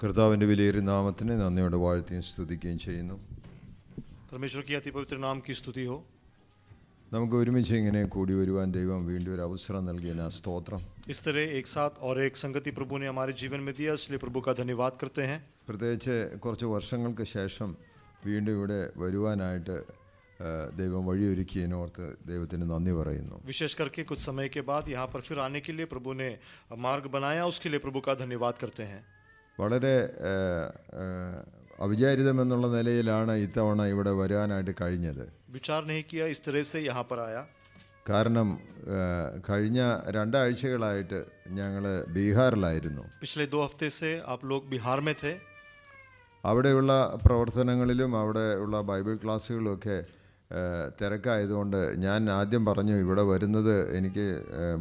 കർത്താവിൻ്റെ വിലയേറിയ നാമത്തിന് നന്ദിയോടെ വാഴ്ത്തുകയും സ്തുതിക്കുകയും ചെയ്യുന്നു. परमेश्वर की अति पवित्र नाम की स्तुति हो. നമുക്ക് ഒരുമിച്ച് ഇങ്ങനെ കൂടി വരുവാൻ ദൈവം വീണ്ടും ഒരു അവസരം നൽകിയ സ്തോത്രം. इस तरह एक साथ और एक संगति प्रभु ने हमारे जीवन में दिया, इसलिए प्रभु का धन्यवाद करते हैं. പ്രത്യേകിച്ച് കുറച്ച് വർഷങ്ങൾക്ക് ശേഷം വീണ്ടും ഇവിടെ വരുവാനായിട്ട് ദൈവം വഴിയൊരുക്കിയതിനോർത്ത് ദൈവത്തിന് നന്ദി പറയുന്നു. विशेष करके कुछ समय के बाद यहाँ पर फिर आने के लिए प्रभु ने मार्ग बनाया, उसके लिए प्रभु का धन्यवाद करते हैं. വളരെ അവിചാരിതമെന്നുള്ള നിലയിലാണ് ഇത്തവണ ഇവിടെ വരാനായിട്ട് കഴിഞ്ഞത്. विचार नहीं किया, इस तरह से यहाँ पर आया. കാരണം കഴിഞ്ഞ രണ്ടാഴ്ചകളായിട്ട് ഞങ്ങൾ ബീഹാറിലായിരുന്നു. पिछले 2 हफ्ते से आप लोग बिहार में थे. അവിടെയുള്ള പ്രവർത്തനങ്ങളിലും അവിടെയുള്ള ബൈബിൾ ക്ലാസ്സുകളുമൊക്കെ തിരക്കായതുകൊണ്ട് ഞാൻ ആദ്യം പറഞ്ഞു ഇവിടെ വരുന്നത് എനിക്ക്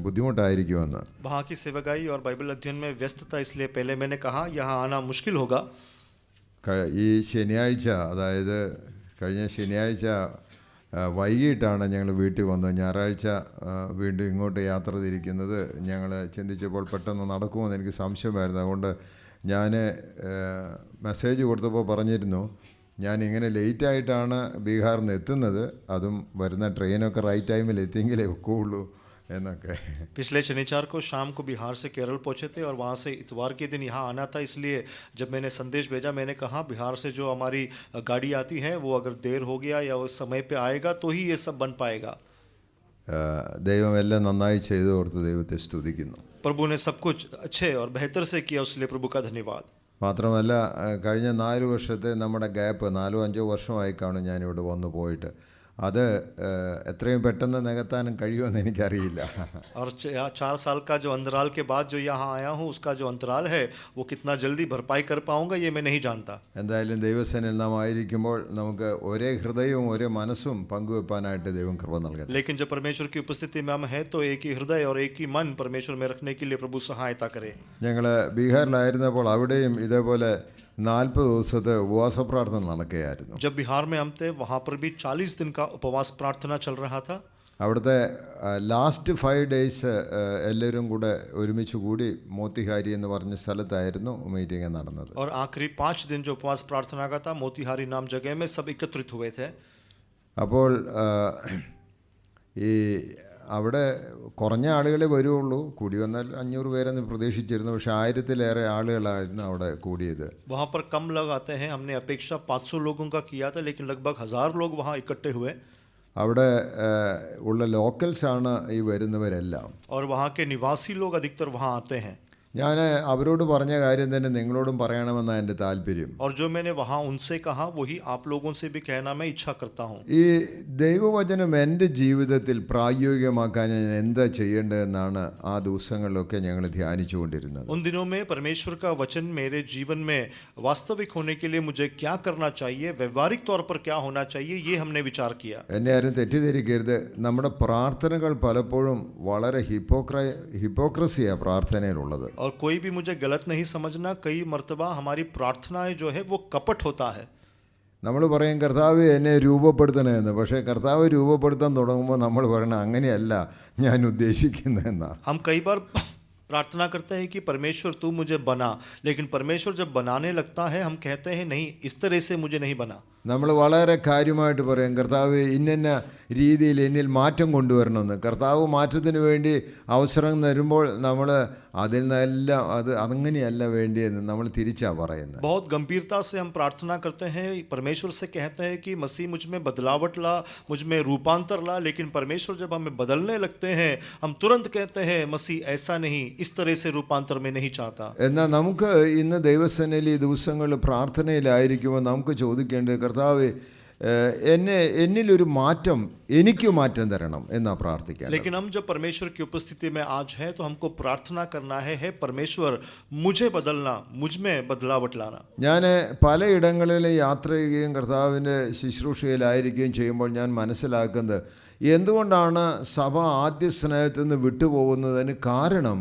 ബുദ്ധിമുട്ടായിരിക്കുമെന്ന്. वहाँ की सेवकाई और बाइबल अध्ययन में व्यस्त था, इसलिए पहले मैंने कहा यहाँ आना मुश्किल होगा. ഈ ശനിയാഴ്ച, അതായത് കഴിഞ്ഞ ശനിയാഴ്ച വൈകിട്ടാണ് ഞങ്ങൾ വീട്ടിൽ വന്നത്. ഞായറാഴ്ച വീണ്ടും ഇങ്ങോട്ട് യാത്ര തിരിക്കുന്നത് ഞങ്ങൾ ചിന്തിച്ചപ്പോൾ പെട്ടെന്ന് നടക്കുമെന്ന് എനിക്ക് സംശയമായിരുന്നു. അതുകൊണ്ട് ഞാൻ മെസ്സേജ് കൊടുത്തപ്പോൾ പറഞ്ഞിരുന്നു ഞാൻ ഇങ്ങനെ ലേറ്റായിട്ടാണ് ബീഹാറിൽ നിന്ന് എത്തുന്നത്, അതും വരുന്ന ട്രെയിനൊക്കെ റൈറ്റ് ടൈമിൽ എത്തിയെങ്കിലേ ഒക്കുള്ളൂ എന്നൊക്കെ. पिछले शनिवार को शाम को बिहार से केरल पहुंचे थे और वहां से इतवार के दिन यहाँ आना था, इसलिए जब मैंने संदेश भेजा मैंने कहा बिहार से जो हमारी गाड़ी आती है वो अगर देर हो गया या उस समय पे आएगा तो ही ये सब बन पाएगा. ദൈവം എല്ലാം നന്നായി ചെയ്തു ഓർത്ത് ദൈവത്തെ സ്തുതിക്കുന്നു. प्रभु ने सब कुछ अच्छे और बेहतर से किया, उसलिए प्रभु का धन्यवाद. മാത്രമല്ല കഴിഞ്ഞ 4 വർഷത്തെ നമ്മുടെ ഗ്യാപ്പ് 4-5 വർഷമായി കാണും ഞാനിവിടെ വന്നു പോയിട്ട്. അത് എത്രയും പെട്ടെന്ന് നികത്താനും കഴിയുമെന്ന് എനിക്കറിയില്ല. और 4 साल का जो अंतराल के बाद जो यहाँ आया हूँ उसका जो अंतराल है वो कितना जल्दी भरपाई कर पाऊंगा ये मैं नहीं जानता. എന്തായാലും ദൈവസേനയിൽ നാം ആയിരിക്കുമ്പോൾ നമുക്ക് ഒരേ ഹൃദയവും ഒരേ മനസ്സും പങ്കുവെപ്പാനായിട്ട് ദൈവം കൃപ നൽകട്ടെ. लेकिन जब परमेश्वर की उपस्थिति में हम हैं तो एक ही हृदय और एक ही मन परमेश्वर में रखने के लिए प्रभु सहायता करे. ഞങ്ങൾ ബീഹാറിലായിരുന്നപ്പോൾ അവിടെയും ഇതേപോലെ 40 ദിവസത്തെ ഉപവാസ പ്രാർത്ഥന നടക്കുകയായിരുന്നു. जब बिहार में हम थे वहाँ पर भी 40 दिन का उपवास प्रार्थना चल रहा था. അവിടുത്തെ ലാസ്റ്റ് 5 ഡേയ്സ് എല്ലാവരും കൂടെ ഒരുമിച്ച് കൂടി മോത്തിഹാരി എന്ന് പറഞ്ഞ സ്ഥലത്തായിരുന്നു മീറ്റിംഗ് നടന്നത്. और आखिरी 5 दिन जो उपवास प्रार्थना का था मोतिहारी नाम जगह में सब एकत्रित हुए थे. അപ്പോൾ ഈ അവിടെ കുറഞ്ഞ ആളുകളെ വരുള്ളൂ, കൂടി വന്നാൽ 500 പേരെന്ന് പ്രതീക്ഷിച്ചിരുന്നു. പക്ഷെ 1000-ലേറെ ആളുകളായിരുന്നു അവിടെ കൂടിയത്. वहाँ पर कम लोग आते हैं, हमने अपेक्षा 500 लोगों का किया था, लेकिन लगभग 1000 लोग वहाँ इकट्ठे हुए. അവിടെ ഉള്ള ലോക്കൽസാണ് ഈ വരുന്നവരെല്ലാം. और वहाँ के निवासी लोग अधिकतर वहाँ आते हैं. ഞാൻ അവരോട് പറഞ്ഞ കാര്യം തന്നെ നിങ്ങളോടും പറയണമെന്നാണ് എൻ്റെ താല്പര്യം. और जो मैंने वहाँ उनसे कहा वही आप लोगों से भी कहना मैं इच्छा करता हूँ. ഈ ദൈവവചനം എൻ്റെ ജീവിതത്തിൽ പ്രായോഗികമാക്കാൻ ഞാൻ എന്താ ചെയ്യേണ്ടതെന്നാണ് ആ ദിവസങ്ങളിലൊക്കെ ഞങ്ങൾ ധ്യാനിച്ചുകൊണ്ടിരുന്നത്. उन दिनों में परमेश्वर का वचन मेरे जीवन में वास्तविक होने के लिए मुझे क्या करना चाहिए, व्यवहारिक तौर पर क्या होना चाहिए, ये हमने विचार किया. എന്നെ ആരും തെറ്റിദ്ധരിക്കരുത്. നമ്മുടെ പ്രാർത്ഥനകൾ പലപ്പോഴും വളരെ ഹിപ്പോക്രസിയാണ് പ്രാർത്ഥനയിലുള്ളത്. और कोई भी मुझे गलत नहीं समझना, कई मर्तबा हमारी प्रार्थनाएं जो है वो कपट होता है. നമ്മൾ പറയും കർത്താവ് എന്നെ രൂപപ്പെടുത്തണമെന്ന്, പക്ഷേ കർത്താവ് രൂപപ്പെടുത്താൻ തുടങ്ങുമ്പോൾ നമ്മൾ പറയണം അങ്ങനെയല്ല ഞാൻ ഉദ്ദേശിക്കുന്നതെന്നാണ്. हम कई बार प्रार्थना करते हैं कि परमेश्वर तू मुझे बना, लेकिन परमेश्वर जब बनाने लगता है हम कहते हैं नहीं, इस तरह से मुझे नहीं बना. നമ്മൾ വളരെ കാര്യമായിട്ട് പറയും കർത്താവ് ഇന്ന രീതിയിൽ എന്നിൽ മാറ്റം കൊണ്ടുവരണമെന്ന്. കർത്താവ് മാറ്റത്തിന് വേണ്ടി അവസരം തരുമ്പോൾ നമ്മൾ അതിൽ നിന്നെല്ലാം അത് അങ്ങനെയല്ല വേണ്ടിയെന്ന് നമ്മൾ തിരിച്ചാ പറയുന്നത്. बहुत गंभीरता से हम प्रार्थना करते हैं, परमेश्वर से कहते हैं कि मसीह मुझ में बदलावट ला, मुझ में रूपांतर ला, लेकिन परमेश्वर जब हमें बदलने लगते हैं हम तुरंत कहते हैं मसीह ऐसा नहीं, इस तरह से रूपांतर में नहीं चाहता. എന്നാൽ നമുക്ക് ഇന്ന് ദൈവസേനയിൽ ഈ ദിവസങ്ങളിൽ പ്രാർത്ഥനയിലായിരിക്കുമ്പോൾ നമുക്ക് ചോദിക്കേണ്ടത് കർത്താവ് എന്നിലൊരു മാറ്റം എനിക്ക് മാറ്റം തരണം എന്നാ പ്രാർത്ഥിക്കാം. लेकिन हम जब परमेश्वर की उपस्थिति में आज है तो हमको प्रार्थना करना है परमेश्वर मुझे बदलना, मुझ में बदलावट लाना. ഞാൻ പലയിടങ്ങളിൽ യാത്ര ചെയ്യുകയും കർത്താവിൻ്റെ ശുശ്രൂഷയിലായിരിക്കുകയും ചെയ്യുമ്പോൾ ഞാൻ മനസ്സിലാക്കുന്നത് എന്തുകൊണ്ടാണ് സഭ ആദ്യ സ്നേഹത്തിൽ നിന്ന് വിട്ടുപോകുന്നതിന് കാരണം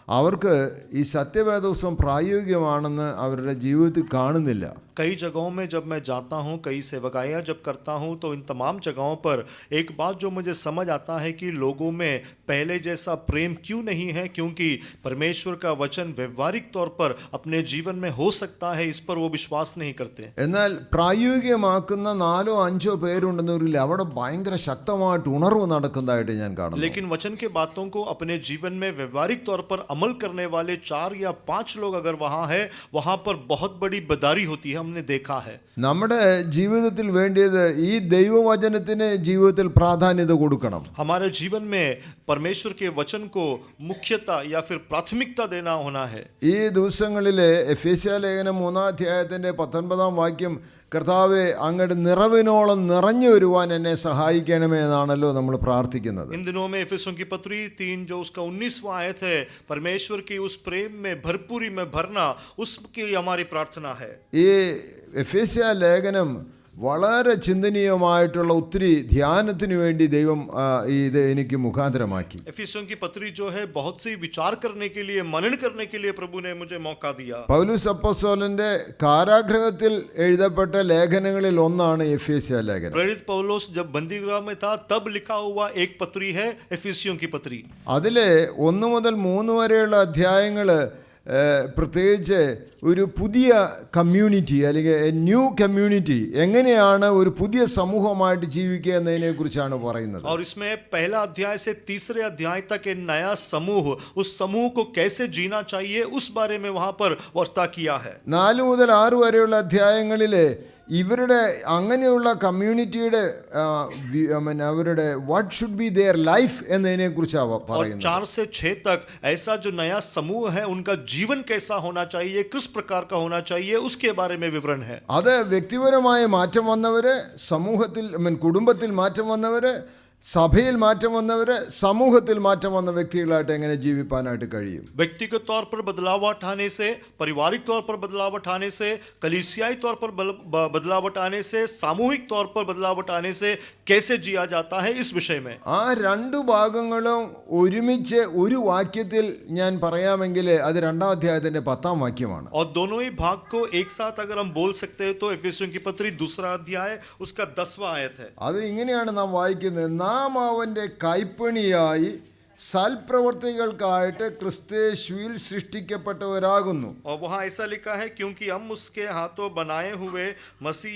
അവർക്ക് ഈ സത്യവേദോസം പ്രായോഗികമാണെന്ന് അവരുടെ ജീവിതത്തിൽ കാണുന്നില്ല. कई जगहों में जब मैं जाता हूँ, कई सेवकाइयाँ जब करता हूँ, तो इन तमाम जगहों पर एक बात जो मुझे समझ आता है कि लोगों में पहले जैसा प्रेम क्यों नहीं है, क्योंकि परमेश्वर का वचन व्यवहारिक तौर पर अपने जीवन में हो सकता है, इस पर वो विश्वास नहीं करते। എന്നാൽ പ്രായോഗികമാക്കുന്ന 4-5 പേരുണ്ടെന്നൊരിൽ അവിടെ ഭയങ്കര ശക്തമായിട്ട് ഉണർവ് നടക്കുന്നതായിട്ട് ഞാൻ കാണുന്നു. लेकिन वचन के बातों को अपने जीवन में व्यवहारिक तौर पर अमल करने वाले 4 या 5 लोग अगर वहां है, वहां पर बहुत बड़ी बदारी होती है, हमने देखा है। നമ്മുടെ ജീവിതത്തിൽ വേണ്ടിയത് ഈ ദൈവവചനത്തിന് ജീവിതത്തിൽ പ്രാധാന്യത കൊടുക്കണം. हमारे जीवन में परमेश्वर के वचन को मुख्यता या फिर प्राथमिकता देना होना है। ഈ ദിവസങ്ങളിലെ എഫേസ്യ ലേഖനം 3-ാം അധ്യായത്തിന്റെ 19-ാം വാക്യം, കർത്താവേ അങ്ങയുടെ നിറവിനോളം നിറഞ്ഞു വരുവാൻ എന്നെ സഹായിക്കണമേ എന്നാണല്ലോ നമ്മൾ പ്രാർത്ഥിക്കുന്നത്. इन दिनों में एफेसियों की पत्री 3 जो उसका 19वां आयत है, परमेश्वर की उस प्रेम में भरपूरी में भरना, उसकी हमारी प्रार्थना है। ഈ എഫേസ്യ ലേഖനം വളരെ ചിന്തനീയമായിട്ടുള്ള ഒത്തിരി ധ്യാനത്തിന് വേണ്ടി ദൈവം ഇത് എനിക്ക് മുഖാന്തരമാക്കി. एफेसियों की पत्री जो है बहुत सी विचार करने के लिए, मनन करने के लिए प्रभु ने मुझे मौका दिया। പൗലോസ് അപ്പോസ്തലന്റെ കാരാഗൃഹത്തിൽ എഴുതപ്പെട്ട ലേഖനങ്ങളിൽ ഒന്നാണ് എഫേസ്യ ലേഖനം. प्रेरित पौलुस जब बंदीगृह में था तब लिखा हुआ एक पत्री है एफेसियों की पत्री। അതിലെ 1 മുതൽ 3 വരെയുള്ള അധ്യായങ്ങൾ പ്രത്യേകിച്ച് ഒരു പുതിയ കമ്മ്യൂണിറ്റി അല്ലെങ്കിൽ ന്യൂ കമ്മ്യൂണിറ്റി എങ്ങനെയാണ് ഒരു പുതിയ സമൂഹമായിട്ട് ജീവിക്കുക എന്നതിനെ കുറിച്ചാണ് പറയുന്നത്. और इसमें पहला अध्याय से तीसरे अध्याय तक एक नया समूह, उस समूह को कैसे जीना चाहिए उस बारे में वहां पर वार्ता किया है। 4 മുതൽ 6 വരെയുള്ള അധ്യായങ്ങളിൽ ഇവരുടെ അങ്ങനെയുള്ള കമ്മ്യൂണിറ്റിയുടെ അവരുടെ what should be their life എന്നതിനെ കുറിച്ചാണ് പറയുന്നത്. 4 से 6 तक ऐसा जो नया समूह है उनका जीवन कैसा होना चाहिए, किस प्रकार का होना चाहिए, उसके बारे में विवरण है। അത് വ്യക്തിപരമായ മാറ്റം വന്നവര്, സമൂഹത്തിൽ കുടുംബത്തിൽ മാറ്റം വന്നവര്, സഭയിൽ മാറ്റം വന്നവര്, സമൂഹത്തിൽ മാറ്റം വന്ന വ്യക്തികളായിട്ട് എങ്ങനെ ജീവിപ്പാനായിട്ട് കഴിയും. व्यक्तिगत तौर पर बदलाव उठाने से, पारिवारिक तौर पर बदलाव उठाने से, कलीसियाई तौर पर बदलाव उठाने से, सामूहिक तौर पर बदलाव उठाने से कैसे जिया जाता है, इस विषय में ആ 2 ഭാഗങ്ങളും ഒരുമിച്ച് ഒരു വാക്യത്തിൽ ഞാൻ പറയാമെങ്കിൽ അത് 2-ാം അധ്യായത്തിന്റെ 10-ാം വാക്യമാണ്. और दोनों ही भाग को एक साथ अगर हम बोल सकते हैं तो एफेसियों की पत्री 2 अध्याय उसका 10वां आयत है। അത് ഇങ്ങനെയാണ് നാം വായിക്കുന്നത്, നാം അവന്റെ കൈപ്പണിയായി സൽപ്രവർത്തികൾക്കായിട്ട് ക്രിസ്തയേശുവിൽ സൃഷ്ടിക്കപ്പെട്ടവരാകുന്നു. और वहाँ ऐसा लिखा है, क्योंकि हम उसके हाथों बनाए हुए मसीह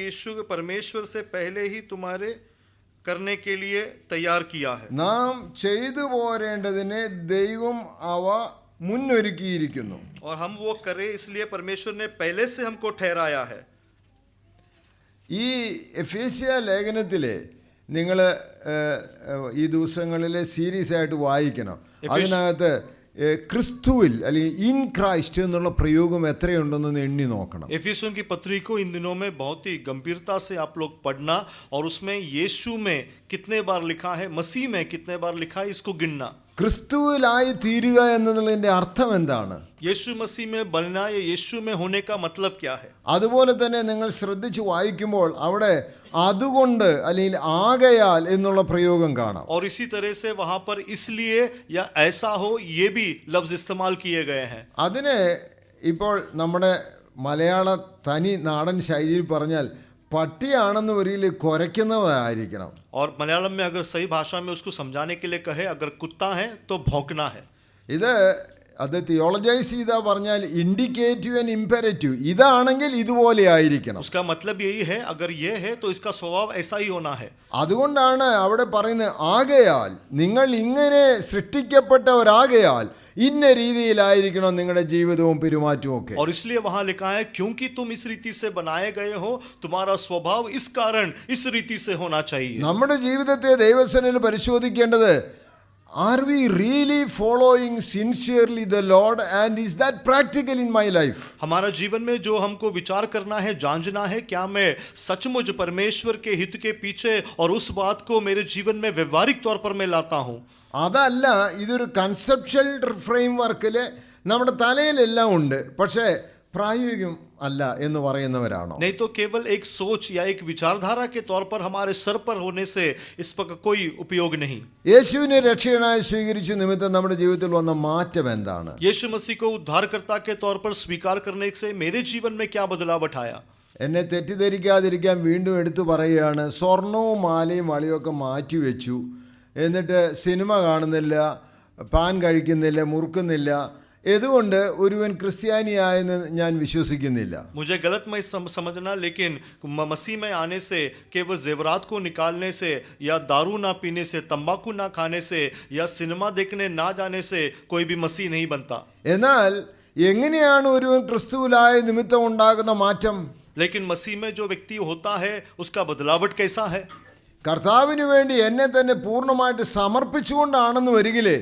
यीशु के परमेश्वर से पहले ही तुम्हारे करने के लिए तैयार किया है। നാം ചെയ്തു പോരേണ്ടതിനെ ദൈവം അവ മുന്നൊരുക്കിയിരിക്കുന്നു. और हम वो करें इसलिए परमेश्वर ने पहले से हमको ठहराया है। ഈ എഫേസ്യ ലേഖനത്തിലെ നിങ്ങൾ ഈ ദിവസങ്ങളിലെ സീരീസ് ആയിട്ട് വായിക്കണം. അതിനകത്ത് ക്രിസ്തുവിൽ അല്ലെങ്കിൽ ഇൻ ക്രൈസ്റ്റ് എന്നുള്ള പ്രയോഗം എത്രയുണ്ടെന്ന് എണ്ണി നോക്കണം. एफेसियों की पत्री को इन दिनों में बहुत ही गंभीरता से आप लोग पढ़ना, और उसमें यीशु में कितने बार लिखा है, मसीह में कितने बार लिखा है, इसको गिनना। ക്രിസ്തുവിലായി തീരുക എന്നതിന്റെ അർത്ഥം എന്താണ്? यीशु मसीह में बनना या यीशु में होने का मतलब क्या है? അതുപോലെ തന്നെ നിങ്ങൾ ശ്രദ്ധിച്ച് വായിക്കുമ്പോൾ അവിടെ അതുകൊണ്ട് അല്ലെങ്കിൽ ആകയാൽ എന്നുള്ള പ്രയോഗം കാണാം. और इसी तरह से वहां पर इसलिए या ऐसा हो, ये भी लफ्ज इस्तेमाल किए गए हैं। അതിനെ ഇപ്പോൾ നമ്മുടെ മലയാള തനി നാടൻ ശൈലിയിൽ പറഞ്ഞാൽ പട്ടിയാണെന്ന് ഒരിക്കൽ കുരയ്ക്കുന്നതായിരിക്കണം. और मलयालम में अगर सही भाषा में उसको समझाने के लिए कहे, अगर कुत्ता है तो भौंकना है। അത് തിയോളജൈസ് ചെയ്താ പറഞ്ഞാൽ ഇൻഡിക്കേറ്റീവ് ആൻഡ് ഇംപെരറ്റീവ്, ഇതാണെങ്കിൽ ഇതുപോലെ ആയിരിക്കണം. उसका मतलब यही है, अगर ये है तो इसका स्वभाव ऐसा ही होना है। അതുകൊണ്ടാണ് അവിടെ പറയുന്നത് ആകയാൽ, നിങ്ങൾ ഇങ്ങനെ സൃഷ്ടിക്കപ്പെട്ടവരാകയാൽ ഇന്ന രീതിയിലായിരിക്കണം നിങ്ങളുടെ ജീവിതവും പെരുമാറ്റവും ഒക്കെ. और इसलिए वहां लिखा है, क्योंकि तुम इस रीति से बनाए गए हो, तुम्हारा स्वभाव इस कारण इस रीति से होना चाहिए। നമ്മുടെ ജീവിതത്തെ ദൈവസന്നിധിയിൽ പരിശോധിക്കേണ്ടത്, are we really following sincerely the Lord, and is that practical in my life? हमारा जीवन में जो हमको विचार करना है, जांचना है, क्या मैं सचमुच परमेश्वर के हित के पीछे और उस बात को मेरे जीवन में व्यवहारिक तौर पर मैं लाता हूं। അതല്ല, ഇതൊരു കൺസെപ്ച്വൽ ഫ്രെയിം വർക്കിൽ നമ്മുടെ തലയിലെല്ലാം ഉണ്ട്, പക്ഷേ പ്രായോഗികം അല്ല എന്ന് പറയുന്നവരാണോ? नहीं तो केवल एक सोच या एक विचारधारा के तौर पर हमारे सर पर होने से इस पर कोई उपयोग नहीं। യേശുവിനെ രക്ഷകനായി സ്വീകരിച്ച നിമിത്തം നമ്മുടെ ജീവിതത്തിൽ വന്ന മാറ്റം എന്താണ്? यीशु मसीह को उद्धारकर्ता के तौर पर स्वीकार करने से मेरे जीवन में क्या बदलाव आया? എന്നെ തെറ്റിദ്ധരിക്കാതിരിക്കാൻ വീണ്ടും എടുത്തു പറയുകയാണ്, സ്വർണവും മാലയും വളിയൊക്കെ മാറ്റി വെച്ചു, എന്നിട്ട് സിനിമ കാണുന്നില്ല, പാൻ കഴിക്കുന്നില്ല, മുറുക്കുന്നില്ല, ഇതുകൊണ്ട് ഒരുവൻ ക്രിസ്ത്യാനിയായെന്ന് ഞാൻ വിശ്വസിക്കുന്നില്ല. मुझे गलत मत समझना, लेकिन मसीह में आने से केवल जेवरात को निकालने से या दारू ना पीने से, तंबाकू ना खाने से या सिनेमा देखने ना जाने से कोई भी मसीह नहीं बनता। എന്നാൽ എങ്ങനെയാണ് ഒരുവൻ ക്രിസ്തുവിലായ നിമിത്തം ഉണ്ടാകുന്ന മാറ്റം? लेकिन मसीह में जो व्यक्ति होता है उसका बदलावट कैसा है? കർത്താവിന് വേണ്ടി എന്നെ തന്നെ പൂർണ്ണമായിട്ട് സമർപ്പിച്ചുകൊണ്ടാണെന്ന് വരികിലേ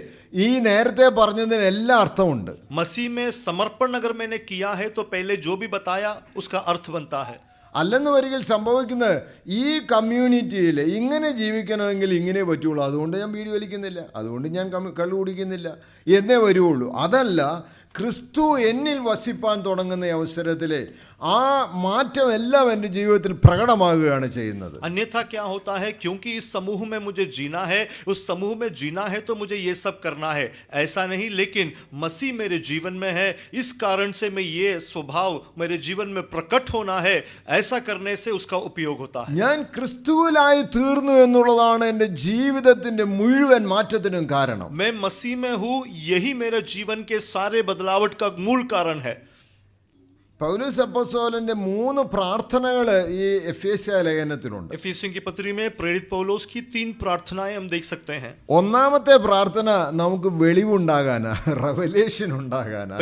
ഈ നേരത്തെ പറഞ്ഞതിന് എല്ലാ അർത്ഥമുണ്ട്. मसीह में समर्पण अगर मैंने किया है तो पहले जो भी बताया उसका अर्थ बनता है। അല്ലെന്ന് വരികിൽ സംഭവിക്കുന്നത് ഈ കമ്മ്യൂണിറ്റിയിൽ ഇങ്ങനെ ജീവിക്കണമെങ്കിൽ ഇങ്ങനെ പറ്റുള്ളൂ, അതുകൊണ്ട് ഞാൻ ബീഡി വലിക്കുന്നില്ല, അതുകൊണ്ട് ഞാൻ കള്ളു കുടിക്കുന്നില്ല എന്നേ വരുള്ളൂ. അതല്ല, ക്രിസ്തു എന്നിൽ വസിപ്പാൻ തുടങ്ങുന്ന അവസരത്തിൽ ആ മാറ്റം എല്ലാം എൻ്റെ ജീവിതത്തിൽ പ്രകടമാകുകയാണ് ചെയ്യുന്നത്. अन्यथा क्या होता है, क्योंकि इस समूह में मुझे जीना है, उस समूह में जीना है तो मुझे ये सब करना है, ऐसा नहीं, लेकिन मसीह मेरे जीवन में है, इस कारण से मैं ये स्वभाव मेरे जीवन में प्रकट होना है, ऐसा करने से उसका उपयोग होता है। ഞാൻ ക്രിസ്തുവിലായി തീർന്നു എന്നുള്ളതാണ് എൻ്റെ ജീവിതത്തിൻ്റെ മുഴുവൻ മാറ്റത്തിനും കാരണം. मैं मसीह में हूँ, यही मेरे जीवन के सारे बदलावट का मूल कारण है। പൗലോസ് അപ്പോസ്തലന്റെ 3 പ്രാർത്ഥനകൾ ഈ എഫേസ്യ ലേഖനത്തിലുണ്ട്. इफिसियों की पत्री में प्रेरित पौलुस की 3 प्रार्थनाएं हम देख सकते हैं। ഒന്നാമത്തെ പ്രാർത്ഥന നമുക്ക് വെളിവുണ്ടാകാനാ, റെവലേഷൻ ഉണ്ടാകാനാ,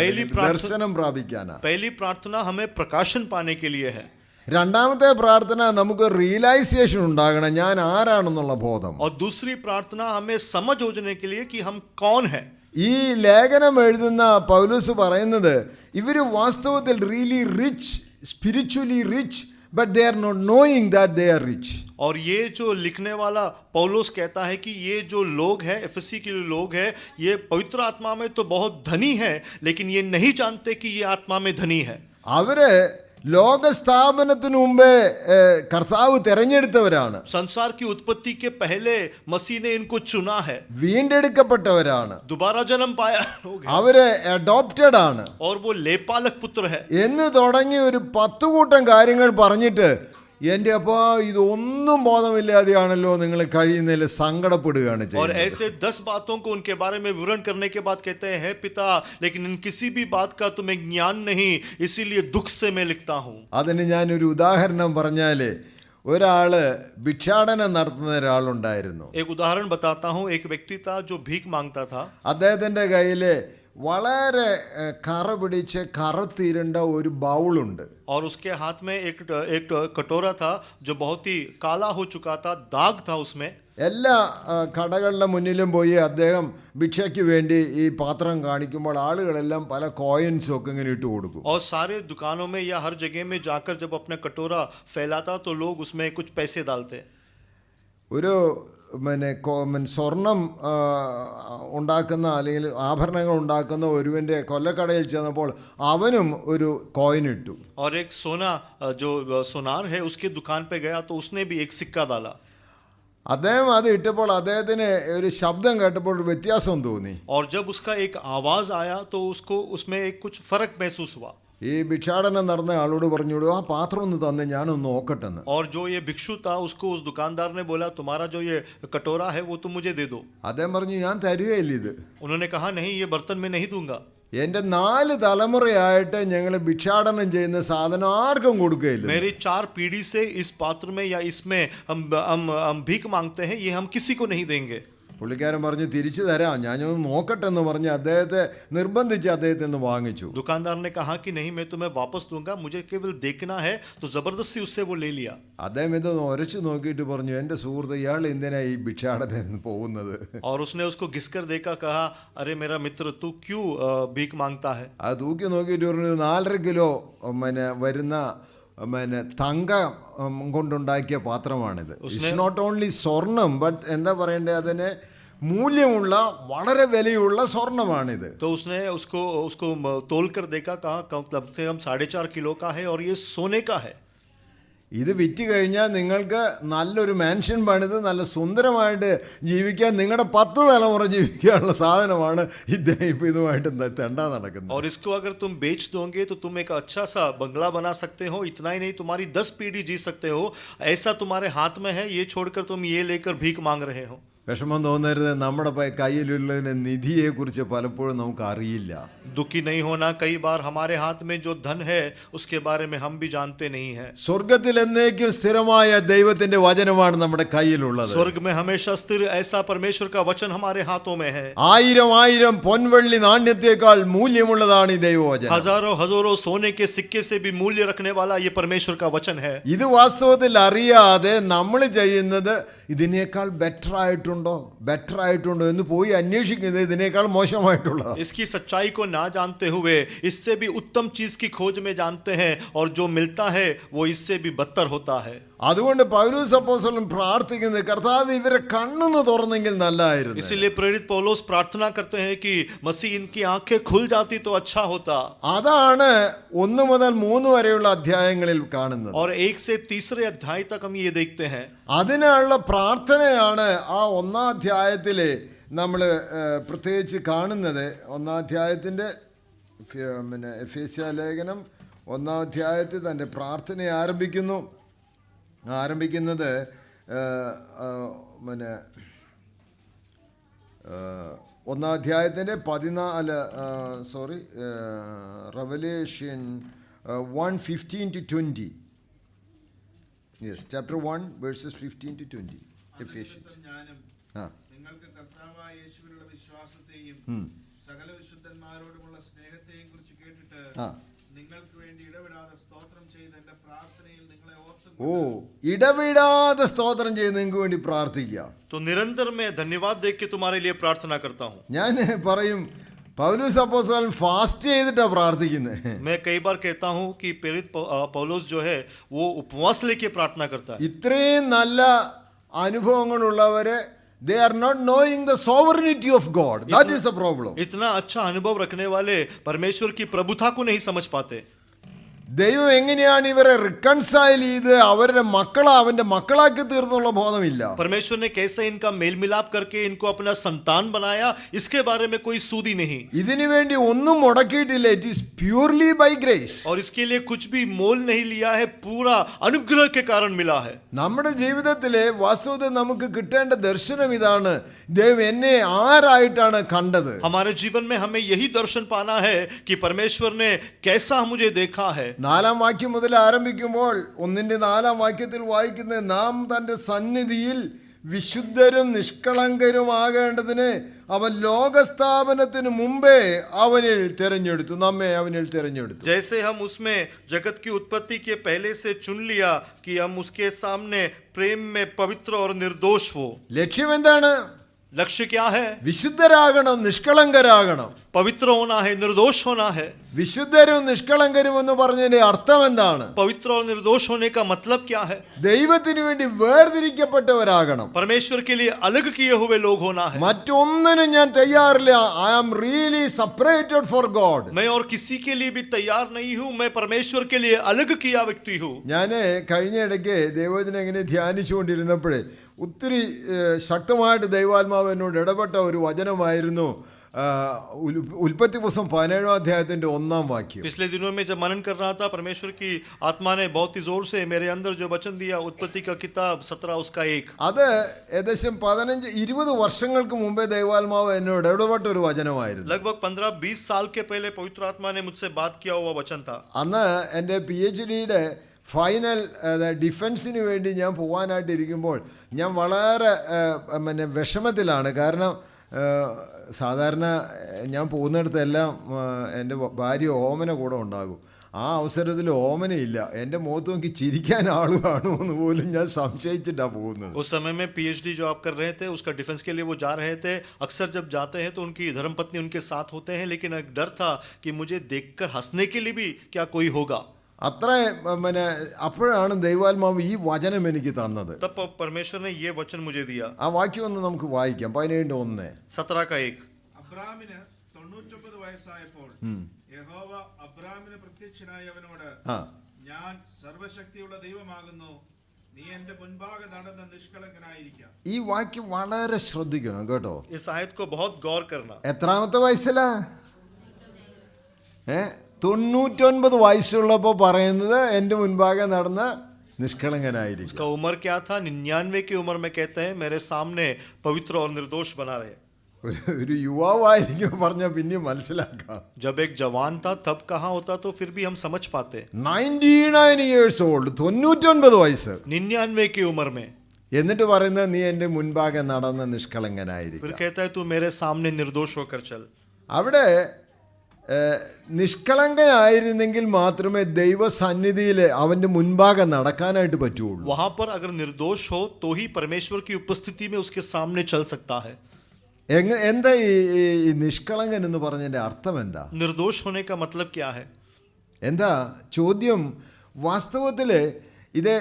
ദർശനം പ്രാപിക്കാനാ. पहली प्रार्थना हमें प्रकाशन पाने के लिए है। രണ്ടാമത്തെ പ്രാർത്ഥന നമുക്ക് റിയലൈസേഷൻ ഉണ്ടാകണം, ഞാൻ ആരാണെന്നുള്ള ബോധം. और दूसरी प्रार्थना हमें समझ होने के लिए कि हम कौन हैं। ഈ ലേഖനം എഴുതുന്ന പൗലോസ് പറയുന്നത് ഇവർ വാസ്തവത്തിൽ really rich, spiritually rich, but they are not knowing that they are rich. और ये जो लिखने वाला पौलुस कहता है कि ये जो लोग हैं, एफएससी के लोग हैं, ये पवित्र आत्मा में तो बहुत धनी है, लेकिन ये नहीं जानते कि ये आत्मा में धनी है। അവര് ലോകസ്ഥാപനത്തിന് മുമ്പേ കർത്താവ് തെരഞ്ഞെടുത്തവരാണ്. संसार की उत्पत्ति के पहले मसीह ने इनको चुना है, വീണ്ടെടുക്കപ്പെട്ടവരാണ്, दोबारा जन्म पाया, അവര് അഡോപ്റ്റഡ് ആണ് और वो लेपालक पुत्र है എന്ന് തുടങ്ങി ഒരു 10 കൂട്ടം കാര്യങ്ങൾ പറഞ്ഞിട്ട് എൻ്റെ അപ്പാ ഇതൊന്നും ബോധമില്ലാതെയാണല്ലോ നിങ്ങൾ കഴിയുന്നതിൽ സങ്കടപ്പെടുകയാണ് और ചെയ്യുന്നത്. ऐसे 10 बातों को उनके बारे में विवरण करने के बाद कहते हैं, पिता, लेकिन इन किसी भी बात का तुम्हें ज्ञान नहीं, इसीलिए दुख से मैं लिखता हूँ। അതിന് ഞാനൊരു ഉദാഹരണം പറഞ്ഞാൽ, ഒരാള് ഭിക്ഷാടനം നടത്തുന്ന ഒരാളുണ്ടായിരുന്നു. एक उदाहरण बताता हूँ। एक व्यक्ति था जो भीख मांगता था। അദ്ദേഹത്തിൻ്റെ കയ്യിൽ വളരെ കറ പിടിച്ച് കറുത്തിരുണ്ട ഒരു ബൗളുണ്ട്. और उसके हाथ में एक कटोरा था जो बहुत ही काला हो चुका था, दाग था उसमें। എല്ലാ കടകളുടെ മുന്നിലും പോയി അദ്ദേഹം ഭിക്ഷയ്ക്ക് വേണ്ടി ഈ പാത്രം കാണിക്കുമ്പോൾ ആളുകളെല്ലാം പല കോയിൻസും ഒക്കെ ഇങ്ങനെ ഇട്ട് കൊടുക്കും. और सारे दुकानों में या हर जगह में जाकर जब अपना कटोरा फैलाता तो लोग उसमें कुछ पैसे डालते। ഒരു സ്വർണം ഉണ്ടാക്കുന്ന അല്ലെങ്കിൽ ആഭരണങ്ങൾ ഉണ്ടാക്കുന്ന ഒരുവൻ്റെ കൊല്ലക്കടയിൽ ചെന്നപ്പോൾ അവനും ഒരു കോയിൻ ഇട്ടു. और एक सोना जो सोनार है उसके दुकान पे गया तो उसने भी एक सिक्का डाला। അദ്ദേഹം അത് ഇട്ടപ്പോൾ അദ്ദേഹത്തിന് ഒരു ശബ്ദം കേട്ടപ്പോൾ ഒരു വ്യത്യാസം തോന്നി. और जब उसका एक आवाज आया तो उसको उसमें एक कुछ फर्क महसूस हुआ। ഈ ഭിക്ഷാടനം നടന്ന ആളോട് പറഞ്ഞോളൂ, ആ പാത്രം ഒന്ന് തന്നെ ഞാനൊന്ന് നോക്കട്ടെന്ന്. और जो ये भिक्षु था उसको उस दुकानदार ने बोला, तुम्हारा जो ये कटोरा है वो तुम मुझे दे दो। അദ്ദേഹം പറഞ്ഞു, ഞാൻ തരികയില്ല ഇത്. उन्होंने कहा, नहीं, ये बर्तन में नहीं दूंगा। എൻ്റെ 4 തലമുറയായിട്ട് ഞങ്ങൾ ഭിക്ഷാടനം ചെയ്യുന്ന സാധനം ആർക്കും കൊടുക്കുകയില്ല. मेरी 4 पीढ़ी से इस पात्र में या इसमें हम भीख मांगते हैं, ये हम किसी को नहीं देंगे। പുള്ളിക്കാരൻ പറഞ്ഞു, തിരിച്ചു തരാം, ഞാനൊന്ന് നോക്കട്ടെ എന്ന് പറഞ്ഞ് അദ്ദേഹത്തെ നിർബന്ധിച്ച് അദ്ദേഹത്തെ ഒന്ന് വാങ്ങിച്ചു. दुकानदार ने कहा कि नहीं, मैं तुम्हें वापस दूंगा, मुझे केवल देखना है, तो जबरदस्ती उससे वो ले लिया। അദ്ദേഹം ഇതൊന്ന് ഉരച്ചു നോക്കിയിട്ട് പറഞ്ഞു, എൻ്റെ സുഹൃത്ത്, ഇയാൾ എന്തിനാ ഈ ഭിക്ഷാടനം പോകുന്നത്? और उसने उसको घिसकर देखा, कहा, अरे मेरा मित्र, तू क्यों भीख मांगता है? അത് തൂക്കി നോക്കിയിട്ട് പറഞ്ഞു, 4.5 കിലോ വരുന്ന തങ്കം കൊണ്ടുണ്ടാക്കിയ പാത്രമാണിത്. ഇറ്റ്സ് നോട്ട് ഓൺലി സ്വർണം, ബട്ട് എന്താ പറയണ്ടേ, അതിന് മൂല്യമുള്ള വളരെ വിലയുള്ള സ്വർണ്ണമാണിത്. तो उसने उसको उसको तोल कर देखा, कहा कम से कम 4.5 किलो का है और ये सोने का है. ഇത് വിറ്റ് കഴിഞ്ഞാൽ നിങ്ങൾക്ക് നല്ലൊരു മാൻഷൻ പണിത് നല്ല സുന്ദരമായിട്ട് ജീവിക്കാൻ, നിങ്ങളുടെ 10 തലമുറ ജീവിക്കാനുള്ള സാധനമാണ് ഇദ്ദേഹം ഇതുമായിട്ട് തെണ്ടാ നടക്കുന്നത്. और इसको अगर तुम बेच दोगे तो तुम एक अच्छा सा बंगला बना सकते हो. इतना ही नहीं, तुम्हारी 10 पीढ़ी जी सकते हो. ऐसा तुम्हारे हाथ में है, ये छोड़कर तुम ये लेकर भीख मांग रहे हो. വിഷമം തോന്നരുത്, നമ്മുടെ കയ്യിലുള്ളതിന് നിധിയെക്കുറിച്ച് പലപ്പോഴും നമുക്ക് അറിയില്ല. दुखी नहीं होना, कई बार हमारे हाथ में जो धन है उसके बारे में हम भी जानते नहीं हैं. സ്വർഗത്തിൽ എന്നേക്കും സ്ഥിരമായ ദൈവത്തിന്റെ വചനമാണ് നമ്മുടെ കയ്യിലുള്ളത്. स्वर्ग में हमेशा स्थिर ऐसा परमेश्वर का वचन हमारे हाथों में है. 1000 പൊൻവെള്ളി നാണ്യത്തേക്കാൾ മൂല്യമുള്ളതാണ് ഈ ദൈവവചനം. हजारों हजारों सोने के सिक्के से भी मूल्य रखने वाला ये परमेश्वर का वचन है. ഇത് വാസ്തവത്തിൽ അറിയാതെ നമ്മൾ ചെയ്യുന്നത് ഇതിനേക്കാൾ ബെറ്റർ ആയിട്ടുണ്ടോ എന്ന് പോയി അന്വേഷിക്കുന്നത് ഇതിനേക്കാൾ മോശമായിട്ടുള്ള. इसकी सच्चाई को ना जानते हुए इससे भी उत्तम चीज की खोज में जानते हैं और जो मिलता है वो इससे भी बदतर होता है. അതുകൊണ്ട് പൗലോസ് അപ്പോസ്തലൻ പ്രാർത്ഥിക്കുന്നത്, കർത്താവ് ഇവരെ കണ്ണൊന്ന് തുറന്നെങ്കിൽ നല്ലതായിരുന്നു. इसीलिए प्रेरित पौलुस प्रार्थना करते हैं कि मसीह इनकी आंखें खुल जाती तो अच्छा होता. അതാണ് 1 മുതൽ 3 വരെയുള്ള അധ്യായങ്ങളിൽ കാണുന്നത്. और 1 से 3 अध्याय तक हम ये देखते हैं. അതിനുള്ള പ്രാർത്ഥനയാണ് ആ 1-ാം അധ്യായത്തില് നമ്മൾ പ്രത്യേകിച്ച് കാണുന്നത്. 1-ാം അധ്യായത്തിന്റെ എഫേസ്യ ലേഖനം 1-ാം അധ്യായത്തിൽ തന്റെ പ്രാർത്ഥന ആരംഭിക്കുന്നത് 1-ാം അധ്യായത്തിന്റെ 14 revelation 1:15-20. Yes, chapter 1 verses 15 to 20. Ephesians. നിങ്ങൾക്ക് കർത്താവായ യേശുവിലുള്ള വിശ്വാസത്തെയും സകല വിശുദ്ധന്മാരോടുമുള്ള സ്നേഹത്തെയും കുറിച്ച് കേട്ടിട്ട് നിങ്ങൾക്ക് വേണ്ടി ഇടവിടാതെ സ്തോത്രം ചെയ്ത് എന്റെ പ്രാർത്ഥനയിൽ നിങ്ങളെ ഇടവിടാതെ സ്തോത്രം ചെയ്ത് നിങ്ങൾക്ക് വേണ്ടി പ്രാർത്ഥിക്കുക. तो निरंतर मैं धन्यवाद देख के तुम्हारे लिए प्रार्थना करता हूँ. ഞാൻ പറയും, പൗലോസ് അപ്പോസ്തലൻ ഫാസ്റ്റ് ചെയ്തിട്ടാ പ്രാർത്ഥിക്കുന്നത്. मैं कई बार कहता हूँ कि प्रेरित पौलुस जो है वो उपवास लेके प्रार्थना करता है. ഇത്രയും നല്ല അനുഭവങ്ങളുള്ളവരെ they are not knowing the sovereignty of God. That is the problem. इतना अच्छा अनुभव रखने वाले परमेश्वर की प्रभुता को नहीं समझ पाते. ദൈവം എങ്ങനെയാണ് ഇവരെ റിക്കൺസൈൽ ചെയ്ത് അവരുടെ അവന്റെ മക്കളാക്കി തീർന്നുള്ള ബോധമില്ല. परमेश्वर ने कैसे इनका मेल मिलाप करके इनको अपना संतान बनाया, इसके बारे में कोई सूदी नहीं. ഇതിനു വേണ്ടി ഒന്നും മുടക്കിയിട്ടില്ല. It is purely by grace. और इसके लिए कुछ भी मोल नहीं लिया है, पूरा अनुग्रह के कारण मिला है. നമ്മുടെ ജീവിതത്തിലെ വാസ്തവത്തിൽ നമുക്ക് കിട്ടേണ്ട ദർശനം ഇതാണ്, ദൈവം എന്നെ ആരായിട്ടാണ് കണ്ടത്. हमारे जीवन में हमें यही दर्शन पाना है कि परमेश्वर ने कैसा मुझे देखा है. 4-ാം വാക്യം മുതൽ ആരംഭിക്കുമ്പോൾ 1-ന്റെ 4-ാം വാക്യത്തിൽ വായിക്കുന്നത്, നാം തന്റെ സന്നിധിയിൽ വിശുദ്ധരും നിഷ്കളങ്കരുമാകേണ്ടതിന് അവൻ ലോകസ്ഥാപനത്തിന് മുമ്പേ നമ്മെ അവനിൽ തിരഞ്ഞെടുത്തു. जैसे हम उसमें जगत की उत्पत्ति के पहले से चुन लिया कि हम उसके सामने प्रेम में पवित्र और निर्दोष हो. ലക്ഷ്യം എന്താണ്? लक्ष्य क्या है? വിശുദ്ധരാകണം, നിഷ്കളങ്കരാകണം. पवित्र होना है, निर्दोष होना है. വിശുദ്ധരും നിഷ്കളങ്കരും എന്ന് പറഞ്ഞതിന്റെ അർത്ഥം എന്താണ്? पवित्र और निर्दोष होने का मतलब क्या है? ദൈവത്തിന് വേണ്ടി വേർതിരിക്കപ്പെട്ടവരാകണം. परमेश्वर के लिए अलग किए हुए लोग होना है. മറ്റൊന്നിനും ഞാൻ തയ്യാറില്ല. I am really separated for God. मैं और किसी के लिए भी तैयार नहीं हूं. मैं परमेश्वर के लिए अलग किया व्यक्ति हूं. ഞാൻ കഴിഞ്ഞ ഇടയ്ക്ക് ദൈവത്തിനെ ഇങ്ങനെ ധ്യാനിച്ചുകൊണ്ടിരുന്നപ്പോഴേ ഒത്തിരി ശക്തമായിട്ട് ദൈവാത്മാവ് എന്നോട് ഇടപെട്ട ഒരു വചനമായിരുന്നു ഉൽപ്പത്തി പുസ്തകം 17-ാം അധ്യായത്തിന്റെ 1-ാം വാക്യം. पिछले दिनों में जब मनन कर रहा था, परमेश्वर की आत्मा ने बहुत ही जोर से मेरे अंदर जो वचन दिया, उत्पत्ति का किताब 17 उसका 1. അത് ഏകദേശം 15-20 വർഷങ്ങൾക്ക് മുമ്പേ ദൈവാത്മാവ് എന്നോട് ഇടപെട്ട ഒരു വചനമായിരുന്നു. लगभग 15-20 साल के पहले पवित्र आत्मा ने मुझसे बात किया हुआ वचन था. അന്ന് എൻ്റെ PhD-യുടെ ഫൈനൽ ഡിഫൻസിന് വേണ്ടി ഞാൻ പോകാനായിട്ടിരിക്കുമ്പോൾ ഞാൻ വളരെ വിഷമത്തിലാണ്. കാരണം സാധാരണ ഞാൻ പോകുന്നിടത്തെല്ലാം എൻ്റെ ഭാര്യ ഓമന കൂടെ ഉണ്ടാകും. ആ അവസരത്തിൽ ഓമനയില്ല. എൻ്റെ മുഖത്ത് നോക്കി ചിരിക്കാൻ ആൾ കാണുമെന്ന് പോലും ഞാൻ സംശയിച്ചിട്ടാണ് പോകുന്നത്. उस समय में PhD जो आप कर रहे थे, उसका डिफेंस के लिए वो जा रहे थे. अक्सर जब जाते हैं तो उनकी धर्मपत्नी उनके साथ होते हैं, लेकिन एक डर था कि मुझे देखकर हंसने के लिए भी क्या कोई होगा. അത്ര പിന്നെ അപ്പോഴാണ് ദൈവാത്മാവ് ഈ വചനം എനിക്ക് തന്നത്. तब परमेश्वर ने ये वचन मुझे दिया. ആ വാക്യം ഒന്ന് നമുക്ക് വായിക്കാം. 17:1. 17 का 1. അബ്രാമിന് 99 വയസ്സായപ്പോൾ യഹോവ അബ്രാമിന് പ്രത്യക്ഷനായി അവനോട്, ആ ഞാൻ സർവശക്തിയുള്ള ദൈവമാകുന്നു, നീ എന്റെ മുൻപാകെ നടന്ന നിഷ്കളങ്കനായിരിക്കാം. ഈ വാക്യം വളരെ ശ്രദ്ധിക്കണം കേട്ടോ. इस आयत को बहुत गौर करना. എത്രാമത്തെ വയസ്സിലാ? 99 വയസ്സുള്ളപ്പോൾ പറയുന്നത് എൻ്റെ മുൻപാകെ നടന്ന നിഷ്കളങ്കനായിരിക്കും. उसका उम्र क्या था? 99 की उम्र में कहते हैं मेरे सामने पवित्र और निर्दोष बना रहे. ഒരു യുവാവായിരിക്കും പറഞ്ഞാൽ പിന്നെയും മനസ്സിലാക്കാം. जब एक जवान था तब कहा होता तो फिर भी हम समझ पाते. 99 years old, 99 വയസ്സ്. 99 की उम्र में എന്നിട്ട് പറയുന്നത് നീ എൻ്റെ മുൻപാകെ നടന്ന നിഷ്കളങ്കനായിരിക്കും. फिर कहता है तू मेरे सामने निर्दोष होकर चल. അവിടെ നിഷ്കളങ്കനായിരുന്നെങ്കിൽ മാത്രമേ ദൈവസന്നിധിയിൽ അവൻ്റെ മുൻപാകെ നടക്കാനായിട്ട് പറ്റുള്ളൂ. वहां पर अगर निर्दोष हो तो ही परमेश्वर की उपस्थिति में उसके सामने चल सकता है. എന്താ ഈ നിഷ്കളങ്കൻ എന്ന് പറഞ്ഞതിൻ്റെ അർത്ഥം എന്താ? निर्दोष होने का मतलब क्या है? എന്താ ചോദ്യം? വാസ്തവത്തിൽ ഇത്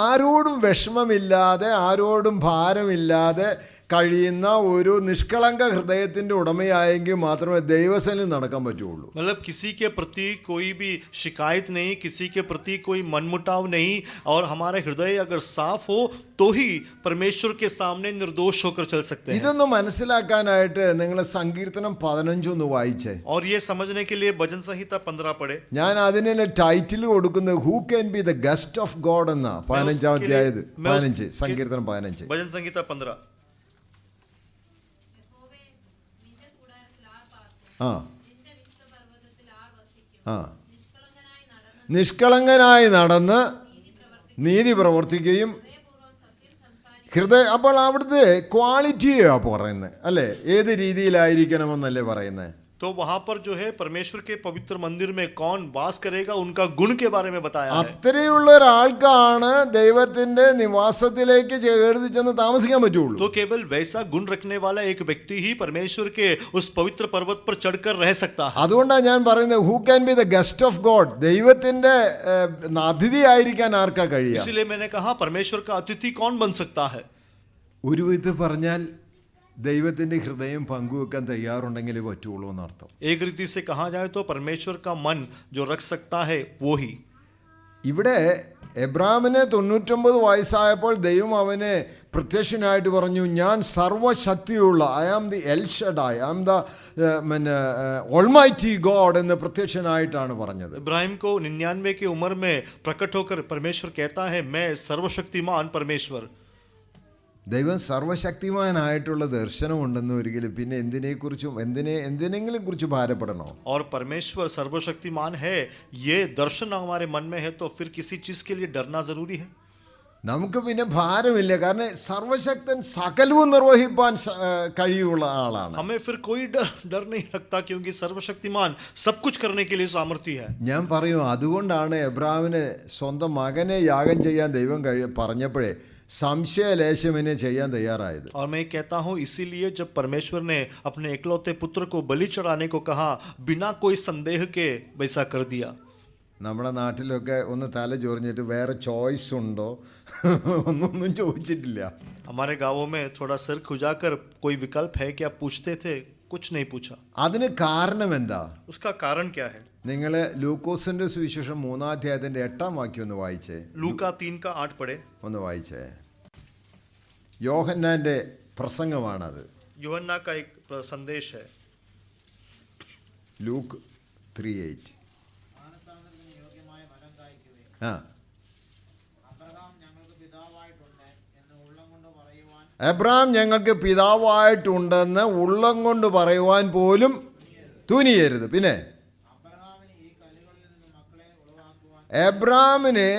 ആരോടും വിഷമമില്ലാതെ ആരോടും ഭാരമില്ലാതെ കഴിയുന്ന ഒരു നിഷ്കളങ്ക ഹൃദയത്തിൻ്റെ ഉടമയായെങ്കിൽ മാത്രമേ ദൈവസന്നിധിയിൽ നടക്കാൻ പറ്റുള്ളൂ. मतलब किसी के प्रति कोई भी शिकायत नहीं, किसी के प्रति कोई मनमुटाव नहीं, और हमारा हृदय अगर साफ हो तो ही परमेश्वर के सामने निर्दोष होकर चल सकते हैं. ഇതൊന്ന് മനസ്സിലാക്കാനായിട്ട് നിങ്ങൾ സങ്കീർത്തനം 15 ഒന്ന് വായിച്ചേ. और ये समझने के लिए भजन संहिता 15 पढ़े. ഞാൻ അതിന് ടൈറ്റിൽ കൊടുക്കുന്നത് who can be the guest of God എന്ന 15-ാം അധ്യായത് 15 സങ്കീർത്തനം 15. भजन संहिता 15. ആ ആ നിഷ്കളങ്കനായി നടന്ന് നീതി പ്രവർത്തിക്കുകയും അപ്പോൾ അവിടുത്തെ ക്വാളിറ്റിയാണ് പറയുന്നത് അല്ലേ? ഏത് രീതിയിലായിരിക്കണമെന്നല്ലേ പറയുന്നത്? तो वहां पर जो है परमेश्वर के पवित्र मंदिर में कौन वास करेगा उनका गुण के बारे में बताया है. അത്രയുള്ള ഒരാൾക്കാണ് ദൈവത്തിന്റെ നിവാസത്തിലേക്ക് ചേർന്ന് ചെന്ന് താമസിക്കാൻ പറ്റുള്ളൂ. तो केवल वैसा गुण रखने वाला एक व्यक्ति ही परमेश्वर के उस पवित्र पर्वत पर चढ़कर रह सकता है. അതുകൊണ്ടാണ് ഞാൻ പറയുന്നത് who can be the guest of God. ദൈവത്തിന്റെ അതിഥി ആയിരിക്കാൻ ആർക്കാ കഴിയുക? इसलिए मैंने कहा परमेश्वर का अतिथि कौन बन सकता है. ഒരു വിധത്തിൽ പറഞ്ഞാൽ ദൈവത്തിന്റെ ഹൃദയം പങ്കുവെക്കാൻ തയ്യാറുണ്ടെങ്കിലേ പറ്റുള്ളൂ എന്നർത്ഥം. एक रीति से कहा जाए तो परमेश्वर का मन जो रख सकता है वो ही. ഇവിടെ എബ്രാമിന് 99 വയസ്സായപ്പോൾ ദൈവം അവനെ പ്രത്യക്ഷനായിട്ട് പറഞ്ഞു, ഞാൻ സർവശക്തിയുള്ള I am the El Shaddai, I am the almighty God എന്ന് പ്രത്യക്ഷനായിട്ടാണ് പറഞ്ഞത്. इब्राहिम को 99 की उम्र में प्रकट होकर परमेश्वर कहता है मैं सर्वशक्तिमान परमेश्वर. ദൈവം സർവശക്തിമാനായിട്ടുള്ള ദർശനമുണ്ടെന്ന് ഒരിക്കലും പിന്നെ എന്തിനെങ്കിലും കുറിച്ച് ഭാരപ്പെടണോ? और परमेश्वर सर्वशक्तिमान है ये दर्शन हमारे मन में है तो फिर किसी चीज के लिए डरना जरूरी है? നമുക്ക് പിന്നെ ഭാരമില്ല, കാരണം സർവശക്തൻ സകലവും നിർവഹിപ്പാൻ കഴിയുള്ള ആളാണ്. हमें फिर कोई डर नहीं लगता क्योंकि सर्वशक्तिमान सब कुछ करने के लिए सामर्थ्य है. ഞാൻ പറയും, അതുകൊണ്ടാണ് എബ്രാമിന് സ്വന്തം മകനെ യാഗം ചെയ്യാൻ ദൈവം പറഞ്ഞപ്പോഴേ സംശയലേശമെന്നെ ചെയ്യാൻ തയ്യാറായത്. और मैं कहता हूँ इसीलिए जब परमेश्वर ने अपने एकलौते पुत्र को बलि चढ़ाने को कहा बिना कोई संदेह के वैसा कर दिया. നമ്മുടെ നാട്ടിലൊക്കെ ഒന്ന് തല ചൊറിഞ്ഞിട്ട് വേറെ ചോയ്സ് ഉണ്ടോ ഒന്നും ചോദിച്ചിട്ടില്ല. हमारे गांवों में थोड़ा सिर खुजाकर कोई विकल्प है क्या पूछते थे, कुछ नहीं पूछा. അതിന് കാരണം എന്താ? उसका कारण क्या है? നിങ്ങൾ ലൂക്കോസിന്റെ സുവിശേഷം 3-ാം അധ്യായത്തിന്റെ 8-ാം വാക്യം ഒന്ന് വായിച്ചേ. लूका 3 का 8 पढ़े. ഒന്ന് വായിച്ചേ. യോഹന്നാന്റെ പ്രസംഗമാണത്. यूहन्ना का एक संदेश है. ലൂക്ക് 3:8. ആ എബ്രാം ഞങ്ങൾക്ക് പിതാവായിട്ടുണ്ടെന്ന് ഉള്ളം കൊണ്ട് പറയുവാൻ പോലും തുനിയരുത്. പിന്നെ എബ്രാമിനെ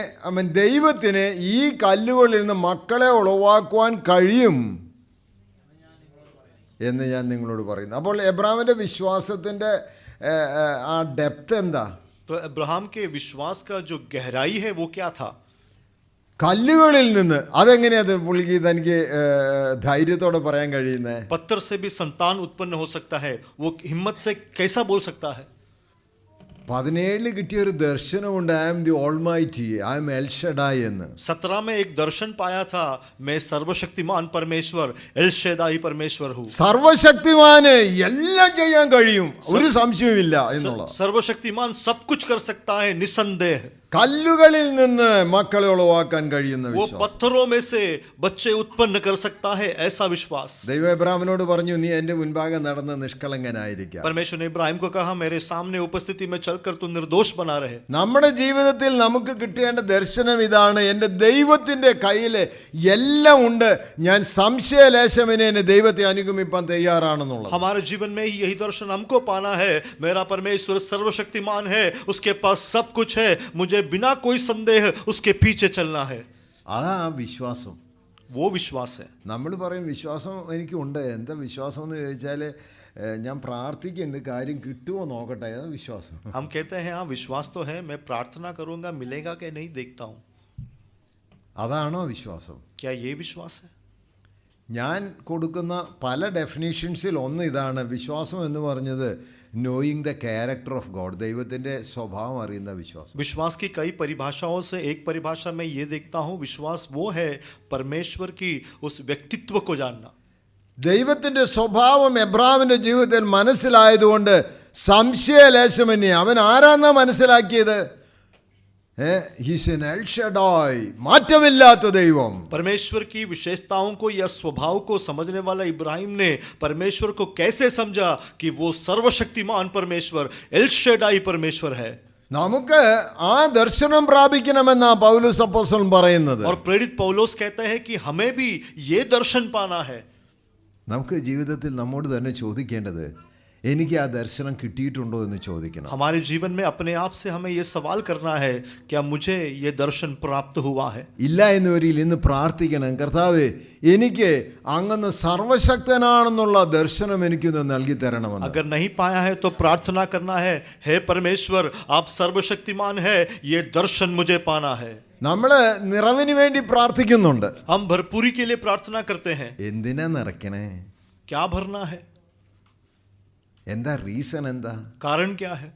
ദൈവത്തിന് ഈ കല്ലുകളിൽ നിന്ന് മക്കളെ ഉളവാക്കുവാൻ കഴിയും എന്ന് ഞാൻ നിങ്ങളോട് പറയുന്നു. അപ്പോൾ എബ്രാമിൻ്റെ വിശ്വാസത്തിൻ്റെ ആ ഡെപ്ത് എന്താ? तो अब्राहम के विश्वास का जो गहराई है वो क्या था? കല്ലുകളിൽ നിന്ന് അതെങ്ങനെയാ പുള്ളിക്ക് തനിക്ക് ധൈര്യത്തോടെ പറയാൻ കഴിയുന്നത്? पत्थर से भी संतान उत्पन्न हो सकता है, वो हिम्मत से कैसा बोल सकता है? 17 കിട്ടിയൊരു ദർശനമുണ്ട്, I am the Almighty, I am El Shaddai എന്ന്. 17 में एक दर्शन पाया था, मैं सर्वशक्तिमान परमेश्वर एल शेदाई परमेश्वर हूँ. സർവശക്തിമാന് എല്ലാം ചെയ്യാൻ കഴിയും, ഒരു സംശയവുമില്ല എന്നുള്ള. सर्वशक्तिमान सब कुछ कर सकता है निसंदेह. കല്ലുകളിൽ നിന്ന് മക്കളെ ഉളവാക്കാൻ കഴിയുന്ന वो വിശ്വാസം. पत्थरों में से बच्चे उत्पन्न कर सकता है, ऐसा विश्वास. ദൈവം എബ്രാഹിമിനോട് പറഞ്ഞു, നീ എന്റെ മുൻപാകെ നടന്ന് നിഷ്കളങ്കനായിരിക്കുക. परमेश्वर ने इब्राहिम को कहा, मेरे सामने उपस्थिति में चलकर तू निर्दोष बना रहे. നമ്മുടെ ജീവിതത്തിൽ നമുക്ക് കിട്ടേണ്ട ദർശനം ഇതാണ്, എൻ്റെ ദൈവത്തിന്റെ കയ്യിൽ എല്ലാം ഉണ്ട്, ഞാൻ സംശയലേശമിനെ എന്നെ ദൈവത്തെ അനുഗമിപ്പാൻ തയ്യാറാണെന്നുള്ളത്. हमारे जीवन में ही यही दर्शन हमको पाना है, मेरा परमेश्वर सर्वशक्तिमान है, उसके पास सब कुछ है, मुझे बिना कोई संदेह उसके पीछे चलना है. അതാ വിശ്വാസം. वो विश्वास है. നമ്മൾ പറയും വിശ്വാസം എനിക്കുണ്ട്, എന്താ വിശ്വാസം എന്ന് ചോദിച്ചാൽ ഞാൻ പ്രാർത്ഥിക്കുന്നുണ്ട്, കാര്യം കിട്ടുമോ നോക്കട്ടെ, അതാ വിശ്വാസം. हम कहते हैं हाँ विश्वास तो है, मैं प्रार्थना करूंगा, मिलेगा कि नहीं देखता हूँ. അതാണോ വിശ്വാസം? क्या ये विश्वास है? ഞാൻ കൊടുക്കുന്ന പല ഡെഫിനേഷൻസിൽ ഒന്ന് ഇതാണ്, വിശ്വാസം എന്ന് പറഞ്ഞത് knowing the character of God, ദൈവത്തിൻ്റെ സ്വഭാവം അറിയുന്ന വിശ്വാസം. विश्वास की कई परिभाषाओं से एक परिभाषा मैं ये देखता हूँ, विश्वास वो है परमेश्वर की उस व्यक्तित्व को जानना. ദൈവത്തിൻ്റെ സ്വഭാവം എബ്രാഹിമിൻ്റെ ജീവിതത്തിൽ മനസ്സിലായതുകൊണ്ട് സംശയലേശമന്യേ, അവൻ ആരാന്നാ മനസ്സിലാക്കിയത്? He's an El Shaddai, മാറ്റമില്ലാത്ത ദൈവം. परमेश्वर की विशेषताओं को या स्वभाव को समझने वाला इब्राहिम ने परमेश्वर को कैसे समझा कि वो सर्वशक्तिमान परमेश्वर एल शेडाई परमेश्वर है. നമുക്ക് ആ ദർശനം പ്രാപിക്കണമെന്നാ പൗലോസ് അപ്പോസ്തലൻ പറയുന്നത്. और प्रेरित पौलुस कहते हैं कि हमें भी ये दर्शन पाना है. നമുക്ക് ജീവിതത്തിൽ നമ്മോട് തന്നെ ചോദിക്കേണ്ടത്, എനിക്ക് ആ ദർശനം കിട്ടിയിട്ടുണ്ടോ എന്ന് ചോദിക്കണം. हमारे जीवन में अपने आप से हमें ये सवाल करना है, क्या मुझे ये दर्शन प्राप्त हुआ है? ഇല്ല എന്ന് വരിയിൽ ഇന്ന് പ്രാർത്ഥിക്കണം, കർത്താവേ എനിക്ക് അങ്ങ് സർവശക്തനാണെന്നുള്ള ദർശനം എനിക്കൊന്ന് നൽകി തരണമെന്ന്. अगर नहीं पाया है तो प्रार्थना करना है, हे परमेश्वर आप सर्वशक्तिमान है, ये दर्शन मुझे पाना है. നമ്മൾ നിറവിന് വേണ്ടി പ്രാർത്ഥിക്കുന്നുണ്ട്. हम भरपूरी के लिए प्रार्थना करते हैं. എന്തിനാ നിറയ്ക്കണേ? क्या भरना है? എന്താ റീസൺ? എന്താ कारण क्या है?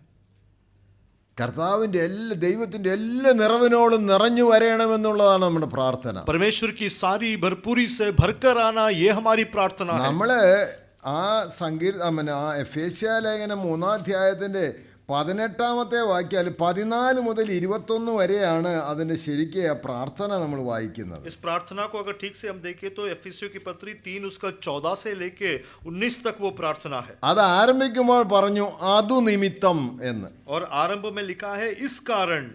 കർത്താവിൻ്റെ ദൈവത്തിൻ്റെ എല്ലാ നിറവിനോടും നിറഞ്ഞു വരണമെന്നുള്ളതാണ് നമ്മുടെ പ്രാർത്ഥന. परमेश्वर की सारी भरपूरी से भरकर आना, ये हमारी प्रार्थना है. നമ്മള് ആ ആ എഫേസ്യ ലേഖനം 3-ാം അധ്യായത്തിൻ്റെ 18-ാമത്തെ വാക്യം 14 മുതൽ 21 വരെയാണ് അതിൻ്റെ ശരിക്കും ആ പ്രാർത്ഥന നമ്മൾ വായിക്കുന്നത്. इस प्रार्थना को अगर ठीक से हम देखें तो एफिसियों की पत्री 3 उसका 14 से लेके 19 तक वो प्रार्थना है. അത് ആരംഭിക്കുമ്പോൾ പറഞ്ഞു അതു നിമിത്തം എന്ന്. और आरंभ में लिखा है इस कारण.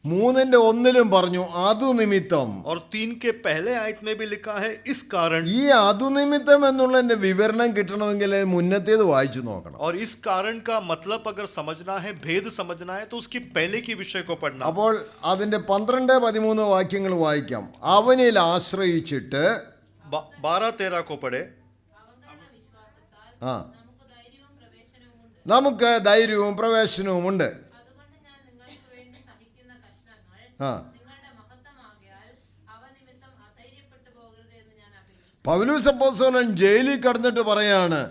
3:1 പറഞ്ഞു അതു നിമിത്തം. और 3 के पहले आयत में भी लिखा है इस कारण. ഈ അതു നിമിത്തം എന്നുള്ളതിന്റെ വിവരണം കിട്ടണമെങ്കിൽ മുന്നത്തേത് വായിച്ചു നോക്കണം. और इस कारण का मतलब अगर समझना है, भेद समझना है, तो उसकी पहले की विषय को पढ़ना. അപ്പോൾ അതിന്റെ 12-13 വാക്യങ്ങൾ വായിക്കാം. അവനിൽ ആശ്രയിച്ചിട്ട് 12-13 को पढ़े. ആ നമുക്ക് ധൈര്യവും പ്രവേശനവും ഉണ്ട്. ആ പൗലോസ് അപ്പോസ്തലൻ ജയിലിൽ കടന്നിട്ട് പറയാണ്,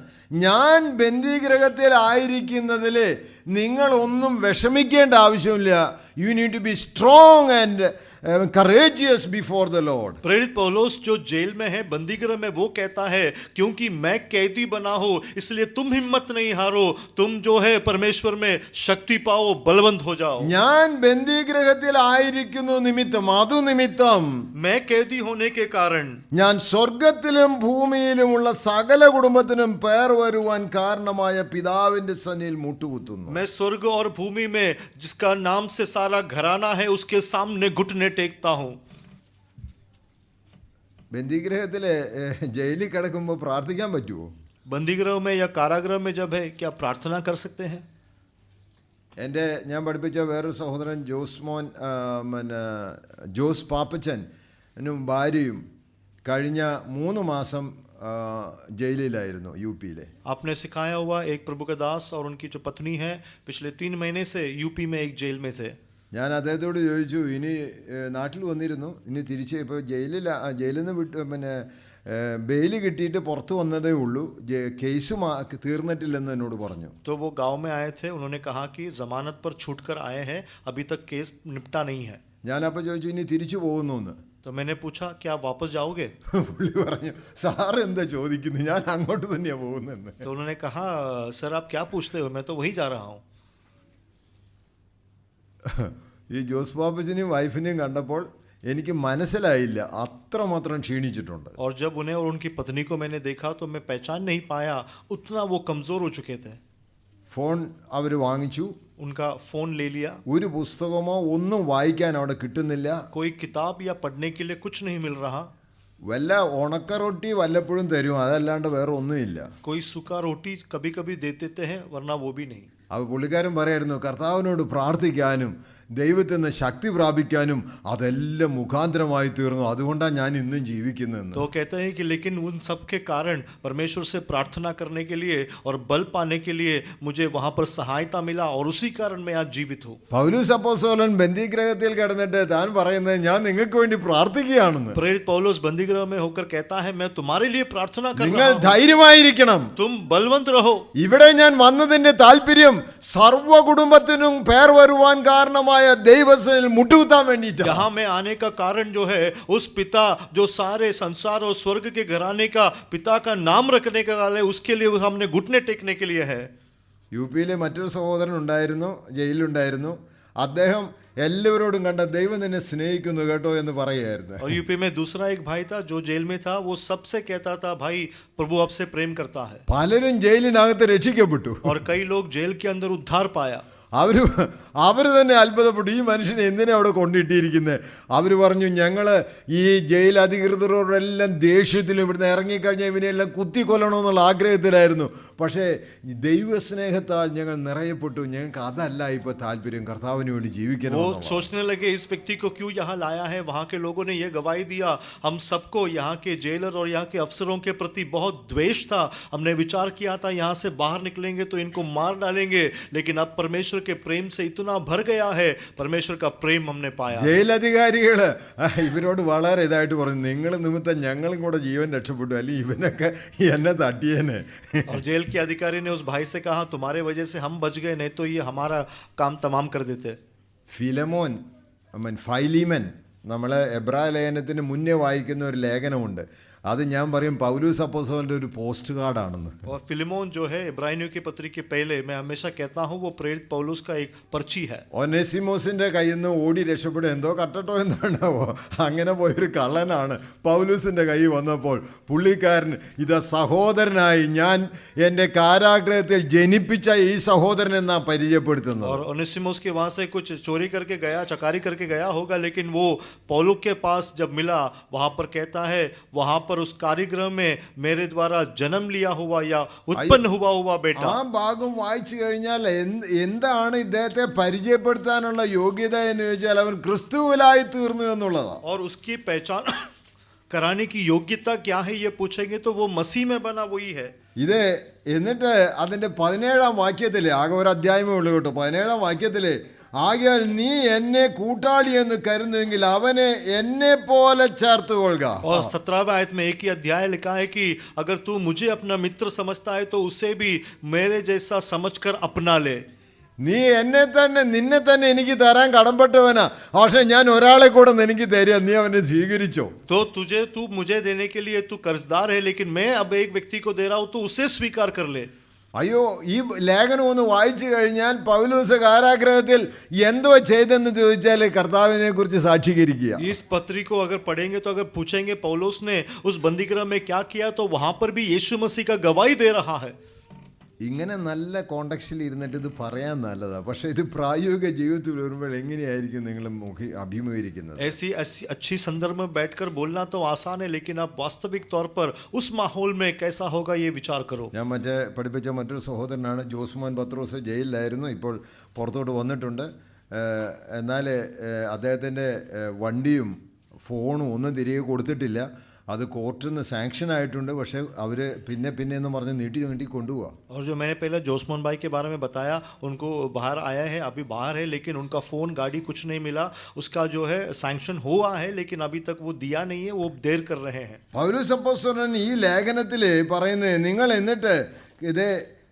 ഞാൻ ബന്ദിഗൃഹത്തിൽ ആയിരിക്കുന്നതിൽ നിങ്ങൾ ഒന്നും വിഷമിക്കേണ്ട ആവശ്യമില്ല. You need to be strong and courageous before the Lord. प्रेरित पौलुस जो जेल में है, बंदीगृह में, वो कहता है क्योंकि मैं कैदी बना हूं, इसलिए तुम हिम्मत नहीं हारो, तुम जो है परमेश्वर में शक्ति पाओ, बलवंत हो जाओ. ഞാൻ ബന്ദിഗൃഹത്തിൽ ആയിരിക്കുന്നു നിമിത്തം, അതു നിമിത്തം मैं कैदी होने के कारण ഞാൻ സ്വർഗത്തിലും ഭൂമിയിലുമുള്ള സകല കുടുംബത്തിനും പേർ വരുവാൻ കാരണമായ പിതാവിന്റെ സന്നിധിയിൽ മുട്ടുകുത്തുന്നു. मैं स्वर्ग और भूमि में जिसका नाम से सारा घराना है, उसके सामने घुटने टेकता हूं. ബന്ദിഗൃഹത്തിലെ ജയിലിൽ കിടക്കുമ്പോൾ പ്രാർത്ഥിക്കാൻ പറ്റുമോ? बंदीगृह में या कारागृह में जब है, क्या प्रार्थना कर सकते हैं? ഞാൻ പഠിപ്പിച്ച വേറൊരു സഹോദരൻ ജോസ് പാപ്പച്ചനും ഭാര്യയും കഴിഞ്ഞ 3 മാസം ജയിലിലായിരുന്നു യുപിയിലെ. आपने सिखाया हुआ एक प्रभु का दास और उनकी जो पत्नी है पिछले 3 महीने से यूपी में एक जेल में थे. ഞാൻ അദ്ദേഹത്തോട് ചോദിച്ചു, ഇനി നാട്ടിൽ വന്നിരുന്നു, ഇനി തിരിച്ച് ഇപ്പോൾ ജയിലിൽ നിന്ന് ബെയില് കിട്ടിയിട്ട് പുറത്തു വന്നതേ ഉള്ളൂ, കേസ് തീർന്നിട്ടില്ലെന്ന് എന്നോട് പറഞ്ഞു. तो वो गांव में आए थे, उन्होंने कहा कि जमानत पर छूटकर आए हैं, अभी तक केस निपटा नहीं है. ഞാനപ്പോൾ ചോദിച്ചു ഇനി തിരിച്ചു പോകുന്നു എന്ന്. तो मैंने पूछा क्या वापस जाओगे? പുള്ളി പറഞ്ഞു സാറ് എന്താ ചോദിക്കുന്നത്, ഞാൻ അങ്ങോട്ട് തന്നെയാണ് പോകുന്നതെന്ന്. तो उन्होंने कहा सर आप क्या पूछते हो, मैं तो वही जा रहा हूँ. ഈ ജോസ് പാപ്പച്ചനെയും വൈഫിനെയും കണ്ടപ്പോൾ എനിക്ക് മനസ്സിലായില്ല, അത്രമാത്രം ക്ഷീണിച്ചിട്ടുണ്ട്. और जब उन्हें और उनकी पत्नी को मैंने देखा तो मैं पहचान नहीं पाया, उतना वो कमजोर हो चुके थे. ഫോൺ അവർ വാങ്ങിച്ചു, उनका फोन ले लिया, ഒരു പുസ്തകമോ ഒന്നും വായിക്കാൻ അവിടെ കിട്ടുന്നില്ല. कोई किताब या पढ़ने के लिए कुछ नहीं मिल रहा. വല്ല ഉണക്ക റൊട്ടി വല്ലപ്പോഴും തരും, അതല്ലാണ്ട് വേറെ ഒന്നുമില്ല. कोई सूखा रोटी कभी कभी दे देते हैं, वरना वो भी नहीं. അപ്പോൾ പുള്ളിക്കാരൻ പറയായിരുന്നു കർത്താവിനോട് പ്രാർത്ഥിക്കാനും ദൈവത്തിൽ നിന്ന് ശക്തി പ്രാപിക്കാനും അതെല്ലാം മുഖാന്തരമായി തീർന്നു, അതുകൊണ്ടാണ് ഞാൻ ഇന്നും ജീവിക്കുന്നതെന്ന്. तो कहते हैं कि लेकिन उन सब के कारण परमेश्वर से प्रार्थना करने के लिए और बल पाने के लिए मुझे वहां पर सहायता मिला और उसी कारण मैं आज जीवित हूँ. പൗലോസ് അപ്പോസ്തലൻ ബന്ദിഗൃഹത്തിൽ കിടന്നിട്ട് താൻ പറയുന്നത് ഞാൻ നിങ്ങൾക്ക് വേണ്ടി പ്രാർത്ഥിക്കുകയാണെന്ന്. प्रेरित पौलुस बंदीगृह में होकर कहता है मैं तुम्हारे लिए प्रार्थना कर നിങ്ങൾ रहा हूँ, ധൈര്യമായിരിക്കണം. तुम बलवंत रहो. ഇവിടെ ഞാൻ വന്നതിന്റെ താല്പര്യം സർവ്വ കുടുംബത്തിനും പേർ വരുവാൻ കാരണമായ ദൈവസനിൽ മുട്ടുകുത്താൻ വേണ്ടിയിട്ടാണ്. यहाँ में आने का कारण जो है उस पिता जो सारे संसार और स्वर्ग के घराने का पिता का नाम रखने का वाले, उसके लिए हमने घुटने टेकने के लिए है. യു പിയിലെ മറ്റൊരു സഹോദരൻ ഉണ്ടായിരുന്നു, ജയിലിലുണ്ടായിരുന്നു. അദ്ദേഹം എല്ലാവരോടും കണ്ട ദൈവം നിന്നെ സ്നേഹിക്കുന്നു കേട്ടോ എന്ന് പറയുമായിരുന്നു. और यूपी में दूसरा एक भाई था जो जेल में था, वो सबसे कहता था भाई प्रभु आपसे प्रेम करता है. പലരും ജയിലിനകത്ത് രക്ഷിക്കപ്പെട്ടു. और कई लोग जेल के अंदर उद्धार पाया. അവർ തന്നെ അത്ഭുതപ്പെട്ടു, ഈ മനുഷ്യനെ എന്തിനാ അവിടെ കൊണ്ടിട്ടിരിക്കുന്നത്. അവർ പറഞ്ഞു ഞങ്ങൾ ഈ ജയിൽ അധികൃതരോടെല്ലാം ദേഷ്യത്തിലും ഇവിടുന്ന് ഇറങ്ങിക്കഴിഞ്ഞാൽ ഇവനെല്ലാം കുത്തിക്കൊല്ലണമെന്നുള്ള ആഗ്രഹത്തിലായിരുന്നു. പക്ഷേ ദൈവസ്നേഹത്താൽ ഞങ്ങൾ നിറയപ്പെട്ടു, ഞങ്ങൾക്ക് അതല്ല ഇപ്പോൾ താല്പര്യം, കർത്താവിന് വേണ്ടി ജീവിക്കണം. वो सोचने लगे इस व्यक्ति को क्यों यहाँ लाया है. वहाँ के लोगों ने यह गवाही दिया, हम सबको यहाँ के जेलर और यहाँ के अफसरों के प्रति बहुत द्वेष था. हमने विचार किया था यहाँ से बाहर निकलेंगे तो इनको मार डालेंगे, लेकिन अब परमेश्वर के प्रेम से इतना भर गया है, परमेश्वर का प्रेम हमने पाया. ജയിലധികാരികൾ ഇവരോട് വളരെ ഇതായിട്ട് പറഞ്ഞു നിങ്ങൾ നിമിത്തം ഞങ്ങളും കൂടെ ജീവൻ രക്ഷപ്പെട്ടു, അല്ലെങ്കിൽ ഇവനൊക്കെ എന്നെ തട്ടിയേനെ. और जेल के अधिकारी ने उस भाई से कहा तुम्हारे वजह से हम बच गए, नहीं तो ये हमारा काम तमाम कर देते. ഫൈലിമൻ നമ്മൾ എബ്രായ ലേഖനത്തിന് മുന്നേ വായിക്കുന്ന ഒരു ലേഖനമുണ്ട്. അത് ഞാൻ പറയും പൗലോസ് അപ്പോസ്തലന്റെ ഒരു പോസ്റ്റ് കാർഡാണെന്ന്. और फिलिमोन जो है इब्रानियों की पत्री के पहले मैं हमेशा कहता हूँ वो प्रेरित पौलुस का एक पर्ची है. ഒനേസിമോസിന്റെ കയ്യിൽ നിന്ന് ഓടി രക്ഷപ്പെടും, എന്തോ കട്ടട്ടോ എന്താണാവോ അങ്ങനെ പോയൊരു കള്ളനാണ്. പൗലൂസിന്റെ കൈ വന്നപ്പോൾ പുള്ളിക്കാരൻ ഇതാ സഹോദരനായി ഞാൻ എൻ്റെ കാരാഗ്രഹത്തിൽ ജനിപ്പിച്ച ഈ സഹോദരൻ എന്നാ പരിചയപ്പെടുത്തുന്നത്. और ओनेसिमुस के वहां से कुछ चोरी करके गया, चकारी करके गया होगा, लेकिन वो पौलुस के पास जब मिला वहां पर कहता है वहां पर उस कार्यक्रम में मेरे द्वारा जन्म लिया हुआ या उत्पन्न हुआ बेटा. ആ ഭാഗം വായിച്ചു കഴിഞ്ഞാൽ എന്താണ് ഇദ്ദേഹത്തെ പരിചയപ്പെടുത്താനുള്ള യോഗ്യത എന്ന് ചോദിച്ചാൽ അവൻ ക്രിസ്തുവിലായി തീർന്നു എന്നുള്ളതാണ്. और उसकी पहचान कराने की योग्यता क्या है ये पूछेंगे तो वो मसीह में बना वही है. ഇത് എന്നിട്ട് അതിൻ്റെ 17-ാം വാക്യത്തിലെ ആകെ ഒരു അധ്യായമേ ഉള്ളൂ കേട്ടോ. 17-ാം വാക്യത്തിലെ ആകയാൽ നീ എന്നെ കൂട്ടാളി എന്ന് കരുതുമെങ്കിൽ അവനെ എന്നെ പോലെ ചേർത്ത് കൊള്ളുക. और 17वें आयत में एक ही अध्याय लिखा है कि अगर तू मुझे अपना मित्र समझता है तो उसे भी मेरे जैसा समझकर अपना ले. നീ നിന്നെ തന്നെ എനിക്ക് തരാൻ കടംപെട്ടവനാ, പക്ഷെ ഞാൻ ഒരാളെ കൂടെ എനിക്ക് തരിക, നീ അവനെ സ്വീകരിച്ചോ. तो तू मुझे देने के लिए तू कर्जदार है, लेकिन मैं अब एक व्यक्ति को दे रहा हूं तो उसे स्वीकार कर ले. അയ്യോ, ഈ ലേഖനം ഒന്ന് വായിച്ചു കഴിഞ്ഞാൽ പൗലോസ് കാരാഗ്രഹത്തിൽ എന്തോ ചെയ്തെന്ന് ചോദിച്ചാൽ കർത്താവിനെ കുറിച്ച് സാക്ഷീകരിക്കുക. इस पत्री को अगर पढ़ेंगे तो अगर पूछेंगे पौलुस ने उस बंदीगृह में क्या किया, तो वहां पर भी यीशु मसीह का गवाही दे रहा है. ഇങ്ങനെ നല്ല കോണ്ടക്സ്റ്റിൽ ഇരുന്നിട്ട് ഇത് പറയാൻ നല്ലതാണ്, പക്ഷേ ഇത് പ്രായോഗിക ജീവിതത്തിൽ വരുമ്പോൾ എങ്ങനെയായിരിക്കും നിങ്ങൾ അഭിമുഖീകരിക്കുന്നത്? ऐसी अच्छी संदर्भ में बैठकर बोलना तो आसान है, लेकिन आप वास्तविक तौर पर उस माहौल में कैसा होगा ये विचार करो. ഞാൻ പഠിപ്പിച്ച മറ്റൊരു സഹോദരനാണ് ജോസ്മാൻ പത്രോസ്. ജയിലിലായിരുന്നു, ഇപ്പോൾ പുറത്തോട്ട് വന്നിട്ടുണ്ട്. എന്നാൽ അദ്ദേഹത്തിൻ്റെ വണ്ടിയും ഫോണും ഒന്നും തിരികെ കൊടുത്തിട്ടില്ല. അത് കോർട്ടിൽ നിന്ന് സാങ്ഷൻ ആയിട്ടുണ്ട്. പക്ഷേ അവർ പിന്നെ എന്ന് പറഞ്ഞ് നീട്ടി കൊണ്ടുപോവാ. और जो मैंने पहले जोसमोहन भाई के बारे में बताया, उनको बाहर आया है, अभी बाहर है, लेकिन उनका फ़ोन गाड़ी कुछ नहीं मिला, उसका जो है सैंक्शन हुआ है लेकिन अभी तक वो दिया नहीं है, वो देर कर रहे हैं. പൗലോസ് അപ്പോസ്തലൻ ഈ ലേഖനത്തിൽ പറയുന്നത്, നിങ്ങൾ എന്നിട്ട് ഇത്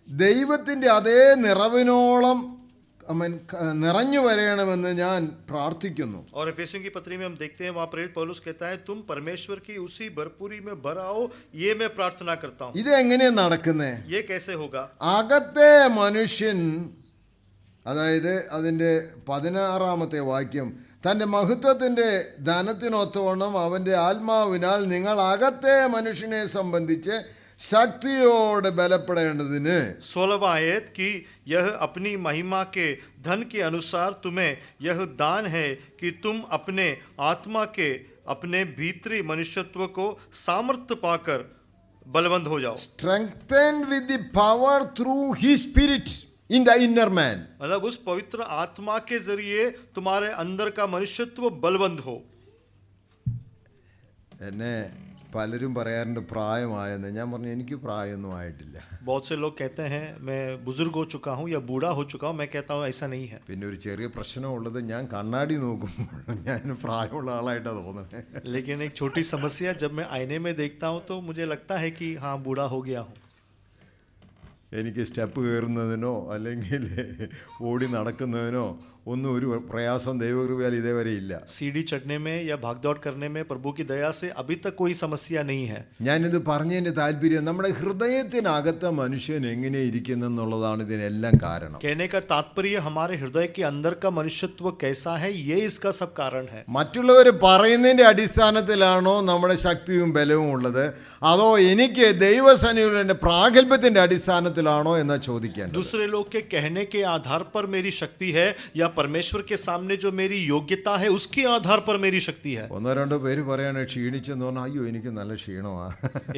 ദൈവത്തിൻ്റെ അതേ നിറവിനോളം നിറഞ്ഞു വരണമെന്ന് ഞാൻ പ്രാർത്ഥിക്കുന്നു. और एफेसियों की पत्री में हम देखते हैं, वहाँ प्रेरित पौलुस कहता है, तुम परमेश्वर की उसी भरपूरी में भर आओ, ये मैं प्रार्थना करता हूँ. ഇത് എങ്ങനെയാണ് നടക്കുന്നത്? ये कैसे होगा? അകത്തെ മനുഷ്യൻ, അതായത് അതിൻ്റെ 16-ാമത്തെ വാക്യം, തൻ്റെ മഹത്വത്തിൻ്റെ ധനത്തിനൊത്തവണ്ണം അവൻ്റെ ആത്മാവിനാൽ നിങ്ങൾ അകത്തെ മനുഷ്യനെ സംബന്ധിച്ച് ശക്തിയോടെ ബലപ്പെടേണ്ടതിന്. 16वां आयत कि यह अपनी महिमा के धन के अनुसार तुम्हें यह दान है कि तुम अपने आत्मा के अपने भीतरी मनुष्यत्व को सामर्थ्य पाकर बलवंत हो जाओ. strengthened with the power through his spirit in the inner man. मतलब उस पवित्र आत्मा के जरिए तुम्हारे अंदर का मनुष्यत्व बलवंत हो. എന്നെ പലരും പറയാറുണ്ട് പ്രായമായെന്ന്. ഞാൻ പറഞ്ഞു എനിക്ക് പ്രായമൊന്നും ആയിട്ടില്ല. बहुत से लोग कहते हैं मैं बुजुर्ग हो चुका हूँ या बूढ़ा हो चुका हूँ. मैं कहता हूँ ऐसा नहीं है. പിന്നെ ഒരു ചെറിയ പ്രശ്നമുള്ളത്, ഞാൻ കണ്ണാടി നോക്കുമ്പോൾ ഞാൻ പ്രായമുള്ള ആളായിട്ടാണ് തോന്നുന്നത്. लेकिन एक छोटी समस्या, जब मैं आईने में देखता हूँ तो मुझे लगता है कि हाँ बूढ़ा हो गया हूँ. എനിക്ക് സ്റ്റെപ്പ് കയറുന്നതിനോ അല്ലെങ്കിൽ ഓടി നടക്കുന്നതിനോ ഒന്നും ഒരു പ്രയാസം ദൈവകൃപയാൽ ഇതേവരെ ഇല്ല. सीढ़ी चढ़ने में या भागदौड़ करने में प्रभु की दया से अभी तक कोई समस्या नहीं है. ഞാനിത് പറഞ്ഞതിൻ്റെ താല്പര്യം, നമ്മുടെ ഹൃദയത്തിനകത്തെ മനുഷ്യൻ എങ്ങനെ ഇരിക്കുന്നെന്നുള്ളതാണ് ഇതിനെല്ലാം കാരണം. कहने का तात्पर्य हमारे हृदय के अंदर का मनुष्यत्व कैसा है, ये इसका सब कारण है. മറ്റുള്ളവർ പറയുന്നതിൻ്റെ അടിസ്ഥാനത്തിലാണോ നമ്മുടെ ശക്തിയും ബലവും ഉള്ളത്, അതോ എനിക്ക് ദൈവസന്നിധിയിലുള്ള എൻ്റെ പ്രാഗൽഭ്യത്തിൻ്റെ അടിസ്ഥാനത്തിലാണോ എന്ന് ചോദിക്കേണ്ടത്. दूसरे लोग के कहने के आधार पर मेरी शक्ति है या परमेश्वर के सामने जो मेरी योग्यता है उसके आधार पर मेरी शक्ति है. 1-2 പേര് പറയാണ് ക്ഷീണിച്ചെന്ന് പറഞ്ഞാൽ, അയ്യോ എനിക്ക് നല്ല ക്ഷീണമാ.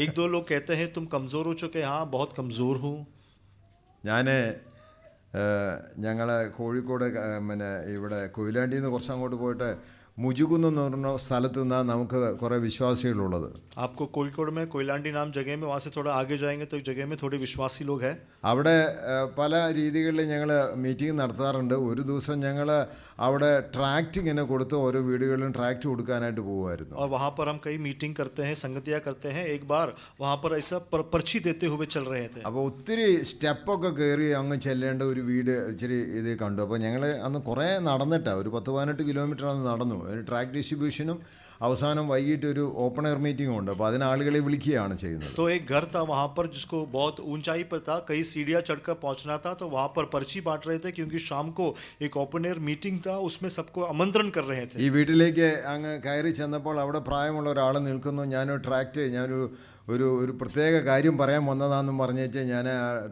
1-2 लोग कहते हैं तुम कमजोर हो चुके. हाँ बहुत कमजोर हूँ. ഞങ്ങൾ കോഴിക്കോട് പിന്നെ ഇവിടെ കൊയിലാണ്ടിയിൽ നിന്ന് കുറച്ച് അങ്ങോട്ട് പോയിട്ട് മുജുകുന്ന് എന്ന് പറഞ്ഞ സ്ഥലത്ത് നിന്നാണ് നമുക്ക് കുറേ വിശ്വാസികളുള്ളത്. आपको कोഴിക്കോട് में कोयलांडी नाम जगह में, वहाँ से थोड़ा आगे जाएंगे तो एक जगह में थोड़े विश्वासी लोग हैं. അവിടെ പല രീതികളിൽ ഞങ്ങൾ മീറ്റിംഗ് നടത്താറുണ്ട്. ഒരു ദിവസം ഞങ്ങൾ അവിടെ ട്രാക്റ്റ് ഇങ്ങനെ കൊടുത്ത് ഓരോ വീടുകളിലും ട്രാക്റ്റ് കൊടുക്കാനായിട്ട് പോകുമായിരുന്നു. और वहाँ पर हम कई मीटिंग करते हैं, संगतियाँ करते हैं. एक बार वहाँ पर ऐसा पर्ची देते हुए चल रहे थे. അപ്പോൾ ഒത്തിരി സ്റ്റെപ്പൊക്കെ കയറി അങ്ങ് ചെല്ലേണ്ട ഒരു വീട് ഇച്ചിരി ഇത് കണ്ടു. അപ്പോൾ ഞങ്ങൾ അന്ന് കുറേ നടന്നിട്ടാണ്, ഒരു 10-18 കിലോമീറ്റർ അന്ന് നടന്നു. ഒരു ട്രാക്ക് ഡിസ്ട്രിബ്യൂഷനും അവസാനം വൈകിട്ട് ഒരു ഓപ്പൺ എയർ മീറ്റിംഗും ഉണ്ട്. അപ്പോൾ അതിന് ആളുകളെ വിളിക്കുകയാണ് ചെയ്യുന്നത്. तो एक घर था वहाँ पर जिसको बहुत ऊंचाई पर था, कई सीढ़ियाँ चढ़कर पहुँचना था. तो वहाँ पर पर्ची बांट रहे थे क्योंकि शाम को एक ओपन एयर मीटिंग था, उसमें सबको आमंत्रण कर रहे थे. ഈ വീട്ടിലേക്ക് അങ്ങ് കയറി ചെന്നപ്പോൾ അവിടെ പ്രായമുള്ള ഒരാൾ നിൽക്കുന്നു. ഞാനൊരു ട്രാക്റ്റ്, ഒരു പ്രത്യേക കാര്യം പറയാൻ വന്നതാണെന്നും പറഞ്ഞേച്ച് ഞാൻ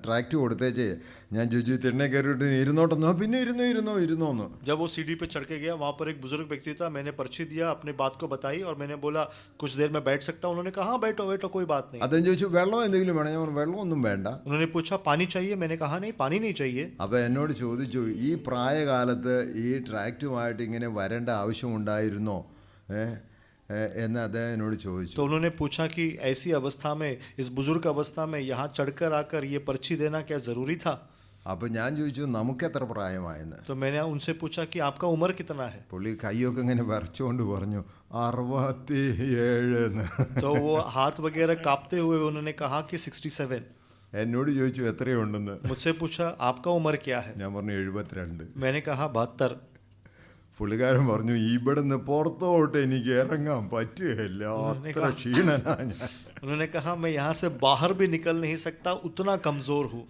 ട്രാക്റ്റ് കൊടുത്തേച്ച് ഞാൻ ചോദിച്ചു തിണ്ണെ കയറിയിട്ട് ഇരുന്നോട്ടെന്നോ. പിന്നെ ഇരുന്നോന്ന്. जब वो सीढ़ी पे चढ़ के गया, वहाँ पर एक बुजुर्ग व्यक्ति था. मैंने पर्ची दिया, अपने बात को बताई और मैंने बोला कुछ देर में बैठ सकता हूँ. उन्होंने कहा हाँ बैठो कोई बात नहीं. അദ്ദേഹം ചോദിച്ചു വെള്ളം എന്തെങ്കിലും വേണം? ഞാൻ പറഞ്ഞു വെള്ളമൊന്നും വേണ്ട. उन्होंने पूछा पानी चाहिए? मैंने कहा नहीं पानी नहीं चाहिए. അപ്പോൾ എന്നോട് ചോദിച്ചു, ഈ പ്രായകാലത്ത് ഈ ട്രാക്റ്റുമായിട്ട് ഇങ്ങനെ വരേണ്ട ആവശ്യമുണ്ടായിരുന്നോ എന്ന് അദ്ദേഹം എന്നോട് ചോദിച്ചു. तो उन्होंने पूछा कि ऐसी अवस्था में, इस बुजुर्ग अवस्था में यहाँ चढ़कर आकर ये पर्ची देना क्या जरूरी था? അപ്പോൾ ഞാൻ ചോദിച്ചു നമുക്ക് എത്ര പ്രായമായെന്ന്. तो मैंने उनसे पूछा कि आपका उम्र कितना है? പുള്ളി കൈയൊക്കെ ഇങ്ങനെ വിറച്ചുകൊണ്ട് പറഞ്ഞു 67. तो वो हाथ वगैरह कांपते हुए उन्होंने कहा कि 67. എന്നോട് ചോദിച്ചു എത്രയുണ്ടെന്ന്. मुझसे पूछा आपका उम्र क्या है? ഞാൻ പറഞ്ഞു 72. मैंने कहा 72. പുള്ളിക്കാരൻ പറഞ്ഞു ഇവിടുന്ന് പുറത്തോട്ട് എനിക്ക് ഇറങ്ങാൻ പറ്റുകയില്ല, അത്ര ക്ഷീണനാ ഞാൻ. उन्होंने कहा मैं यहाँ से बाहर भी निकल नहीं सकता, उतना कमजोर हूँ.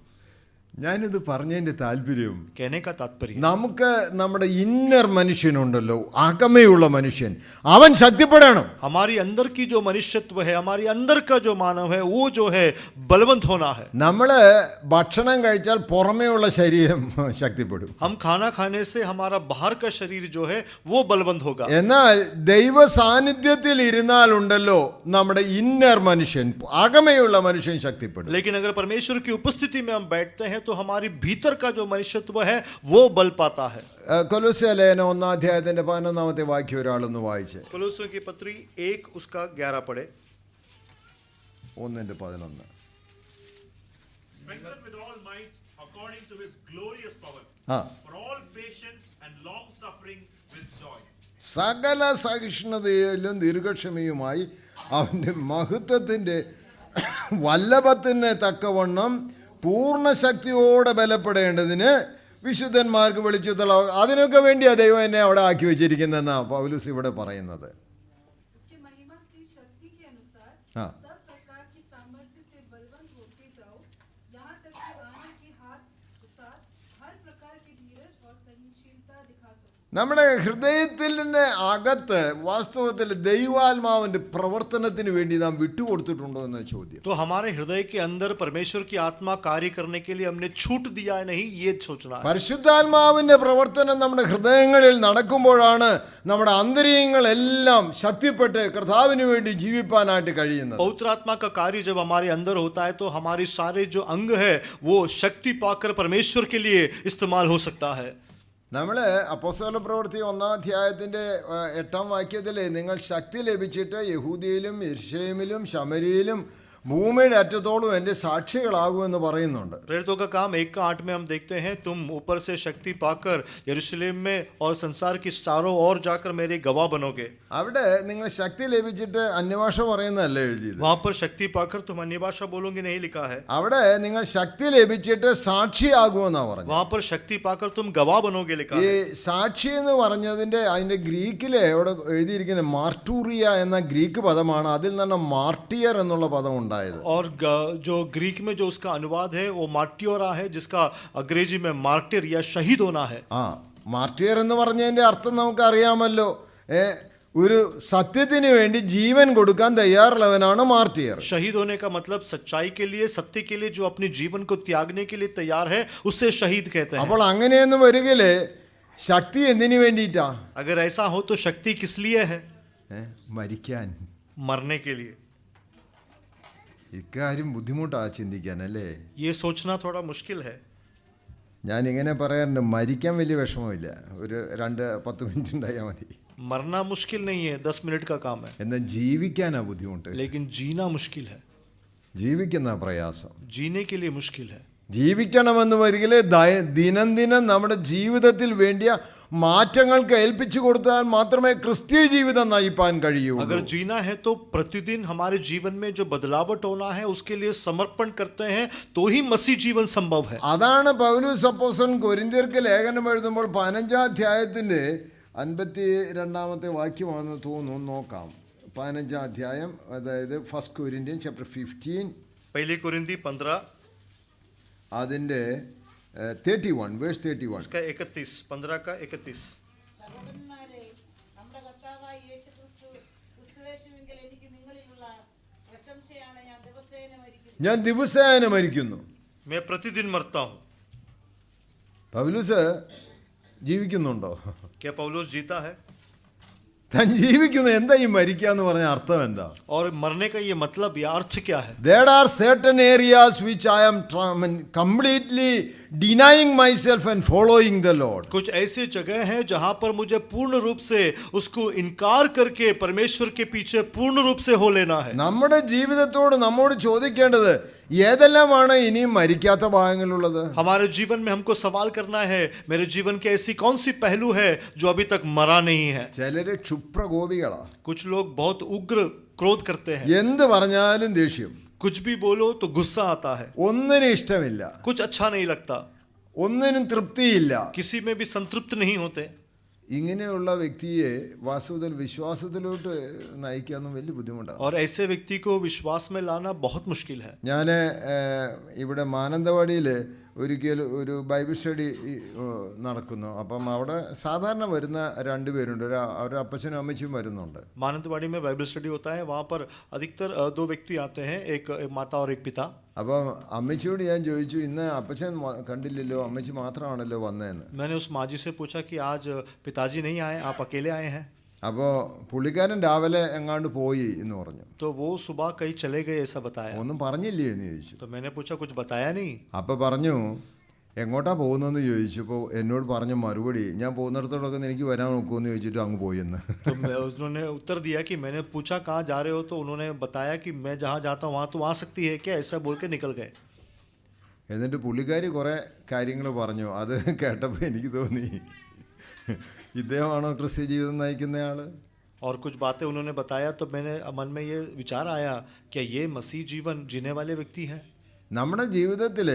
ഞാനിത് പറഞ്ഞതിൻ്റെ താല്പര്യം, कहने का तात्पर्य നമുക്ക് നമ്മുടെ ഇന്നർ മനുഷ്യനുണ്ടല്ലോ, അകമയുള്ള മനുഷ്യൻ, അവൻ ശക്തിപ്പെടണം. हमारी अंदर की जो मनुष्यत्व है, हमारी अंदर का जो मानव है, वो जो है बलवंत होना है. നമ്മൾ ഭക്ഷണം കഴിച്ചാൽ പുറമേയുള്ള ശരീരം ശക്തിപ്പെടും. हम खाना खाने से हमारा बाहर का शरीर जो है वो बलवंत होगा. എന്നാൽ ദൈവ സാന്നിധ്യത്തിൽ ഇരുന്നാലുണ്ടല്ലോ നമ്മുടെ ഇന്നർ മനുഷ്യൻ, അകമയുള്ള മനുഷ്യൻ ശക്തിപ്പെടും. लेकिन अगर परमेश्वर की उपस्थिति में हम बैठते हैं तो हमारी भीतर का जो मनुष्यत्व है वो बल पाता है. കൊലോസ്യ ലേഖനം 1-ാം അധ്യായത്തിന്റെ 11-ാമത്തെ വാക്യം ഒരാളൊന്ന് വായിച്ച്. कोलोसियों की पत्री 1 उसका 11 पढ़े. 1:11. Strengthened with all might according to his glorious power, ആ, for all patience and long suffering with joy. സകല സഹിഷ്ണുതയിലും ദീർഘക്ഷമയുമായി അവൻ്റെ മഹത്വത്തിൻ്റെ വല്ലഭത്തിന് തക്കവണ്ണം പൂർണ്ണ ശക്തിയോടെ ബലപ്പെടേണ്ടതിന് വിശുദ്ധന്മാർക്ക് വെളിച്ചത്തുള്ള അതിനൊക്കെ വേണ്ടിയാണ് ദൈവം എന്നെ അവിടെ ആക്കി വെച്ചിരിക്കുന്നതെന്നാണ് പൗലോസ് ഇവിടെ പറയുന്നത്. उसकी महिमा की शक्ति के अनुसार हाँ। सब प्रकार की सामर्थ्य से बलवान होते जाओ, यहाँ तक कि आने के हाथ के साथ हर प्रकार की धीरज और सहनशीलता दिखा सको. നമ്മുടെ ഹൃദയത്തിൻ്റെ അകത്ത് വാസ്തവത്തിൽ ദൈവാത്മാവിൻ്റെ പ്രവർത്തനത്തിന് വേണ്ടി നാം വിട്ടുകൊടുത്തിട്ടുണ്ടോ എന്ന ചോദ്യം. तो हमारे हृदय के अंदर परमेश्वर की आत्मा कार्य करने के लिए हमने छूट दिया है नहीं, ये सोचना है. പരിശുദ്ധാത്മാവിൻ്റെ പ്രവർത്തനം നമ്മുടെ ഹൃദയങ്ങളിൽ നടക്കുമ്പോഴാണ് നമ്മുടെ അന്തരീയങ്ങളെല്ലാം ശക്തിപ്പെട്ട് കർത്താവിന് വേണ്ടി ജീവിപ്പാനായിട്ട് കഴിയുന്നത്. पवित्र आत्मा का कार्य जब हमारे अंदर होता है तो हमारे सारे जो अंग है वो शक्ति पाकर परमेश्वर के लिए इस्तेमाल हो सकता है. നമ്മൾ അപ്പോസ്തല പ്രവൃത്തി 1:8 നിങ്ങൾ ശക്തി ലഭിച്ചിട്ട് യഹൂദിയിലും യെരുശലേമിലും ശമരിയിലും ഭൂമിയുടെ അറ്റത്തോളം എൻ്റെ സാക്ഷികളാകുമെന്ന് പറയുന്നുണ്ട്. प्रेरितों का काम 1:8 में हम देखते हैं, तुम ऊपर से शक्ति पाकर यरूशलेम में और संसार की चारों ओर जाकर मेरे गवाह बनोगे. അവിടെ നിങ്ങൾ ശക്തി ലഭിച്ചിട്ട് അന്യഭാഷ പറയുന്നതല്ല എഴുതിയത്. वहां पर शक्ति पाकर तुम अन्य भाषा बोलोगे नहीं लिखा है. അവിടെ നിങ്ങൾ ശക്തി ലഭിച്ചിട്ട് സാക്ഷിയാകുമെന്നാണ് പറഞ്ഞത്. वहां पर शक्ति पाकर तुम गवाह बनोगे लिखा ഈ है. സാക്ഷി എന്ന് പറഞ്ഞതിൻ്റെ അതിൻ്റെ ഗ്രീക്കിലെ അവിടെ എഴുതിയിരിക്കുന്ന മാർട്ടൂറിയ എന്ന ഗ്രീക്ക് പദമാണ്. അതിൽ നിന്ന് മാർട്ടിയർ എന്നുള്ള പദം ഉണ്ടായത്. और जो ग्रीक में जो उसका अनुवाद है वो मार्टियोरा है, जिसका अंग्रेजी में मार्टिर या शहीद होना है. ആ, മാർട്ടിയർ എന്ന് പറഞ്ഞതിൻ്റെ അർത്ഥം നമുക്കറിയാമല്ലോ. ഒരു സത്യത്തിന് വേണ്ടി ജീവൻ കൊടുക്കാൻ തയ്യാറുള്ളവനാണ് മാർട്ടിയർ. शहीद होने का मतलब सच्चाई के लिए, सत्य के लिए जो अपने जीवन को त्यागने के लिए तैयार है उसे शहीद कहते हैं. അപ്പോൾ അങ്ങനെയെന്ന് വരികില് ശക്തി എന്തിനു വേണ്ടിയിട്ടാ? अगर ऐसा हो तो शक्ति किस लिए है? മരിക്കാൻ. मरने के लिए. ഇക്കാര്യം ബുദ്ധിമുട്ടാ ചിന്തിക്കാൻ അല്ലേ? ये सोचना थोड़ा मुश्किल है. ഞാൻ ഇങ്ങനെ പറയാറുണ്ട്, മരിക്കാൻ വലിയ വിഷമമില്ല, ഒരു 2-10 മിനിറ്റ് ഉണ്ടായാൽ മതി. मरना मुश्किल नहीं है, 10 मिनट का काम है. എന്നാൽ ജീവിക്കാനാ ബുദ്ധിമുട്ട്. लेकिन जीना मुश्किल है. ജീവിക്കുന്ന പ്രയാസം. जीने के लिए मुश्किल है. ജീവിക്കണമെന്ന് വരികില് ദിനം ദിനം നമ്മുടെ ജീവിതത്തിൽ വേണ്ടിയ മാറ്റങ്ങൾക്ക് ഏൽപ്പിച്ചു കൊടുത്താൽ മാത്രമേ ക്രിസ്തീയ ജീവിതം നയിപ്പാൻ കഴിയൂ. अगर जीना है तो प्रतिदिन हमारे जीवन में जो बदलावट होना है उसके लिए समर्पण करते हैं तो ही मसीह जीवन संभव है. അതാണ് പൗലോസ് അപ്പോസ്തലൻ കൊരിന്ത്യർക്ക് ലേഖനം എഴുതുമ്പോൾ 15-ാം അധ്യായത്തിന്റെ 52-ാമത്തെ വാക്യമാണെന്ന് തോന്നുന്നു. നോക്കാം. 15-ാം അധ്യായം, അതായത് 1 Corinthians chapter 15 पहली कुरिन्ती 15 അതിൻ്റെ 31 verse 31. उसका 31 15 का 31. സഹോദരന്മാരെ, നമ്മുടെ കർത്താവായ യേശുക്രിസ്തു ക്രിസ്തുയേശുവിങ്കൽ എനിക്ക് നിങ്ങളിലുള്ള പ്രശംസയാണ്. ഞാൻ ദിവസേന മരിക്കുന്നു. मैं प्रतिदिन मरता हूँ. പൗലോസ് ജീവിക്കുന്നുണ്ടോ? क्या पौलुस जीता है? താൻ ജീവിക്കുന്നു. എന്താ ഈ മരിക്കുക എന്ന് പറഞ്ഞ അർത്ഥം എന്താ? और मरने का ये मतलब या अर्थ क्या है? There are certain areas which I am completely denying myself and following the Lord. कुछ ऐसे जगह हैं जहां पर मुझे पूर्ण रूप से उसको इनकार करके परमेश्वर के पीछे पूर्ण रूप से हो लेना है. നമ്മുടെ ജീവിതത്തോട് നമ്മോട് ചോദിക്കേണ്ടത് ഏതെല്ലാമാണ് ഇനിയും മരിക്കാത്ത ഭാഗങ്ങളുള്ളത്? हमारे जीवन में हमको सवाल करना है, मेरे जीवन के ऐसी कौन सी पहलू है जो अभी तक मरा नहीं है. ചിലര് ക്ഷുപ്രകോപികളാ. कुछ लोग बहुत उग्र क्रोध करते हैं. എന്ത് പറഞ്ഞാലും ദേഷ്യം. कुछ भी बोलो तो गुस्सा आता है. ഒന്നിനും ഇഷ്ടമില്ല, कुछ अच्छा नहीं लगता, ഒന്നിനും തൃപ്തിയില്ല. किसी में भी संतृप्त नहीं होते. ഇങ്ങനെയുള്ള വ്യക്തിയെ വാസ്തവത്തിൽ വിശ്വാസത്തിലോട്ട് നയിക്കാനും വലിയ ബുദ്ധിമുട്ടാണ്. और ऐसे व्यक्ति को विश्वास में लाना बहुत मुश्किल है. ഞാൻ ഇവിടെ മാനന്തവാടിയിൽ ഒരിക്കൽ ഒരു ബൈബിൾ സ്റ്റഡി നടക്കുന്നു. അപ്പം അവിടെ സാധാരണ വരുന്ന 2 പേരുണ്ട്. ഒരു അപ്പച്ചനും അമ്മച്ചിയും വരുന്നുണ്ട്. मानंदवाड़ी में बाइबल स्टडी होता है. वहाँ पर अधिकतर 2 व्यक्ति आते हैं, एक माता और एक पिता. അപ്പം അമ്മച്ചിയോട് ഞാൻ ചോദിച്ചു, ഇന്ന് അപ്പച്ചൻ കണ്ടില്ലല്ലോ, അമ്മച്ചി മാത്രമാണല്ലോ വന്നതെന്ന്. मैंने उस माँ जी से पूछा कि आज पिताजी नहीं आए, आप अकेले आए हैं. അപ്പോൾ പുള്ളിക്കാരൻ രാവിലെ എങ്ങാണ്ട് പോയി എന്ന് പറഞ്ഞു. तो वो सुबह कहीं चले गए ऐसा बताया. ഒന്നും പറഞ്ഞില്ലേ എന്ന് ചോദിച്ചു. तो मैंने पूछा कुछ बताया नहीं. അപ്പോൾ പറഞ്ഞു, എങ്ങോട്ടാ പോകുന്നതെന്ന് ചോദിച്ചപ്പോൾ എന്നോട് പറഞ്ഞ മറുപടി ഞാൻ പോകുന്നിടത്തോടൊക്കെ എനിക്ക് വരാൻ നോക്കുമെന്ന് ചോദിച്ചിട്ട് അങ്ങ് പോയെന്ന്. तो उन्होंने उत्तर दिया कि मैंने पूछा कहाँ जा रहे हो, तो उन्होंने बताया कि मैं जहाँ जाता हूँ वहाँ तो आ सकती है क्या, ऐसा बोल के निकल गए. എന്നിട്ട് പുള്ളിക്കാരി കുറേ കാര്യങ്ങൾ പറഞ്ഞു. അത് കേട്ടപ്പോൾ എനിക്ക് തോന്നി ഇദ്ദേഹമാണോ ക്രിസ്ത്യ ജീവിതം നയിക്കുന്നയാൾ? और कुछ बातें उन्होंने बताया तो मेरे मन में ये विचार आया क्या ये मसीह जीवन जीने वाले व्यक्ति हैं. നമ്മുടെ ജീവിതത്തിൽ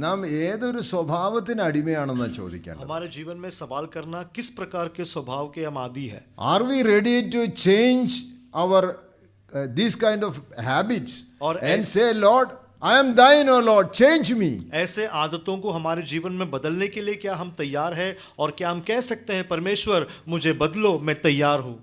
നാം ഏതൊരു സ്വഭാവത്തിന് അടിമയാണെന്ന് ചോദിക്കണം. हमारे जीवन में सवाल करना किस प्रकार के स्वभाव के हम आदी है. Are we ready to change our these kind of habits and say Lord I am thine, O Lord, change me. ऐसे आदतों को हमारे जीवन में बदलने के लिए क्या हम तैयार हैं, और क्या हम कह सकते हैं परमेश्वर मुझे बदलो, मैं तैयार हूँ.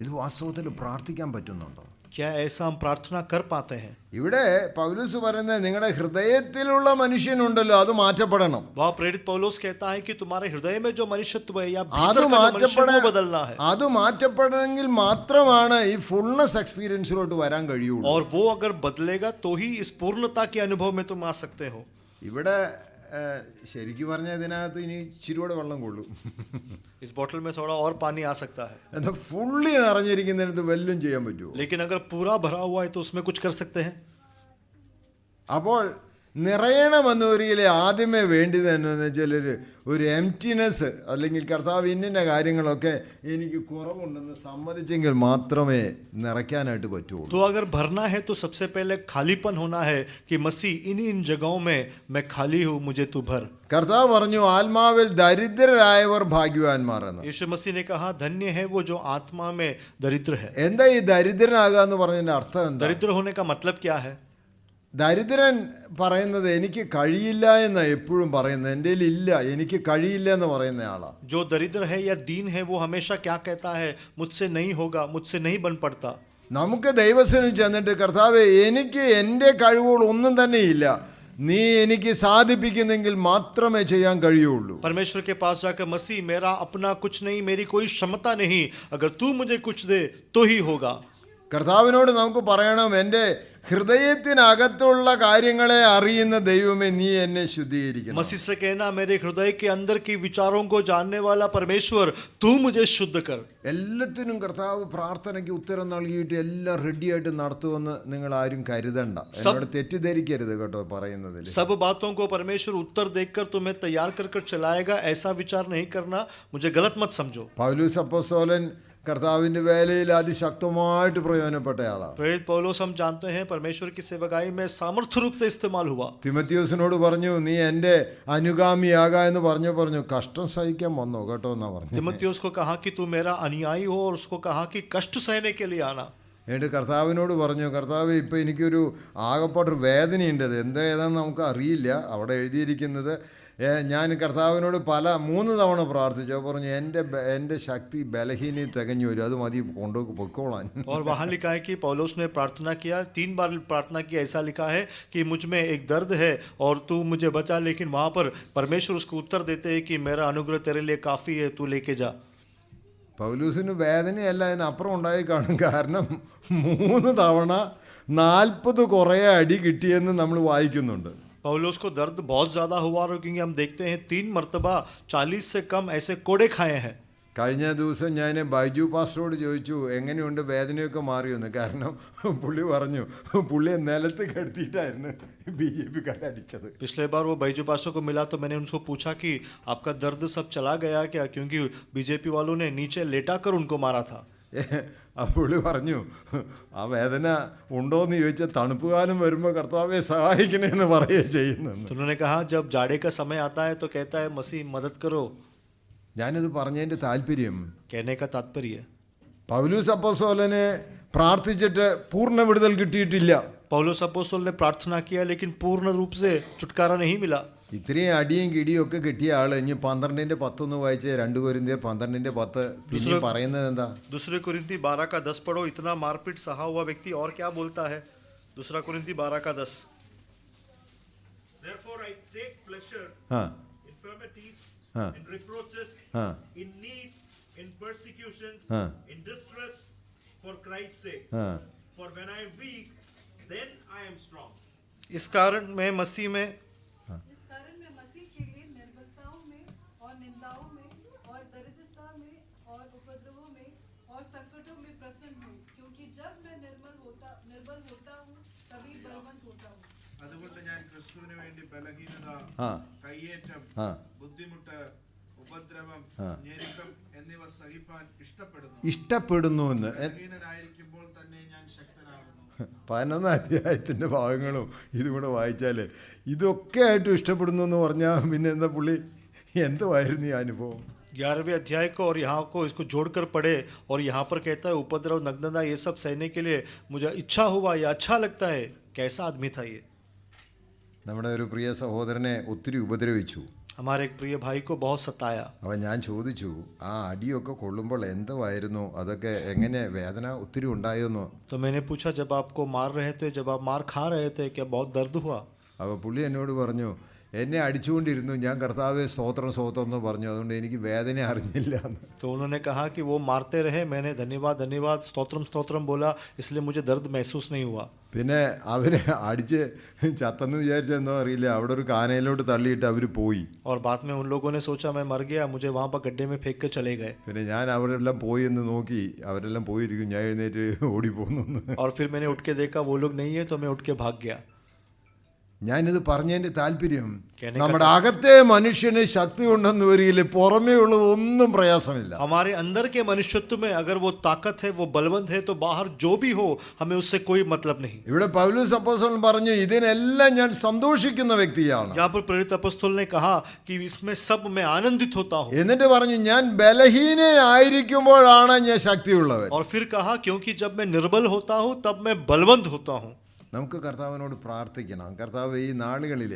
ഇത് വാസ്തവത്തിൽ പ്രാർത്ഥിക്കാൻ പറ്റുന്നുണ്ടോ? क्या ऐसा हम प्रार्थना कर पाते हैं? ഇവിടെ പൗലോസ് പറയുന്നത് നിങ്ങളുടെ ഹൃദയത്തിലുള്ള മനുഷ്യനുണ്ടല്ലോ അത് മാറ്റപ്പെടണം. वह प्रेरित पौलुस कहता है कि तुम्हारे हृदय में जो मनुष्यत्व है या അത് भीतर का जो मनुष्य है, वो बदलना है. അത് മാറ്റപ്പെടണമെങ്കിൽ മാത്രമാണ് ഈ ഫുൾനെസ് എക്സ്പീരിയൻസിലോട്ട് വരാൻ കഴിയുള്ളൂ. और वो अगर बदलेगा तो ही इस पूर्णता के अनुभव में तुम आ सकते हो. ഇവിടെ ശരിക്കും പറഞ്ഞാൽ ഇതിനകത്ത് ഇനി ഇച്ചിരിയോടെ വെള്ളം കൊള്ളും. इस बोतल में थोड़ा और पानी आ सकता है, എന്നാൽ ഫുള്ളി നിറഞ്ഞിരിക്കുന്നിടത്ത് വല്ലതും ചെയ്യാൻ പറ്റുമോ? लेकिन अगर पूरा भरा हुआ है तो उसमें कुछ कर सकते हैं. അപ്പോൾ നിറയണമെന്നൊരിക്കലെ ആദ്യമേ വേണ്ടത് എന്നു വെച്ചാൽ ഒരു എംറ്റിനെസ്, അല്ലെങ്കിൽ കർത്താവ് ഇന്ന കാര്യങ്ങളൊക്കെ എനിക്ക് കുറവുണ്ടെന്ന് സമ്മതിച്ചെങ്കിൽ മാത്രമേ നിറയ്ക്കാനായിട്ട് പറ്റുള്ളൂ. तो अगर भरना है तो सबसे पहले खालीपन होना है कि मसीह इन जगहों में मैं खाली हूँ, मुझे तू भर. കർത്താവ് പറഞ്ഞു ആത്മാവിൽ ദരിദ്രരായവർ ഭാഗ്യവാന്മാർ എന്ന്. यीशु मसीह ने कहा धन्य है वो जो आत्मा में दरिद्र है. എന്താ ഈ ദരിദ്രനാകുക എന്ന് പറഞ്ഞതിന്റെ അർത്ഥം എന്താ? दरिद्र होने का मतलब क्या है? ദരിദ്രൻ പറയുന്നത് എനിക്ക് കഴിയില്ല എന്ന് എപ്പോഴും പറയുന്നത്, എൻ്റെ ഇല്ല, എനിക്ക് കഴിയില്ല എന്ന് പറയുന്ന ആളാണ്. जो दरिद्र है या दीन है वो हमेशा क्या कहता है, मुझसे नहीं होगा, मुझसे नहीं बन पड़ता. നമുക്ക് ദൈവസനിൽ ചെന്നിട്ട് കർത്താവേ എനിക്ക് എൻ്റെ കഴിവുകൾ ഒന്നും തന്നെ ഇല്ല, നീ എനിക്ക് സാധിപ്പിക്കുന്നെങ്കിൽ മാത്രമേ ചെയ്യാൻ കഴിയുള്ളൂ. परमेश्वर के पास जाकर मसीह मेरा अपना कुछ नहीं, मेरी कोई क्षमता नहीं, अगर तू मुझे कुछ दे तो ही होगा. കർത്താവിനോട് നമുക്ക് പറയണം, എൻ്റെ ഹൃദയത്തിനകത്തുള്ള കാര്യങ്ങളെ അറിയുന്ന ദൈവമേ നീ എന്നെ ശുദ്ധീകരിക്കണം. मसीह से कहना मेरे हृदय के अंदर की विचारों को जानने वाला परमेश्वर तू मुझे शुद्ध कर. എല്ലാത്തിനും കർത്താവ് പ്രാർത്ഥനയ്ക്ക് ഉത്തരം നൽകിയിട്ട് എല്ലാം റെഡിയായിട്ട് നടത്തുമെന്ന് നിങ്ങൾ ആരും കരുതണ്ട. എന്നോട് തെറ്റിദ്ധരിക്കരുത് കേട്ടോ പറയുന്നതിൽ. सब बातों को परमेश्वर उत्तर देकर तुम्हें तैयार कर चलाएगा, ऐसा विचार नहीं करना, मुझे गलत मत समझो. പൗലോസ് അപ്പോസ്തലൻ കർത്താവിൻ്റെ വേലയിൽ അതിശക്തമായിട്ട് പ്രയോജനപ്പെട്ടയാളാണ്. प्रेरित पौलुस हम जानते हैं परमेश्वर की सेवकाई में सामर्थ्य रूप से इस्तेमाल हुआ. തിമോത്തിയോസിനോട് പറഞ്ഞു നീ എൻ്റെ അനുഗാമിയാകാ എന്ന് പറഞ്ഞു കഷ്ടം സഹിക്കാൻ വന്നോ കേട്ടോ എന്നാ പറഞ്ഞു. तिमुथियुस को कहा कि तू मेरा अनुयायी हो, और उसको कहा कि कष्ट सहने के लिए आना. എന്നിട്ട് കർത്താവിനോട് പറഞ്ഞു കർത്താവ് ഇപ്പം എനിക്കൊരു ആകെപ്പാട്ടൊരു വേദനയുണ്ട്, അത് എന്താ ഏതാണെന്ന് നമുക്ക് അറിയില്ല. അവിടെ എഴുതിയിരിക്കുന്നത് ഞാൻ കർത്താവിനോട് 3 തവണ പ്രാർത്ഥിച്ചു, പറഞ്ഞു എൻ്റെ ശക്തി ബലഹീന തികഞ്ഞു വരും, അത് മതി പൊക്കോളാൻ. और वहाँ लिखा है कि पौलुस ने प्रार्थना किया, 3 बार प्रार्थना किया. ऐसा लिखा है कि मुझ में एक दर्द है और तू मुझे बचा, लेकिन वहाँ पर परमेश्वर उसको उत्तर देते हैं कि मेरा अनुग्रह तेरे लिए काफ़ी है, तू लेके जा. പൗലൂസിന് വേദനയല്ല അതിനപ്പുറം ഉണ്ടായി കാണും. കാരണം 3 തവണ 40 കുറേ അടി കിട്ടിയെന്ന് നമ്മൾ വായിക്കുന്നുണ്ട്. पौलुस को दर्द बहुत ज़्यादा हुआ, और क्योंकि हम देखते हैं 3 मरतबा 40 से कम ऐसे कोड़े खाए हैं. കഴിഞ്ഞ ദിവസം ഞാൻ ബൈജു പാസ്റ്ററോട് ചോദിച്ചു എങ്ങനെയുണ്ട് വേദനയൊക്കെ മാറിയെന്ന്. കാരണം പുള്ളി പറഞ്ഞു പുള്ളിയെ നിലത്ത് കിടത്തിയിട്ടായിരുന്നു BJP അടിച്ചത്. पिछले बार वो बैजू पास्टर को मिला तो मैंने उनको पूछा कि आपका दर्द सब चला गया क्या, क्योंकि बीजेपी वालों ने नीचे लेटा कर उनको मारा था. ആ പുള്ളി പറഞ്ഞു ആ വേദന ഉണ്ടോയെന്ന് ചോദിച്ചാൽ തണുപ്പ് കാലം വരുമ്പോൾ കർത്താവെ സഹായിക്കണേന്ന് പറയുകയും ചെയ്യുന്നുണ്ട്. तो उन्होंने कहा जब जाड़े का समय आता है तो कहता है मसीह मदद करो. ഞാനിത് പറഞ്ഞതിൻ്റെ താല്പര്യം कहने का तात्पर्य പൗലൂസ് അപ്പോസ്തലനെ പ്രാർത്ഥിച്ചിട്ട് പൂർണ്ണ വിടുതൽ കിട്ടിയിട്ടില്ല. पौलुस अपोस्तल ने प्रार्थना किया, लेकिन पूर्ण रूप से छुटकारा नहीं मिला. ഇത്രയും അടിയും കിടിയും ഒക്കെ കിട്ടിയ ആള് ഇനി 12:10 വായിച്ച് 2 കൊരിന്ത്യർ 12:10 പിന്നെ പറയുന്നത് എന്താ? दूसरे कुरिन्ती 12 का 10 पढ़ो. इतना मारपीट सहा हुआ व्यक्ति और क्या बोलता है? दूसरा कुरिन्ती 12 का 10. Therefore I take pleasure ആ in infirmities, Huh. in reproaches, Huh. in need, in persecutions, Huh. in distress, for Christ's sake. ആ For when I am weak, then I am strong. इस कारण मैं मसीह में इस कारण मैं मसीह के लिए प्रसन्न हूँ, क्योंकि जब मैं निर्बल होता हूँ तभी बलवंत होता हूँ। അതുകൊണ്ട് ഞാൻ ക്രിസ്തുവിന് വേണ്ടി ബലഹീനത, ആ കയ്യേറ്റം, ആ ബുദ്ധിമുട്ട്, ഉപദ്രവം, ഞെരുക്കം എന്നിവ സഹിപ്പാൻ ഇഷ്ടപ്പെടുന്നു. ഇഷ്ടപ്പെടുന്നു എന്ന് ബലഹീനനായിരിക്കുമ്പോൾ തന്നെ ഞാൻ ശക്തനാകുന്നു. 11 അധ്യായത്തിൻ്റെ ഭാഗങ്ങളും ഇതും കൂടെ വായിച്ചാൽ ഇതൊക്കെ ആയിട്ടും ഇഷ്ടപ്പെടുന്നു എന്ന് പറഞ്ഞാൽ പിന്നെ എന്താ പുള്ളി എന്തുമായിരുന്നു ഈ അനുഭവം? 11वें अध्याय को और यहाँ को इसको जोड़कर पढ़े और यहाँ पर कहता है उपद्रव, नग्नता ये सब सहने के लिए मुझे इच्छा हुआ, या अच्छा लगता है। कैसा आदमी था ये? നമ്മുടെ ഒരു പ്രിയ സഹോദരനെ ഒത്തിരി ഉപദ്രവിച്ചു. हमारे एक प्रिय भाई को बहुत सताया। അപ്പം ഞാൻ ചോദിച്ചു, ആ അടിയൊക്കെ കൊള്ളുമ്പോൾ എന്തുമായിരുന്നു, അതൊക്കെ എങ്ങനെ വേദന ഒത്തിരി ഉണ്ടായോന്നോ? तो मैंने पूछा, जब आपको मार रहे थे, जब आप मार खा रहे थे, क्या बहुत दर्द हुआ? അപ്പോൾ പുള്ളി എന്നോട് പറഞ്ഞു, എന്നെ അടിച്ചുകൊണ്ടിരുന്നു, ഞാൻ കർത്താവെ സ്തോത്രം സ്തോത്രം എന്ന് പറഞ്ഞു, അതുകൊണ്ട് എനിക്ക് വേദന അറിഞ്ഞില്ല എന്ന്. तो उन्होंने कहा कि वो मारते रहे, मैंने धन्यवाद धन्यवाद स्तोत्रम स्तोत्रम बोला, इसलिए मुझे दर्द महसूस नहीं हुआ। പിന്നെ അവരെ അടിച്ച് ചത്തെന്ന് വിചാരിച്ചെന്നോ അറിയില്ല, അവിടെ ഒരു കാനയിലോട്ട് തള്ളിയിട്ട് അവർ പോയി. और बाद में उन लोगों ने सोचा मैं मर गया, मुझे वहाँ पर गड्ढे में फेंक कर चले गए। പിന്നെ ഞാൻ അവരെല്ലാം പോയി എന്ന് നോക്കി, അവരെല്ലാം പോയിരിക്കും, ഞാൻ എഴുന്നേറ്റ് ഓടിപ്പോന്നു. और फिर मैंने उठ के देखा वो लोग नहीं है, तो मैं उठ के भाग गया। ഞാനിത് പറഞ്ഞതിൻ്റെ താല്പര്യം, कहने നമ്മുടെ അകത്തെ മനുഷ്യന് ശക്തി ഉണ്ടെന്ന് വരികിൽ പുറമേ ഉള്ളതൊന്നും പ്രയാസമില്ല. हमारे अंदर के मनुष्यत्व में अगर वो ताकत है, वो बलवंत है, तो बाहर जो भी हो हमें उससे कोई मतलब नहीं। ഇവിടെ പൗലോസ് അപ്പോസ്തലൻ പറഞ്ഞു, ഇതിനെല്ലാം ഞാൻ സന്തോഷിക്കുന്ന വ്യക്തിയാണ്. यहाँ पर प्रेरित अपostल ने कहा कि इसमें सब मैं आनंदित होता हूँ। എന്നിട്ട് പറഞ്ഞു, ഞാൻ ബലഹീനനായിരിക്കുമ്പോഴാണ് ഞാൻ ശക്തിയുള്ളവൻ. और फिर कहा, क्योंकि जब मैं निर्बल होता हूँ तब मैं बलवंत होता हूँ। നമുക്ക് കർത്താവിനോട് പ്രാർത്ഥിക്കണം, കർത്താവ് ഈ നാളുകളിൽ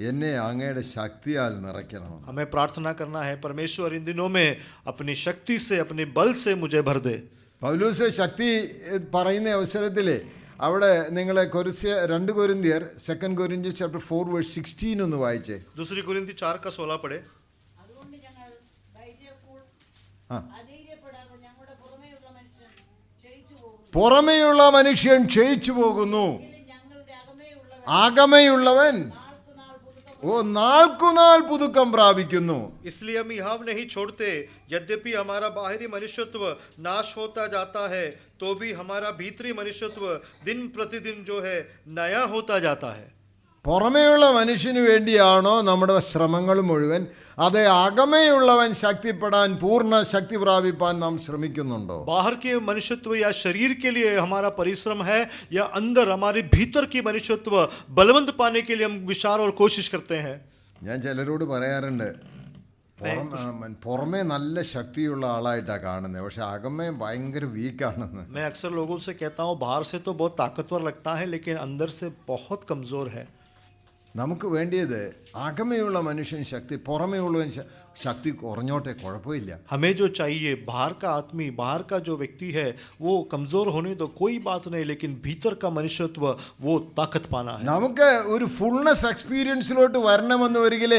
എന്നെ അങ്ങയുടെ ശക്തിയാൽ നിറയ്ക്കണം. हमें प्रार्थना करना है, परमेश्वर इन दिनों में अपनी शक्ति से, अपने बल से मुझे भर दे। പൗലോസ് ശക്തി പറയുന്ന അവസരത്തിൽ അവിടെ നിങ്ങളെ 2 കൊരിന്ത്യർ 2 കൊരിന്ത്യർ ചാപ്റ്റർ 4:16 ഒന്ന് വായിച്ചേ. दूसरी कुरिन्ती 4 का 16 पढ़े। അതുകൊണ്ട് ഞങ്ങൾ ആ. അധൈര്യപ്പെടാതെ ഞങ്ങളുടെ പുറമേയുള്ള മനുഷ്യൻ ക്ഷയിച്ചു പോകും, പുറമേയുള്ള മനുഷ്യൻ ക്ഷയിച്ചു പോകുന്നു, എങ്കിലും ഞങ്ങളുടെ അകമേയുള്ളവൻ ആകമേയുള്ളവൻ നാൾക്കുനാൾ പുതുക്കം നാൾക്കുനാൾ പുതുക്കം പ്രാപിക്കുന്നു. इसलिए हम यह नहीं छोड़ते, यद्यपि हमारा बाहरी मनुष्यत्व नाश होता जाता है, तो भी हमारा भीतरी मनुष्यत्व दिन प्रतिदिन जो है नया होता जाता है। പുറമേയുള്ള മനുഷ്യന് വേണ്ടിയാണോ നമ്മുടെ ശ്രമങ്ങൾ മുഴുവൻ? അത് അകമേയുള്ളവൻ ശക്തിപ്പെടാൻ, പൂർണ്ണ ശക്തി പ്രാപിപ്പാൻ നാം ശ്രമിക്കുന്നുണ്ടോ? बाहर के मनुष्यत्व या शरीर के लिए हमारा परिश्रम है, या अंदर हमारे भीतर की मनुष्यत्व बलवंत पाने के लिए हम विचार और कोशिश करते हैं। ഞാൻ ചിലരോട് പറയാറുണ്ട്, പുറമേ നല്ല ശക്തിയുള്ള ആളായിട്ടാണ് കാണുന്നത്, പക്ഷെ അകമേ ഭയങ്കര വീക്കാണെന്ന്. मैं अक्सर लोगों से कहता हूँ, बाहर से तो बहुत ताकतवर लगता है, लेकिन अंदर से बहुत कमज़ोर है। നമുക്ക് വേണ്ടിയത് അകമയുള്ള മനുഷ്യൻ ശക്തി, പുറമേ ഉള്ളവൻ ശക്തി കുറഞ്ഞോട്ടെ, കുഴപ്പമില്ല. हमें जो चाहिए, बाहर का आदमी, बाहर का जो व्यक्ति है वो कमज़ोर होने दो, कोई बात नहीं, लेकिन भीतर का मनुष्यत्व वो ताकत पाना है। നമുക്ക് ഒരു ഫുൾനെസ് എക്സ്പീരിയൻസിലോട്ട് വരണമെന്ന് ഒരിക്കൽ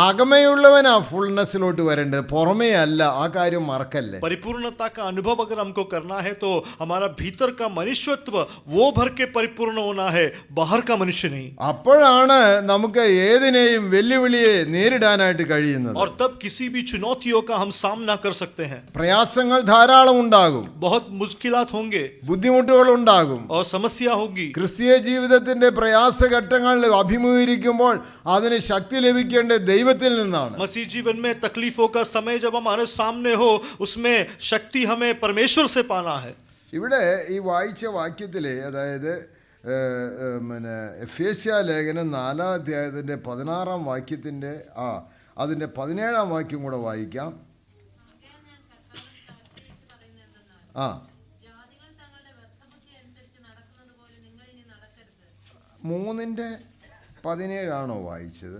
അകമയുള്ളവനാ ഫുൾനെസ്സിലോട്ട് വരേണ്ടത്, പുറമേ അല്ല. ആ കാര്യം മറക്കല്ലേ. परिपूर्णता का अनुभव अगर हमको करना है तो हमारा भीतर का मनुष्यत्व वो भर के परिपूर्ण होना है, बाहर का मनुष्य नहीं। അപ്പോഴാണ് നമുക്ക് ഏതിനെയും വെല്ലുവിളിയെ നേരിടാനായിട്ട് കഴിയുന്നത്. और तब किसी भी चुनौतियों का हम सामना कर सकते हैं। പ്രയാസങ്ങൾ ധാരാളം ഉണ്ടാകും, बहुत मुश्किलात होंगे ബുദ്ധിമുട്ടുകൾ ഉണ്ടാകും. और समस्या होगी। ക്രിസ്തീയ ജീവിതത്തിന്റെ പ്രയാസഘട്ടങ്ങൾ അഭിമുഖീകരിക്കുമ്പോൾ അതിന് ശക്തി ലഭിക്കേണ്ടത് ദൈവത്തിൽ നിന്നാണ്. मसीह जीवन में तकलीफों का समय जब हमारे सामने हो, उसमें शक्ति हमें परमेश्वर से पाना है। ഇവിടെ ഈ വായിച്ച വാക്യത്തിലെ, അതായത് പിന്നെ എഫേസ്യ ലേഖനം 4-ാം അധ്യായത്തിൻ്റെ 16-ാം വാക്യത്തിൻ്റെ അതിൻ്റെ 17-ാം വാക്യം കൂടെ വായിക്കാം. ആ 3:17 വായിച്ചത്?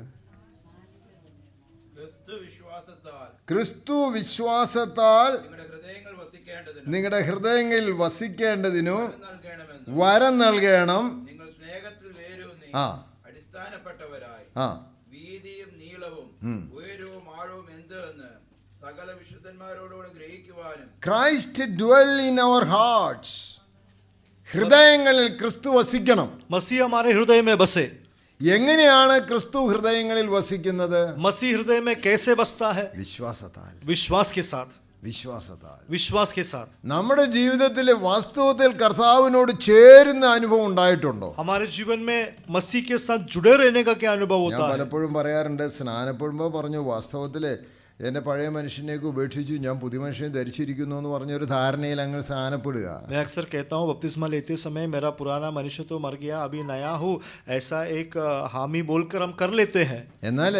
ക്രിസ്തു വിശ്വാസത്താൽ നിങ്ങളുടെ ഹൃദയങ്ങളിൽ വസിക്കേണ്ടതിനു വരം നൽകണം. നിങ്ങൾ സ്നേഹത്തിൽ വേരൂന്നി അടിസ്ഥാനപ്പെട്ടവരായി വീതിയും നീളവും ഉയരവും ആഴവും എന്തെന്ന് സകല വിശുദ്ധന്മാരോടുകൂടെ ഗ്രഹിക്കുവാനും. Christ dwell in our hearts. ഹൃദയങ്ങളിൽ ക്രിസ്തു വസിക്കണം. मसीह हमारे हृदय में बसे। എങ്ങനെയാണ് ക്രിസ്തു ഹൃദയങ്ങളിൽ വസിക്കുന്നത്? मसीह हृदय में कैसे बसता है? വിശ്വാസത്താൽ. विश्वास के साथ. വിശ്വാസത്താൽ. विश्वास के साथ. നമ്മുടെ ജീവിതത്തിൽ വാസ്തവത്തിൽ കർത്താവിനോട് ചേരുന്ന അനുഭവം ഉണ്ടായിട്ടുണ്ടോ? हमारे जीवन में मसीह के साथ जुड़े रहने का क्या अनुभव ഞാൻ होता है? പലപ്പോഴും പറയാറുണ്ട്, സ്നാനപ്പെടുമ്പോൾ പറഞ്ഞു വാസ്തവത്തിൽ എൻ്റെ പഴയ മനുഷ്യനെയൊക്കെ ഉപേക്ഷിച്ചു ഞാൻ പുതിയ മനുഷ്യനെ ധരിച്ചിരിക്കുന്നു എന്ന് പറഞ്ഞൊരു ധാരണയിൽ അങ്ങ് സ്നാനപ്പെടുക. मैं अक्सर कहता हूँ बपतिस्मा लेते समय मेरा पुराना मनुष्य तो मर गया, अभी नया हूँ, ऐसा एक हामी बोलकर हम कर लेते हैं. എന്നാൽ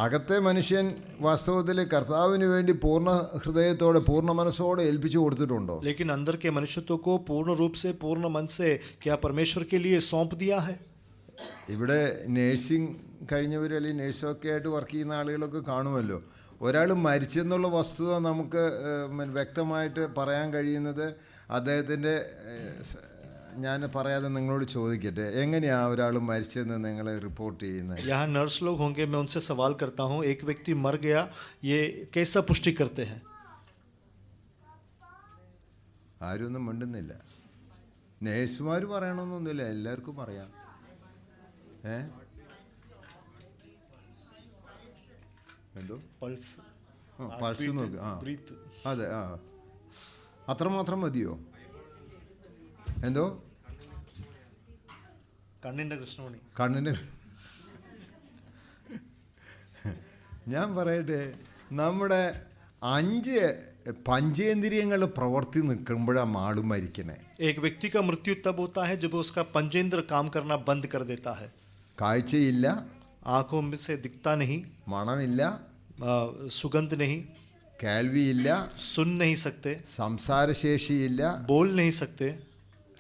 അകത്തെ മനുഷ്യൻ വാസ്തവത്തിൽ കർത്താവിന് വേണ്ടി പൂർണ്ണ ഹൃദയത്തോടെ പൂർണ്ണ മനസ്സോടെ ഏൽപ്പിച്ചു കൊടുത്തിട്ടുണ്ടോ? लेकिन अंदर के मनुष्यत्व को पूर्ण रूप से पूर्ण मन से क्या परमेश्वर के लिए सौंप दिया है? ഇവിടെ നേഴ്സിംഗ് കഴിഞ്ഞവർ അല്ലെങ്കിൽ നേഴ്സൊക്കെ ആയിട്ട് വർക്ക് ചെയ്യുന്ന ആളുകളൊക്കെ കാണുമല്ലോ. ഒരാൾ മരിച്ചെന്നുള്ള വസ്തുത നമുക്ക് വ്യക്തമായിട്ട് പറയാൻ കഴിയുന്നത് അദ്ദേഹത്തിൻ്റെ, ഞാൻ പറയാതെ നിങ്ങളോട് ചോദിക്കട്ടെ, എങ്ങനെയാണ് ഒരാൾ മരിച്ചെന്ന് നിങ്ങൾ റിപ്പോർട്ട് ചെയ്യുന്നത്? यहाँ नर्स लोग होंगे, मैं उनसे सवाल करता हूँ, एक व्यक्ति मर गया, ये कैसा पुष्टि करते हैं? ആരും ഒന്നും മിണ്ടുന്നില്ല. നേഴ്സുമാർ പറയണമെന്നൊന്നുമില്ല, എല്ലാവർക്കും പറയാം. എന്തോ पल्स, പൾസ് നോക്ക്. ആ ब्रीथ. അതെ, ആ അത്രമാത്രം മതിയോ? എന്തോ കണ്ണിൻ്റെ കൃഷ്ണമണി. കണ്ണിന് ഞാൻ പറയട്ടെ, നമ്മുടെ 5 പഞ്ചേന്ദ്രിയങ്ങൾ പ്രവർത്തി നിൽക്കുമ്പോഴാണ് ആള് മരിക്കണേ. एक व्यक्ति का मृत्यु तब होता है जब उसका पंचेंद्र काम करना बंद कर देता है. കാഴ്ചയില്ല, आंखों में से दिखता नहीं, മണമില്ല, सुगंध नहीं, കേൾവിയില്ല, सुन नहीं सकते, സംസാരശേഷിയില്ല, बोल नहीं सकते,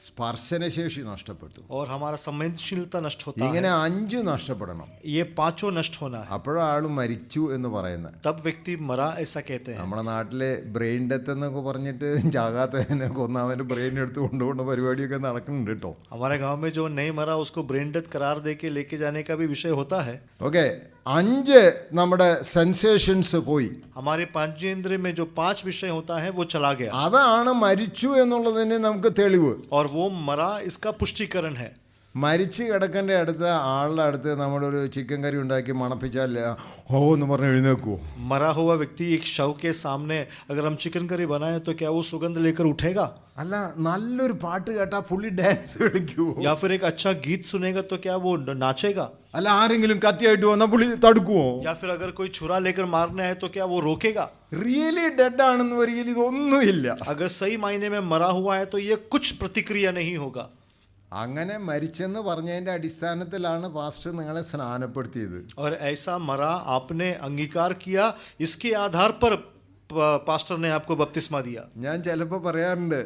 സ്പർശനശേഷി നഷ്ടപ്പെട്ടു. और हमारा संवेदनशीलता नष्ट होता ഇങ്ങനെ है. 5 നഷ്ടപ്പെടണം. ये पांचों नष्ट होना है, അപ്പോഴാണ് ആള് മരിച്ചു എന്ന് പറയുന്നത്. तब व्यक्ति मरा ऐसा कहते हैं. നമ്മുടെ നാട്ടിലെ ബ്രെയിൻ ഡെത്ത് എന്നൊക്കെ പറഞ്ഞിട്ട് ജാകാത്തതിനെ കൊന്നവൻ്റെ ബ്രെയിൻ എടുത്ത് കൊണ്ടുപോകുന്ന പരിപാടിയൊക്കെ നടക്കുന്നുണ്ട് കേട്ടോ. हमारे गांव में जो नहीं मरा उसको ब्रेन डेथ करार दे के लेके जाने का भी विषय होता है. ഓക്കെ, 5 നമ്മുടെ സെൻസേഷൻസ് പോയി. हमारे पंचेंद्र में जो 5 विषय होता है वो चला गया, അതാണ് മരിച്ചു എന്നുള്ളതിന് നമുക്ക് തെളിവ്. और वो मरा इसका पुष्टिकरण है. മരിച്ച് കിടക്കേണ്ട അടുത്ത് ആളുടെ അടുത്ത് നമ്മളൊരു ചിക്കൻ കറി ഉണ്ടാക്കി മണപ്പിച്ചാൽ ഓ എന്ന് പറഞ്ഞ് എഴുന്നേക്കുവോ? मरा हुआ व्यक्ति एक शव के सामने अगर हम चिकन करी बनाए तो क्या वो सुगंध लेकर उठेगा? അല്ല, നല്ലൊരു പാട്ട് കേട്ടാൽ പുള്ളി ഡാൻസ് കളിക്കുവോ? या फिर एक अच्छा गीत सुनेगा तो क्या वो नाचेगा? അല്ല, ആരെങ്കിലും കത്തിയായിട്ട് വന്നാൽ പുള്ളി തടുക്കുവോ? या फिर अगर कोई छुरा लेकर मारने आए तो क्या वो रोकेगा? റിയലി ഡെഡ് ആണെന്ന് വരികയിൽ ഇതൊന്നുമില്ല. अगर सही मायने में मरा हुआ है तो ये कुछ प्रतिक्रिया नहीं होगा. അങ്ങനെ മരിച്ചെന്ന് പറഞ്ഞതിൻ്റെ അടിസ്ഥാനത്തിലാണ് പാസ്റ്റർ നിങ്ങളെ സ്നാനപ്പെടുത്തിയത്. और ऐसा मरा आपने अंगीकार किया, इसके आधार पर पास्टर ने आपको बपतिस्मा दिया. ഞാൻ ചിലപ്പോൾ പറയാറുണ്ട്,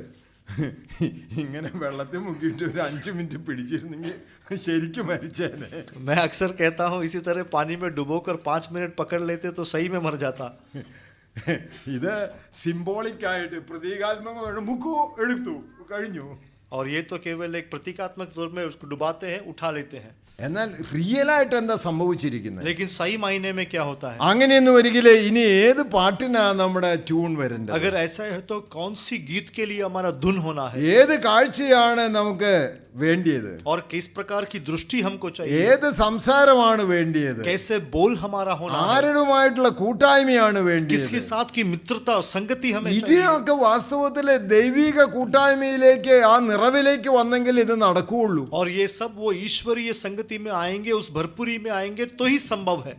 ഇങ്ങനെ വെള്ളത്തിൽ മുക്കിയിട്ട് ഒരു 5 മിനിറ്റ് പിടിച്ചിരുന്നെങ്കിൽ ശരിക്കും മരിച്ചേനെ. मैं अक्सर कहता हूँ इसी तरह पानी में डुबोकर 5 मिनट पकड़ लेते तो सही में मर जाता. ഇത് സിംബോളിക്കായിട്ട് പ്രതീകാത്മകമായിട്ട് മുക്കു എടുത്തു കഴിഞ്ഞു. और ये तो केवल एक प्रतीकात्मक तौर में उसको डुबाते हैं, उठा लेते हैं. എന്നാൽ റിയലായിട്ട് എന്താ സംഭവിച്ചിരിക്കുന്നത്? लेकिन सही मायने में क्या होता है? അങ്ങനെയൊന്നും ഒരിക്കലും ഇനി ഏത് പാട്ടിനാ നമ്മുടെ ട്യൂൺ വരേണ്ടത്? अगर ऐसा है तो कौन सी गीत के लिए हमारा धुन होना है? ഏത് കാഴ്ചയാണ് നമുക്ക് വേണ്ടിയത്? और किस प्रकार की दृष्टि हमको चाहिए? ഏത് സംസാരമാണ് വേണ്ടിയത്? कैसे बोल हमारा होना है? ആരുമായിട്ടുള്ള കൂട്ടായ്മയാണ് വേണ്ടിയത്? किसके साथ की मित्रता और संगति हमें चाहिए? ഇതിനൊക്കെ വാസ്തവത്തിലെ ദൈവിക കൂട്ടായ്മയിലേക്ക് ആ നിറവിലേക്ക് വന്നെങ്കിൽ ഇത് നടക്കുകയുള്ളൂ. और ये सब वो ईश्वरीय संगति में आएंगे, उस भरपूरी में आएंगे तो ही संभव है.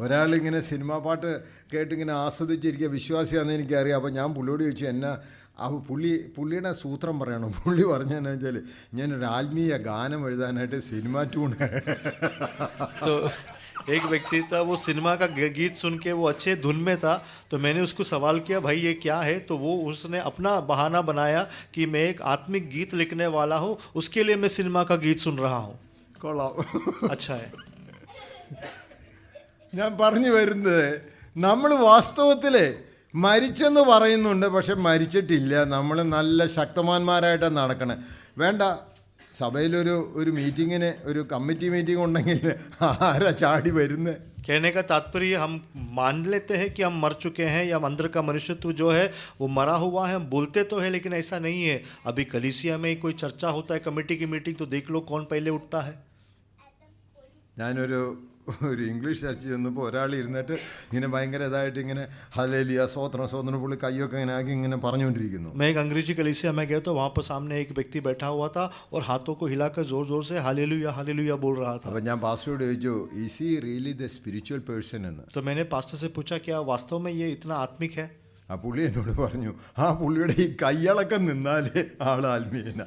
ഒരാളിങ്ങനെ സിനിമാ പാട്ട് കേട്ടിങ്ങനെ ആസ്വദിച്ചിരിക്കുക, വിശ്വാസിയാണെന്ന് എനിക്കറിയാം. അപ്പോൾ ഞാൻ പുള്ളിയോട് ചോദിച്ചു, എന്നാ അപ്പോൾ പുള്ളിയുടെ സൂത്രം പറയണം. പുള്ളി പറഞ്ഞതെന്നു വെച്ചാൽ ഞാനൊരു ആത്മീയ ഗാനം എഴുതാനായിട്ട് സിനിമ ട്യൂൺ. तो एक व्यक्ति था, वो सिनेमा का गीत सुन के वो अच्छे धुन में था, तो मैंने उसको सवाल किया भाई ये क्या है? तो वो उसने अपना बहाना बनाया कि मैं एक आत्मिक गीत लिखने वाला हूँ, उसके लिए मैं सिनेमा का गीत सुन रहा हूँ. കൊള്ളാം. अच्छा है. ഞാൻ പറഞ്ഞു വരുന്നത്, നമ്മൾ വാസ്തവത്തിൽ മരിച്ചെന്ന് പറയുന്നുണ്ട്, പക്ഷെ മരിച്ചിട്ടില്ല. നമ്മൾ നല്ല ശക്തമാന്മാരായിട്ടാണ് നടക്കണേ. വേണ്ട, സഭയിലൊരു മീറ്റിങ്ങിന് ഒരു കമ്മിറ്റി മീറ്റിംഗ് ഉണ്ടെങ്കിൽ ആരാ ചാടി വരുന്നത്? कहने का तात्पर्य हम मान लेते हैं कि हम मर चुके हैं, या अंदर का मनुष्यत्व जो है वो मरा हुआ है, हम बोलते तो है लेकिन ऐसा नहीं है. अभी कलीसिया में कोई चर्चा होता है, कमेटी की मीटिंग, तो देख लो कौन पहले उठता है. ഞാനൊരു ഒരു ഇംഗ്ലീഷ് ചർച്ച ചെന്നപ്പോൾ ഒരാൾ ഇരുന്നിട്ട് ഇങ്ങനെ ഭയങ്കര ഇതായിട്ട് ഇങ്ങനെ ഹല്ലേലൂയ സ്വോത്രം സ്വോത്രം പുള്ളി കൈയൊക്കെ ഇങ്ങനെ ആക്കി ഇങ്ങനെ പറഞ്ഞുകൊണ്ടിരിക്കുന്നു. मैं एक अंग्रेजी कलीसिया में गया तो वहाँ पर सामने एक व्यक्ति बैठा हुआ था और हाथों को हिलाकर जोर जोर से हालेलुया हालेलुया बोल रहा था. അപ്പം ഞാൻ പാസ്റ്ററോട് ചോദിച്ചു, is he really the spiritual person എന്ന്. तो मैंने पास्टर से पूछा क्या वास्तव में ये इतना आत्मिक है? ആ പുള്ളി എന്നോട് പറഞ്ഞു, ആ പുള്ളിയുടെ ഈ കയ്യളക്കം നിന്നാലേ ആൾ ആത്മീയന.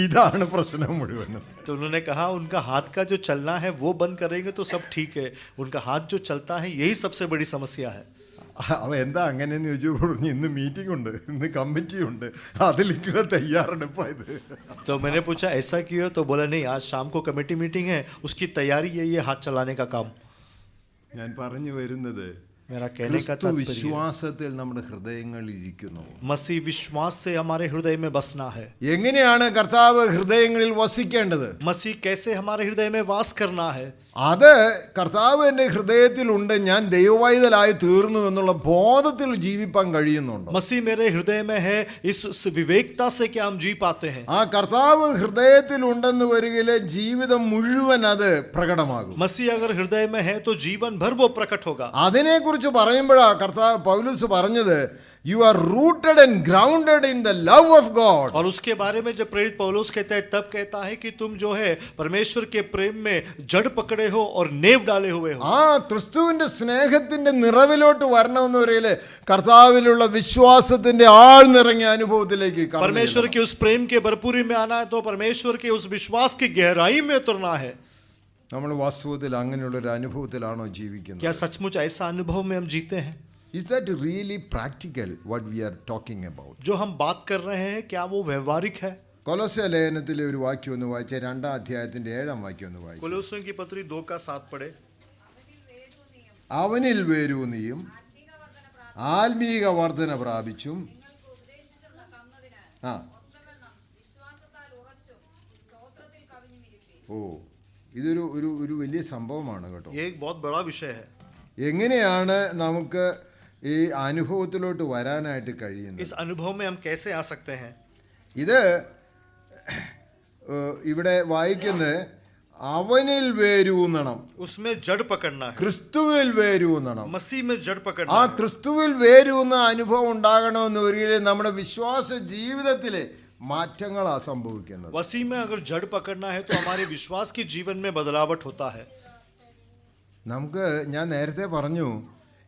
ഇതാണ് പ്രശ്നം മുഴുവനും. तो उन्होंने कहा उनका हाथ का जो चलना है वो बंद करेंगे तो सब ठीक है, उनका हाथ जो चलता है यही सबसे बड़ी समस्या है. അവ എന്താ അങ്ങനെയെന്ന് ചോദിച്ചു. പറഞ്ഞു ഇന്ന് മീറ്റിംഗ് ഉണ്ട്, ഇന്ന് കമ്മിറ്റി ഉണ്ട്, അതിലേക്കുള്ള തയ്യാറെടുപ്പായത്. तो मैंने पूछा ऐसा क्यों है? तो बोला नहीं, आज शाम को कमेटी मीटिंग है, उसकी तैयारी है ये हाथ चलाने का काम. ഞാൻ പറഞ്ഞു വരുന്നത്, मेरा कहने का ക്രിസ്തു तात्पर्य വിശ്വാസത്തിൽ നമ്മുടെ ഹൃദയങ്ങളിൽ ഇരിക്കുന്നു. मसीह विश्वास से हमारे हृदय में बसना है. എങ്ങനെയാണ് കർത്താവ് ഹൃദയങ്ങളിൽ വസിക്കേണ്ടത്? मसीह कैसे हमारे हृदय में वास करना है? അത് കർത്താവ് എൻ്റെ ഹൃദയത്തിലുണ്ട്, ഞാൻ ദൈവവൈതലായി തീർന്നു എന്നുള്ള ബോധത്തിൽ ജീവിപ്പാൻ കഴിയുന്നുണ്ടോ? मसीह मेरे हृदय में है, इस विवेकता से क्या हम जी पाते हैं? ആ കർത്താവ് ഹൃദയത്തിലുണ്ടെന്ന് വരികിലെ ജീവിതം മുഴുവൻ അത് പ്രകടമാകും. मसीह अगर हृदय में है तो जीवन भर वो प्रकट होगा. അതിനെക്കുറിച്ച് പറയുമ്പോഴാ കർത്താവ് പൗലോസ് പറഞ്ഞത്, you are rooted and grounded in the love of God. और उसके बारे में जब प्रेरित पौलुस कहता है तब कहता है कि तुम जो है परमेश्वर के प्रेम में जड़ पकड़े हो और नेव डाले हुए हो. ആ ക്രിസ്തുവിന്റെ സ്നേഹത്തിന്റെ നിറവിലോട്ട് വരണമെന്ന് വരികില് കർത്താവിലുള്ള വിശ്വാസത്തിന്റെ ആഴ്ന്നിറങ്ങിയ അനുഭവത്തിലേക്ക് കടന്നു परमेश्वर ചെല്ലണം. के उस प्रेम के भरपूरी में आना है तो परमेश्वर के उस विश्वास की गहराई में उतरना है. നമ്മൾ വാസ്തവത്തിൽ അങ്ങനെയുള്ള ഒരു അനുഭവത്തിലാണോ ജീവിക്കുന്നത്? क्या सचमुच ऐसा अनुभव में हम जीते हैं? Is that really practical what we are talking about? जो हम बात कर रहे हैं क्या वो व्यवहारिक है? കൊലോസ്യ ലേഖനത്തിലെ ഒരു വാക്യം ഒന്ന് വായിച്ച, 2-ാം അധ്യായത്തിന്റെ 7-ാം വാക്യം ഒന്ന് വായിച്ചു. कोलोसियों की पत्री 2:7 पढ़े. അവനിൽ വേരൂന്നിയും ആത്മീക വർധന പ്രാപിച്ചും ആ ഓ ഇതൊരു ഒരു ഒരു വലിയ സംഭവമാണ് കേട്ടോ. ये एक बहुत बड़ा विषय है. എങ്ങനെയാണ് നമുക്ക് ഈ അനുഭവത്തിലോട്ട് വരാനായിട്ട് കഴിയുന്നത്? इस अनुभव में हम कैसे आ सकते हैं? ഇത് ഇവിടെ വായിക്കുന്നത് അവനിൽ വേരൂന്നണം, उसमें जड़ पकड़ना है. ക്രിസ്തുവിൽ വേരൂന്നണം. मसीह में जड़ पकड़ना ആ है. ക്രിസ്തുവിൽ വേരൂന്ന അനുഭവം ഉണ്ടാകണമെന്ന് ഒരിക്കലും നമ്മുടെ വിശ്വാസ ജീവിതത്തിലെ മാറ്റങ്ങളാ സംഭവിക്കുന്നത്. मसीह में अगर जड़ पकड़ना है तो हमारे विश्वास के जीवन में बदलावट होता है. നമുക്ക് ഞാൻ നേരത്തെ പറഞ്ഞു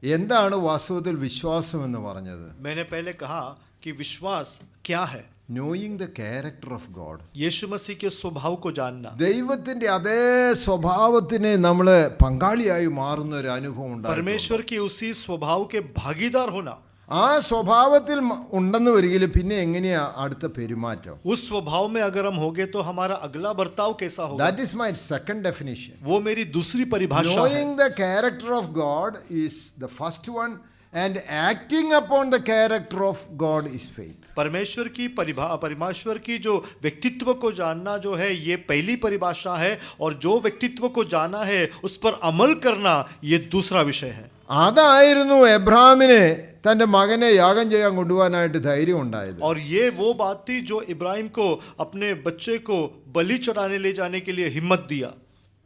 എന്താണ് വാസ്തവത്തിൽ വിശ്വാസം എന്ന് പറഞ്ഞത്. मैंने पहले कहा कि विश्वास क्या है? Knowing the character of God. Yeshu Masih के स्वभाव को जानना. ദൈവത്തിന്റെ അതേ സ്വഭാവത്തിനെ നമ്മൾ പങ്കാളിയായി മാറുന്ന ഒരു അനുഭവം ഉണ്ടാകും. परमेश्वर के उसी स्वभाव के भागीदार होना. ആ സ്വഭാവത്തിൽ ഉണ്ടെന്ന് വരികിൽ പിന്നെ എങ്ങനെയാ അടുത്ത പെരുമാറ്റം? उस स्वभाव में अगर हम होंगे तो हमारा अगला बर्ताव कैसा होगा? That is my second definition. वो मेरी दूसरी परिभाषा है. Knowing the character of God is the first one, and acting upon the character of God is faith. परमेश्वर की जो व्यक्तित्व को जानना जो है ये पहली परिभाषा है, और जो व्यक्तित्व को जाना है उस पर अमल करना ये दूसरा विषय है. അതായിരുന്നു എബ്രഹാമിനെ തന്റെ മകനെ യാഗം ചെയ്യാൻ കൊണ്ടുപോകാനായിട്ട് ധൈര്യം ഉണ്ടായത്. और ये वो बात थी जो इब्राहिम को अपने बच्चे को बलि चढ़ाने ले जाने के लिए हिम्मत दिया.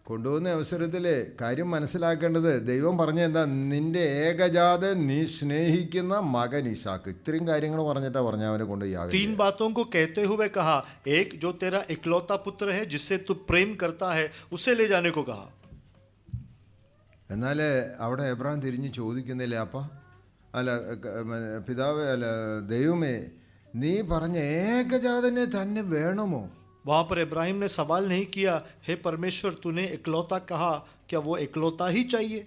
കൊണ്ടുപോകുന്ന അവസരത്തിൽ കാര്യം മനസ്സിലാക്കേണ്ടത്, ദൈവം പറഞ്ഞ എന്താ, നിന്റെ ഏകജാതൻ നീ സ്നേഹിക്കുന്ന മകൻ ഇസാക്ക്. ഇത്രയും കാര്യങ്ങൾ പറഞ്ഞിട്ടാ പറഞ്ഞ അവനെ കൊണ്ട് യാഗം. 3 बातों को कहते हुए कहा, एक जो तेरा इकलौता पुत्र है जिससे तू प्रेम करता है उसे ले जाने को कहा. എന്നാൽ അവിടെ എബ്രഹാം തിരിഞ്ഞ് ചോദിക്കുന്നില്ല, അപ്പ അല്ല പിതാവേ, അല്ല ദൈവമേ, നീ പറഞ്ഞ ഏകജാതനെ തന്നെ വേണമോ? वहां पर इब्राहिम ने सवाल नहीं किया, हे परमेश्वर तूने इकलौता कहा, क्या वो इकलौता ही चाहिए?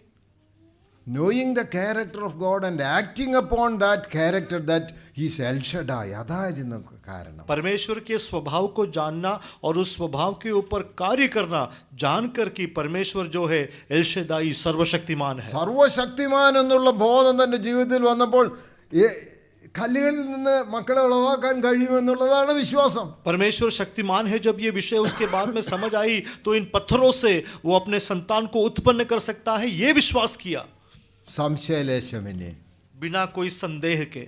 Knowing the character of God and acting upon that character, that he is El Shaddai, അതായിരുന്നു കാരണം. परमेश्वर के स्वभाव को जानना और उस स्वभाव के ऊपर कार्य करना, जानकर कि परमेश्वर जो है एल शदाई सर्वशक्तिमान है. സർവശക്തിമാൻ എന്നുള്ള ബോധം തന്റെ ജീവിതത്തിൽ വന്നപ്പോൾ കല്ലുകളിൽ നിന്ന് മക്കളെ ഉളവാക്കാൻ കഴിയുമെന്നുള്ളതാണ് വിശ്വാസം. परमेश्वर शक्तिमान है. जब ये विषय उसके बाद में समझ आई तो इन पत्थरों से वो अपने संतान को उत्पन्न कर सकता है, ये विश्वास किया സംശയലേശമന്യേ. बिना कोई संदेह के.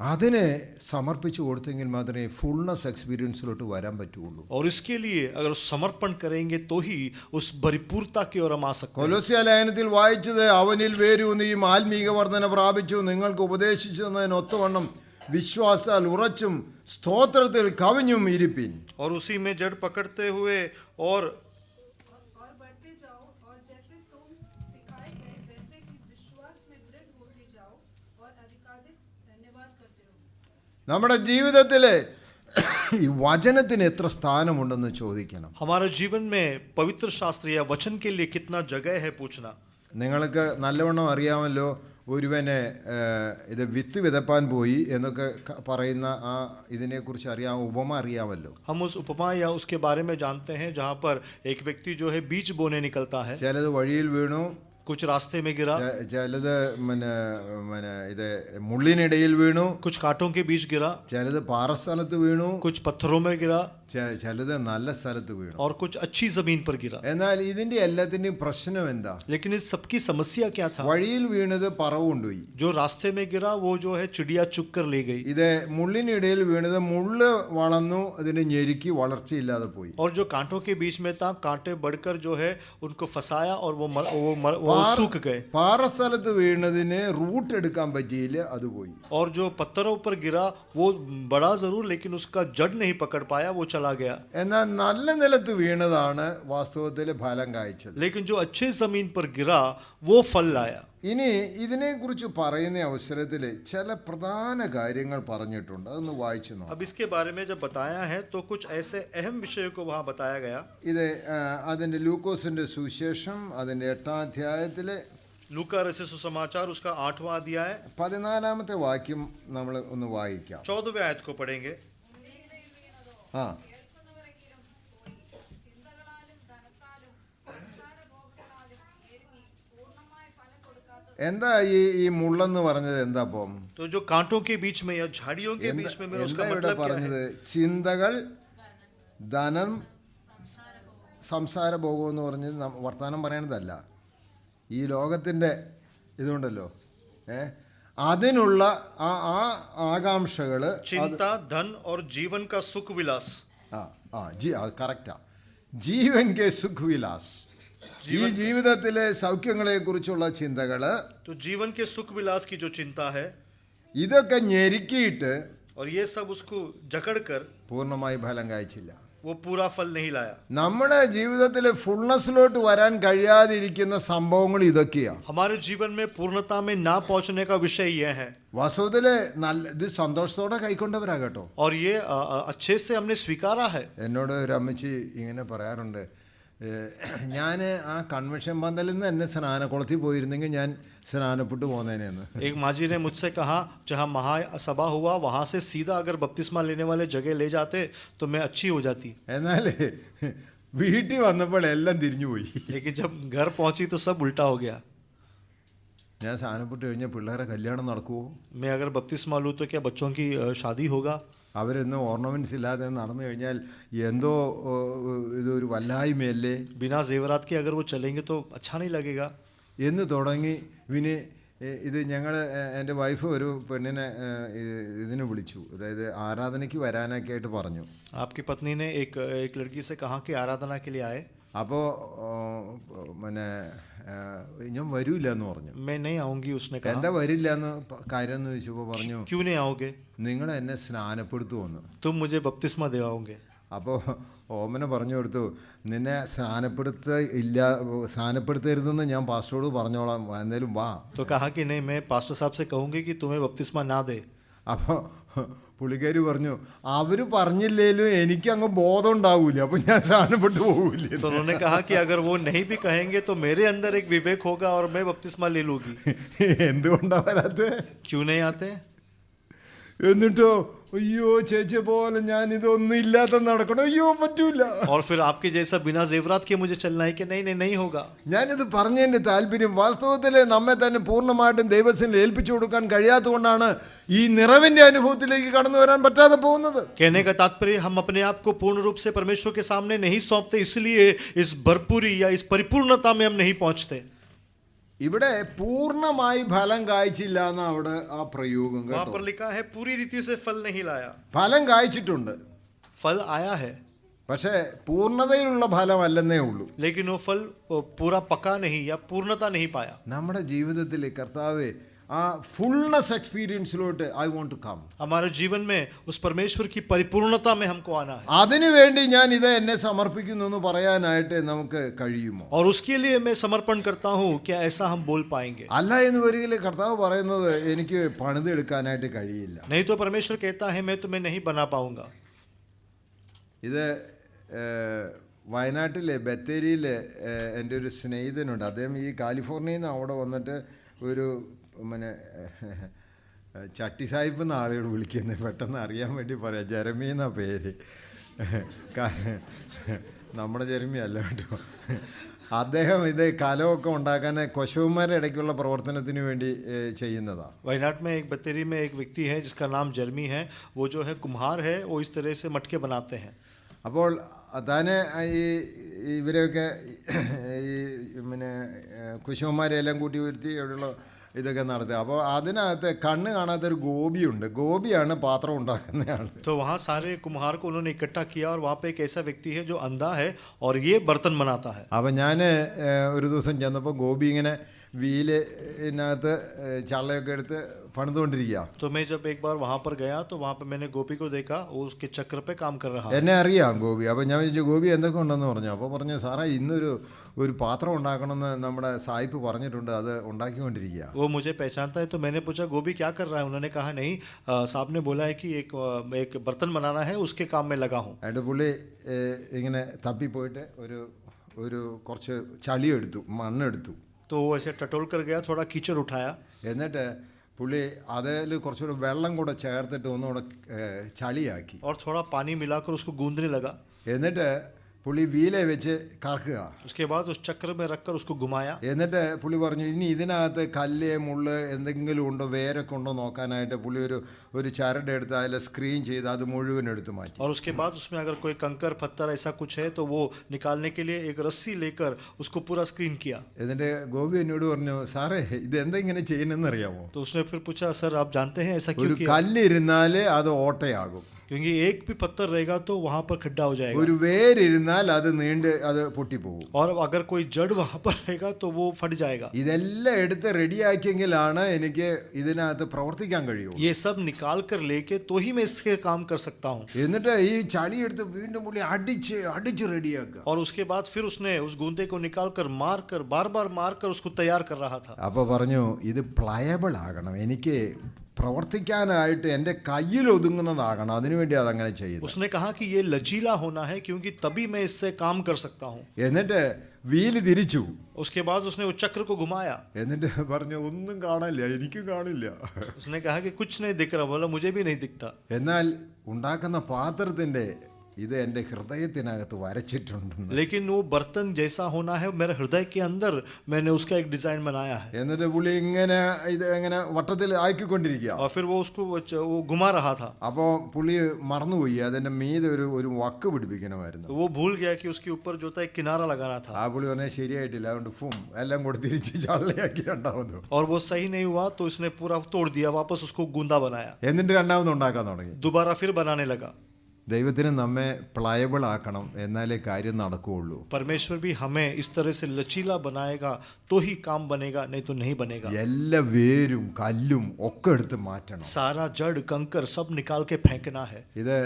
അതിനെ സമർപ്പിച്ചു കൊടുത്തെങ്കിൽ മാത്രമേ ഫുൾനെസ് എക്സ്പീരിയൻസിലോട്ട് വരാൻ പറ്റുള്ളൂ. और इसके लिए अगर समर्पण करेंगे तो ही उस परिपूर्णता की ओर हम आ सकते हैं. കൊലോസ്യ ലേഖനത്തിൽ വായിച്ചത് അവനിൽ വേരൂന്നിയും ആത്മീക വർധന പ്രാപിച്ചു നിങ്ങൾക്ക് ഉപദേശിച്ചതിനൊത്തവണ്ണം വിശ്വാസാൽ ഉറച്ചും സ്തോത്രത്തിൽ കവിഞ്ഞും ഇരിപ്പിൻ. और उसी में जड़ पकड़ते हुए और बढ़ते जाओ और जैसे तुम सिखाए गए वैसे ही विश्वास में दृढ़ होते जाओ और अधिकाधिक धन्यवाद करते रहो. നമ്മുടെ ജീവിതത്തിലെ ഈ വചനത്തിന് എത്ര സ്ഥാനമുണ്ടെന്ന് ചോദിക്കണം. हमारे जीवन में पवित्र शास्त्र या वचन के लिए कितना जगह है पूछना. നിങ്ങൾക്ക് നല്ലവണ്ണം അറിയാമല്ലോ, ഒരുവനെ ഇത് വിത്ത് വിതപ്പാൻ പോയി എന്നൊക്കെ പറയുന്ന ആ ഇതിനെക്കുറിച്ച് ഉപമ അറിയാമല്ലോ. हम उस उपमा या उसके बारे में जानते हैं जहाँ पर एक व्यक्ति जो है बीज बोने निकलता है. ചിലത് വഴിയിൽ വീണു, कुछ रास्ते में गिरा, ചിലത് ഇത് മുള്ളിനിടയിൽ വീണു, कुछ कांटों के बीच गिरा, ചിലത് പാറസ്ഥലത്ത് വീണു, कुछ पत्थरों में गिरा ചിലത് നല്ല സ്ഥലത്ത് വീണു. और कुछ अच्छी जमीन पर गिरा. എന്നാൽ ഇതിന്റെ എല്ലാത്തിന്റെയും പ്രശ്നം എന്താ? लेकिन इस सबकी समस्या क्या था? വഴിയിൽ വീണത് പറവുകൊണ്ടുപോയി. जो रास्ते में गिरा वो जो है चिड़िया चुग कर ले गई. ഇത് മുള്ളിനിടയിൽ വീണത് മുള്ള് വളർന്നു, അതിനെ ഞെരുക്കി വളർച്ചയില്ലാതെ പോയി. और जो कांटों के बीच में था कांटे बढ़कर जो है उनको फंसाया और वो सूख गए. പാറസ്ഥലത്ത് വീണതിന് റൂട്ട് എടുക്കാൻ പറ്റിയില്ല, അത് പോയി. और जो पत्थरों पर गिरा वो बड़ा जरूर लेकिन उसका जड़ नहीं पकड़ पाया, वो चला गया. എന്നാൽ നല്ല നിലത്ത് വീണതാണ് വാസ്തവത്തിൽ ഫലം കായ്ച്ചത്. लेकिन जो अच्छे जमीन पर गिरा वो फल लाया. ഇനി ഇതിനെക്കുറിച്ച് പറയുന്ന അവസരത്തിൽ ചില പ്രധാന കാര്യങ്ങൾ പറഞ്ഞിട്ടുണ്ട്, അതൊന്ന് വായിച്ചു നോക്കാം. अब इसके बारे में जब बताया है तो कुछ ऐसे अहम विषयों को वहाँ बताया गया. ഇത് അതിൻ്റെ ലൂക്കോസിൻ്റെ സുവിശേഷം അതിൻ്റെ 8-ാം അധ്യായത്തിലെ लूका रचित सुसमाचार उसका 8वां अध्याय 14-ാമത്തെ വാക്യം നമ്മൾ ഒന്ന് വായിക്കാം. 14वें आयत को पढ़ेंगे. ആ കേൾക്കുന്നവരെങ്കിലും ചിന്തകളാലും ധനത്താലും സംസാരഭോഗങ്ങളാലും ഞെരുങ്ങി പൂർണ്ണമായി ഫലം കൊടുക്കാത്ത എന്താ ഈ മുള്ളെന്ന് പറഞ്ഞത്? എന്താ അപ്പം तो जो कांटों के बीच में या झाड़ियों के बीच में എന്താ उसका ഇവിടെ मतलब क्या പറഞ്ഞത്? है? ചിന്തകൾ, ധനം, സംസാര ഭോഗം എന്ന് പറഞ്ഞത് വർത്തമാനം പറയണതല്ല. ഈ ലോകത്തിൻ്റെ ഇതുണ്ടല്ലോ, അതിനുള്ള ആ ആകാംക്ഷകൾ, चिंता, धन और जीवन का सुख विलास. കറക്റ്റാ, ജീവൻ കെ സുഖ് വിലാസ്. ഈ ജീവിതത്തിലെ സൗഖ്യങ്ങളെ കുറിച്ചുള്ള ചിന്തകള്, तो जीवन के सुख विलास की जो चिंता है ഇതൊക്കെ ഞെരുക്കിയിട്ട് और ये सब उसको जकड़कर പൂർണ്ണമായി ഫലം കായ്ച്ചില്ല. वो पूरा फल नहीं लाया. നമ്മുടെ ജീവിതത്തിലെ ഫുൾനെസ്സിലോട്ട് വരാൻ കഴിയാതിരിക്കുന്ന സംഭവങ്ങൾ ഇതൊക്കെയാണ്. हमारे जीवन में पूर्णता में ना पहुंचने का विषय यह है. വാസ്തവത്തില് ഇത് സന്തോഷത്തോടെ കൈക്കൊണ്ടവരാ കേട്ടോ. और ये अच्छे से हमने स्वीकारा है. എന്നോട് ഒരു അമ്മച്ചി ഇങ്ങനെ പറയാറുണ്ട്, ഞാൻ ആ കൺവെൻഷൻ പന്തലിൽ നിന്ന് എന്നെ സ്നാനക്കുളത്തിൽ പോയിരുന്നെങ്കിൽ ഞാൻ സ്നാനപ്പെട്ടു പോന്നേനെന്ന്. एक माजी ने मुझसे कहा जहाँ महासभा हुआ वहाँ से सीधा अगर बपतिस्मा लेने वाले जगह ले जाते तो मैं अच्छी हो जाती. എന്നാൽ വീട്ടിൽ വന്നപ്പോൾ എല്ലാം തിരിഞ്ഞുപോയി. लेकिन जब घर पहुँची तो सब उल्टा हो गया. ഞാൻ സ്നാനപ്പെട്ട് കഴിഞ്ഞാൽ പിള്ളേരെ കല്യാണം നടക്കുമോ? मैं अगर बपतिस्मा लूँ तो क्या बच्चों की शादी होगा? അവരൊന്നും ഓർണമെൻറ്റ്സ് ഇല്ലാതെ നടന്നു കഴിഞ്ഞാൽ എന്തോ ഇതൊരു വല്ലായ്മയല്ലേ बिना जेवरात के अगर वो चलेंगे तो अच्छा नहीं लगेगा. എന്ന് തുടങ്ങി. പിന്നെ ഇത് ഞങ്ങൾ എൻ്റെ വൈഫ് ഒരു പെണ്ണിനെ ഇതിന് വിളിച്ചു, അതായത് ആരാധനയ്ക്ക് വരാനൊക്കെ ആയിട്ട് പറഞ്ഞു. आपकी पत्नी ने एक लड़की से कहा कि आराधना के लिए आए. അപ്പോൾ പിന്നെ ഞാൻ വരൂല്ല എന്ന് പറഞ്ഞു. मैं नहीं आऊँगी उसने कहा. എന്താ വരില്ല എന്ന് കാര്യം എന്ന് ചോദിച്ചപ്പോൾ പറഞ്ഞു, क्यों नहीं आओगे? നിങ്ങൾ എന്നെ സ്നാനപ്പെടുത്തുമെന്ന്. तुम मुझे बपतिस्मा दिलाओगे. അപ്പോൾ ഓമന പറഞ്ഞു കൊടുത്തു, നിന്നെ സ്നാനപ്പെടുത്തരുതെന്ന് ഞാൻ പാസ്റ്ററോട് പറഞ്ഞോളാം, എന്തായാലും വാ. तो कहा कि नहीं, मैं पास्टर साहब से कहूँगी कि तुम्हें बपतिस्मा ना दे. അപ്പോൾ പുള്ളിക്കാരി പറഞ്ഞു, അവർ പറഞ്ഞില്ലേലും എനിക്ക് അങ്ങ് ബോധം ഉണ്ടാവൂല, അപ്പം ഞാൻ സ്നാനപ്പെട്ടു പോകൂലേ. तो उन्होंने कहा कि अगर वो नहीं भी कहेंगे तो मेरे अंदर एक विवेक होगा और मैं बपतिस्मा ले लूँगी. എന്തുകൊണ്ടാ വരാത്തെ? क्यों नहीं आते? എന്നിട്ടോ അയ്യോ ചേച്ചി പോലെ ഞാൻ ഇതൊന്നും ഇല്ലാത്ത നടക്കണം, അയ്യോ പറ്റൂല. और फिर आपके जैसा बिना जेवरात के मुझे चलना है कि नहीं नहीं नहीं होगा. ഞാനിത് പറഞ്ഞതിൻ്റെ താല്പര്യം വാസ്തവത്തിൽ നമ്മെ തന്നെ പൂർണ്ണമായിട്ടും ദൈവത്തിൽ ഏൽപ്പിച്ചു കൊടുക്കാൻ കഴിയാത്തതുകൊണ്ടാണ് ഈ നിറവിന്റെ അനുഭവത്തിലേക്ക് കടന്നു വരാൻ പറ്റാതെ പോകുന്നത്. कहने का तात्पर्य हम अपने आप को पूर्ण रूप से परमेश्वर के सामने नहीं सौंपते, इसलिए इस भरपूरी या इस परिपूर्णता में हम नहीं पहुंचते. ഇവിടെ പൂർണ്ണമായി ഫലം കായ്ച്ചില്ല എന്ന് അവിടെ ആ പ്രയോഗം वहां കേട്ടോ. पर लिखा है पूरी रीति से फल नहीं लाया। ഫലം കായ്ച്ചിട്ടുണ്ട്, फल आया है പക്ഷേ പൂർണ്ണതയിലുള്ള ഫലമല്ലെന്നേ ഉള്ളൂ. लेकिन वो फल पूरा पका नहीं या पूर्णता नहीं पाया। നമ്മുടെ ജീവിതത്തിൽ കർത്താവേ ആ ഫുൾനെസ് എക്സ്പീരിയൻസിലോട്ട് ഐ വോണ്ട് ടു കം. हमारे जीवन में उस परमेश्वर की परिपूर्णता में हमको आना है അതിനുവേണ്ടി ഞാൻ ഇത് എന്നെ സമർപ്പിക്കുന്നു എന്ന് പറയാനായിട്ട് നമുക്ക് കഴിയുമോ? और उसके लिए मैं समर्पण करता हूँ, क्या ऐसा हम बोल पाएंगे? അല്ല എന്ന് വരികിൽ കർത്താവ് പറയുന്നത് എനിക്ക് പണിതെടുക്കാനായിട്ട് കഴിയില്ല. नहीं तो परमेश्वर कहता है मैं तुम्हें नहीं बना पाऊंगा। ഇത് വയനാട്ടിലെ ബത്തേരിയിലെ എൻ്റെ ഒരു സ്നേഹിതനുണ്ട്. അദ്ദേഹം ഈ കാലിഫോർണിയയിൽ നിന്ന് അവിടെ വന്നിട്ട് ഒരു പിന്നെ ചട്ടി സാഹിബ് എന്ന ആളുകൾ വിളിക്കുന്നത് പെട്ടെന്ന് അറിയാൻ വേണ്ടി പറയാം. ജെറമി എന്നാ പേര്. നമ്മുടെ ജെറമി അല്ല കേട്ടോ. അദ്ദേഹം ഇത് കലമൊക്കെ ഉണ്ടാക്കാൻ കൊശവന്മാരുടെ ഇടയ്ക്കുള്ള പ്രവർത്തനത്തിന് വേണ്ടി ചെയ്യുന്നതാണ്. वयनाड में एक बतेरी में एक व्यक्ति है जिसका नाम जर्मी है। वो जो है कुम्हार है, वो इस तरह से मटके बनाते हैं। അപ്പോൾ താനെ ഈ ഇവരെയൊക്കെ ഈ പിന്നെ കുശവന്മാരെല്ലാം കൂട്ടി വരുത്തി അവിടെയുള്ള ഇതൊക്കെ നടത്തുക. അപ്പോൾ അതിനകത്ത് കണ്ണ് കാണാത്തൊരു ഗോപിയുണ്ട്. ഗോപിയാണ് പാത്രം ഉണ്ടാക്കുന്നയാൾ. तो वहाँ सारे कुम्हार को उन्होंने इकट्ठा किया और वहाँ पे एक ऐसा व्यक्ति है जो अंधा है और ये बर्तन बनाता है। അപ്പോൾ ഞാൻ ഒരു ദിവസം ചെന്നപ്പോൾ ഗോപി ഇങ്ങനെ വീലിനകത്ത് ചള്ളയൊക്കെ എടുത്ത് പണിതുകൊണ്ടിരിക്കുക. तो मैं जब एक बार वहाँ पर गया तो वहाँ पे मैंने गोपी को देखा, वो उसके चक्र पे काम कर रहा है। എന്നെ അറിയാം ഗോപി. അപ്പോൾ ഞാൻ ചോദിച്ചു ഗോപി എന്തൊക്കെ ഉണ്ടെന്ന് പറഞ്ഞു. അപ്പോൾ പറഞ്ഞു സാറേ ഒരു പാത്രം ഉണ്ടാക്കണമെന്ന് നമ്മുടെ സായിപ്പ് പറഞ്ഞിട്ടുണ്ട്, അത് ഉണ്ടാക്കിക്കൊണ്ടിരിക്കുക. वो मुझे पहचानता है तो मैंने पूछा गोभी क्या कर रहा है? उन्होंने कहा नहीं, साहब ने बोला है कि एक बर्तन बनाना है, उसके काम में लगा हूँ। എന്നിട്ട് പുള്ളി ഇങ്ങനെ തപ്പിപ്പോയിട്ട് ഒരു കുറച്ച് ചളിയെടുത്തു, മണ്ണെടുത്തു. तो वो ऐसे टटोल कर गया, थोड़ा कीचड़ उठाया। എന്നിട്ട് പുള്ളി അതിൽ കുറച്ചുകൂടെ വെള്ളം കൂടെ ചേർത്തിട്ട് ഒന്നുകൂടെ ചളിയാക്കി. और थोड़ा पानी मिलाकर उसको गूंदने लगा। എന്നിട്ട് പുള്ളി വീലെ വെച്ച് കറക്കുക. उसके बाद उस चक्र में रखकर उसको घुमाया। എന്നിട്ട് പുള്ളി പറഞ്ഞു ഇനി ഇതിനകത്ത് കല്ല് മുള്ള് എന്തെങ്കിലും ഉണ്ടോ വേരൊക്കെ ഉണ്ടോ നോക്കാനായിട്ട് പുള്ളി ഒരു ചരട് എടുത്ത് അതിൽ സ്ക്രീൻ ചെയ്ത് അത് മുഴുവൻ എടുത്ത് മാറ്റി. और उसके बाद उसमें अगर कोई कंकर पत्थर ऐसा कुछ है तो वो निकालने के लिए एक रस्सी लेकर उसको पूरा स्क्रीन किया। എന്നിട്ട് ഗോപി എന്നോട് പറഞ്ഞു സാറേ ഇത് എന്താ ഇങ്ങനെ ചെയ്യുന്നതെന്ന് അറിയാമോ? तो उसने फिर पूछा सर आप जानते हैं ऐसा क्यों ഒരു किया? കല്ലിരുന്നാൽ അത് ഓട്ടയാകും, क्योंकि एक भी पत्थर रहेगा तो वहां पर खड्डा हो जाएगा, ഒരു വേരിരുന്നാൽ അത് നീണ്ട് അത് പൊട്ടിപ്പോകും. और अगर कोई जड़ वहां पर रहेगा तो वो फट जाएगा। ഇതെല്ലാം എടുത്ത് റെഡിയാക്കിയെങ്കിലാണ് എനിക്ക് ഇതിനകത്ത് പ്രവർത്തിക്കാൻ കഴിയൂ. ये सब निकाल कर लेके तो ही मैं इसके काम कर सकता हूँ। എന്നിട്ട് ഈ ചളിയെടുത്ത് വീണ്ടും പുള്ളി അടിച്ച് റെഡിയാക്കുക. और उसके बाद फिर उसने उस गूंदे को निकाल कर मार कर बार मार कर उसको तैयार कर रहा था। അപ്പോൾ പറഞ്ഞു ഇത് പ്ലയബിൾ ആകണം, എനിക്ക് പ്രവർത്തിക്കാനായിട്ട് എൻ്റെ കയ്യിൽ ഒതുങ്ങുന്നതാകണം, അതിനുവേണ്ടി അതങ്ങനെ ചെയ്തു. उसने कहा कि ये लचीला होना है क्योंकि तभी मैं इससे काम कर सकता हूँ। എന്നിട്ട് വീല് തിരിച്ചു. उसके बाद उसने वो चक्र को घुमाया। എന്നിട്ട് പറഞ്ഞു ഒന്നും കാണില്ല, എനിക്കും കാണില്ല. उसने कहा कि कुछ नहीं दिख रहा। बोला मुझे भी नहीं दिखता। എന്നാൽ ഉണ്ടാക്കുന്ന പാത്രത്തിൻ്റെ ഇത് എൻ്റെ ഹൃദയത്തിനകത്ത് വരച്ചിട്ടുണ്ടെന്ന്. लेकिन वो बर्तन जैसा होना है मेरे हृदय के अंदर मैंने उसका एक डिजाइन बनाया है। എന്നിട്ട് പുള്ളി ഇങ്ങനെ ഇത് ഇങ്ങനെ വട്ടത്തിൽ ആക്കിക്കൊണ്ടിരിക്കുക. और फिर वो उसको वो घुमा रहा था। അപ്പോൾ പുള്ളി മറന്നുപോയി അതിൻ്റെ മീതെ ഒരു വക്ക് പിടിപ്പിക്കണമായിരുന്നു. वो भूल गया कि उसके ऊपर जो था एक किनारा लगाना था। ആ പുള്ളി പറഞ്ഞാൽ ശരിയായിട്ടില്ല, അതുകൊണ്ട് എല്ലാം കൂടെ തിരിച്ച് ചള്ളയാക്കി രണ്ടാമത്. और वो सही नहीं हुआ तो उसने पूरा तोड़ दिया, वापस उसको गूंदा बनाया, എന്നിട്ട് രണ്ടാമത് ഉണ്ടാക്കാൻ തുടങ്ങി. दोबारा फिर बनाने लगा। ദൈവത്തിന് നമ്മെ പ്ലയബിൾ ആക്കണം, എന്നാലേ കാര്യം നടക്കുകയുള്ളൂ. परमेश्वर भी हमें इस तरह से लचीला बनाएगा तो ही काम बनेगा, नहीं तो नहीं बनेगा। എല്ലാ വേരും കല്ലും ഒക്കെ എടുത്ത് മാറ്റണം. सारा जड़ कंकर सब निकाल के फेंकना है। ഇത്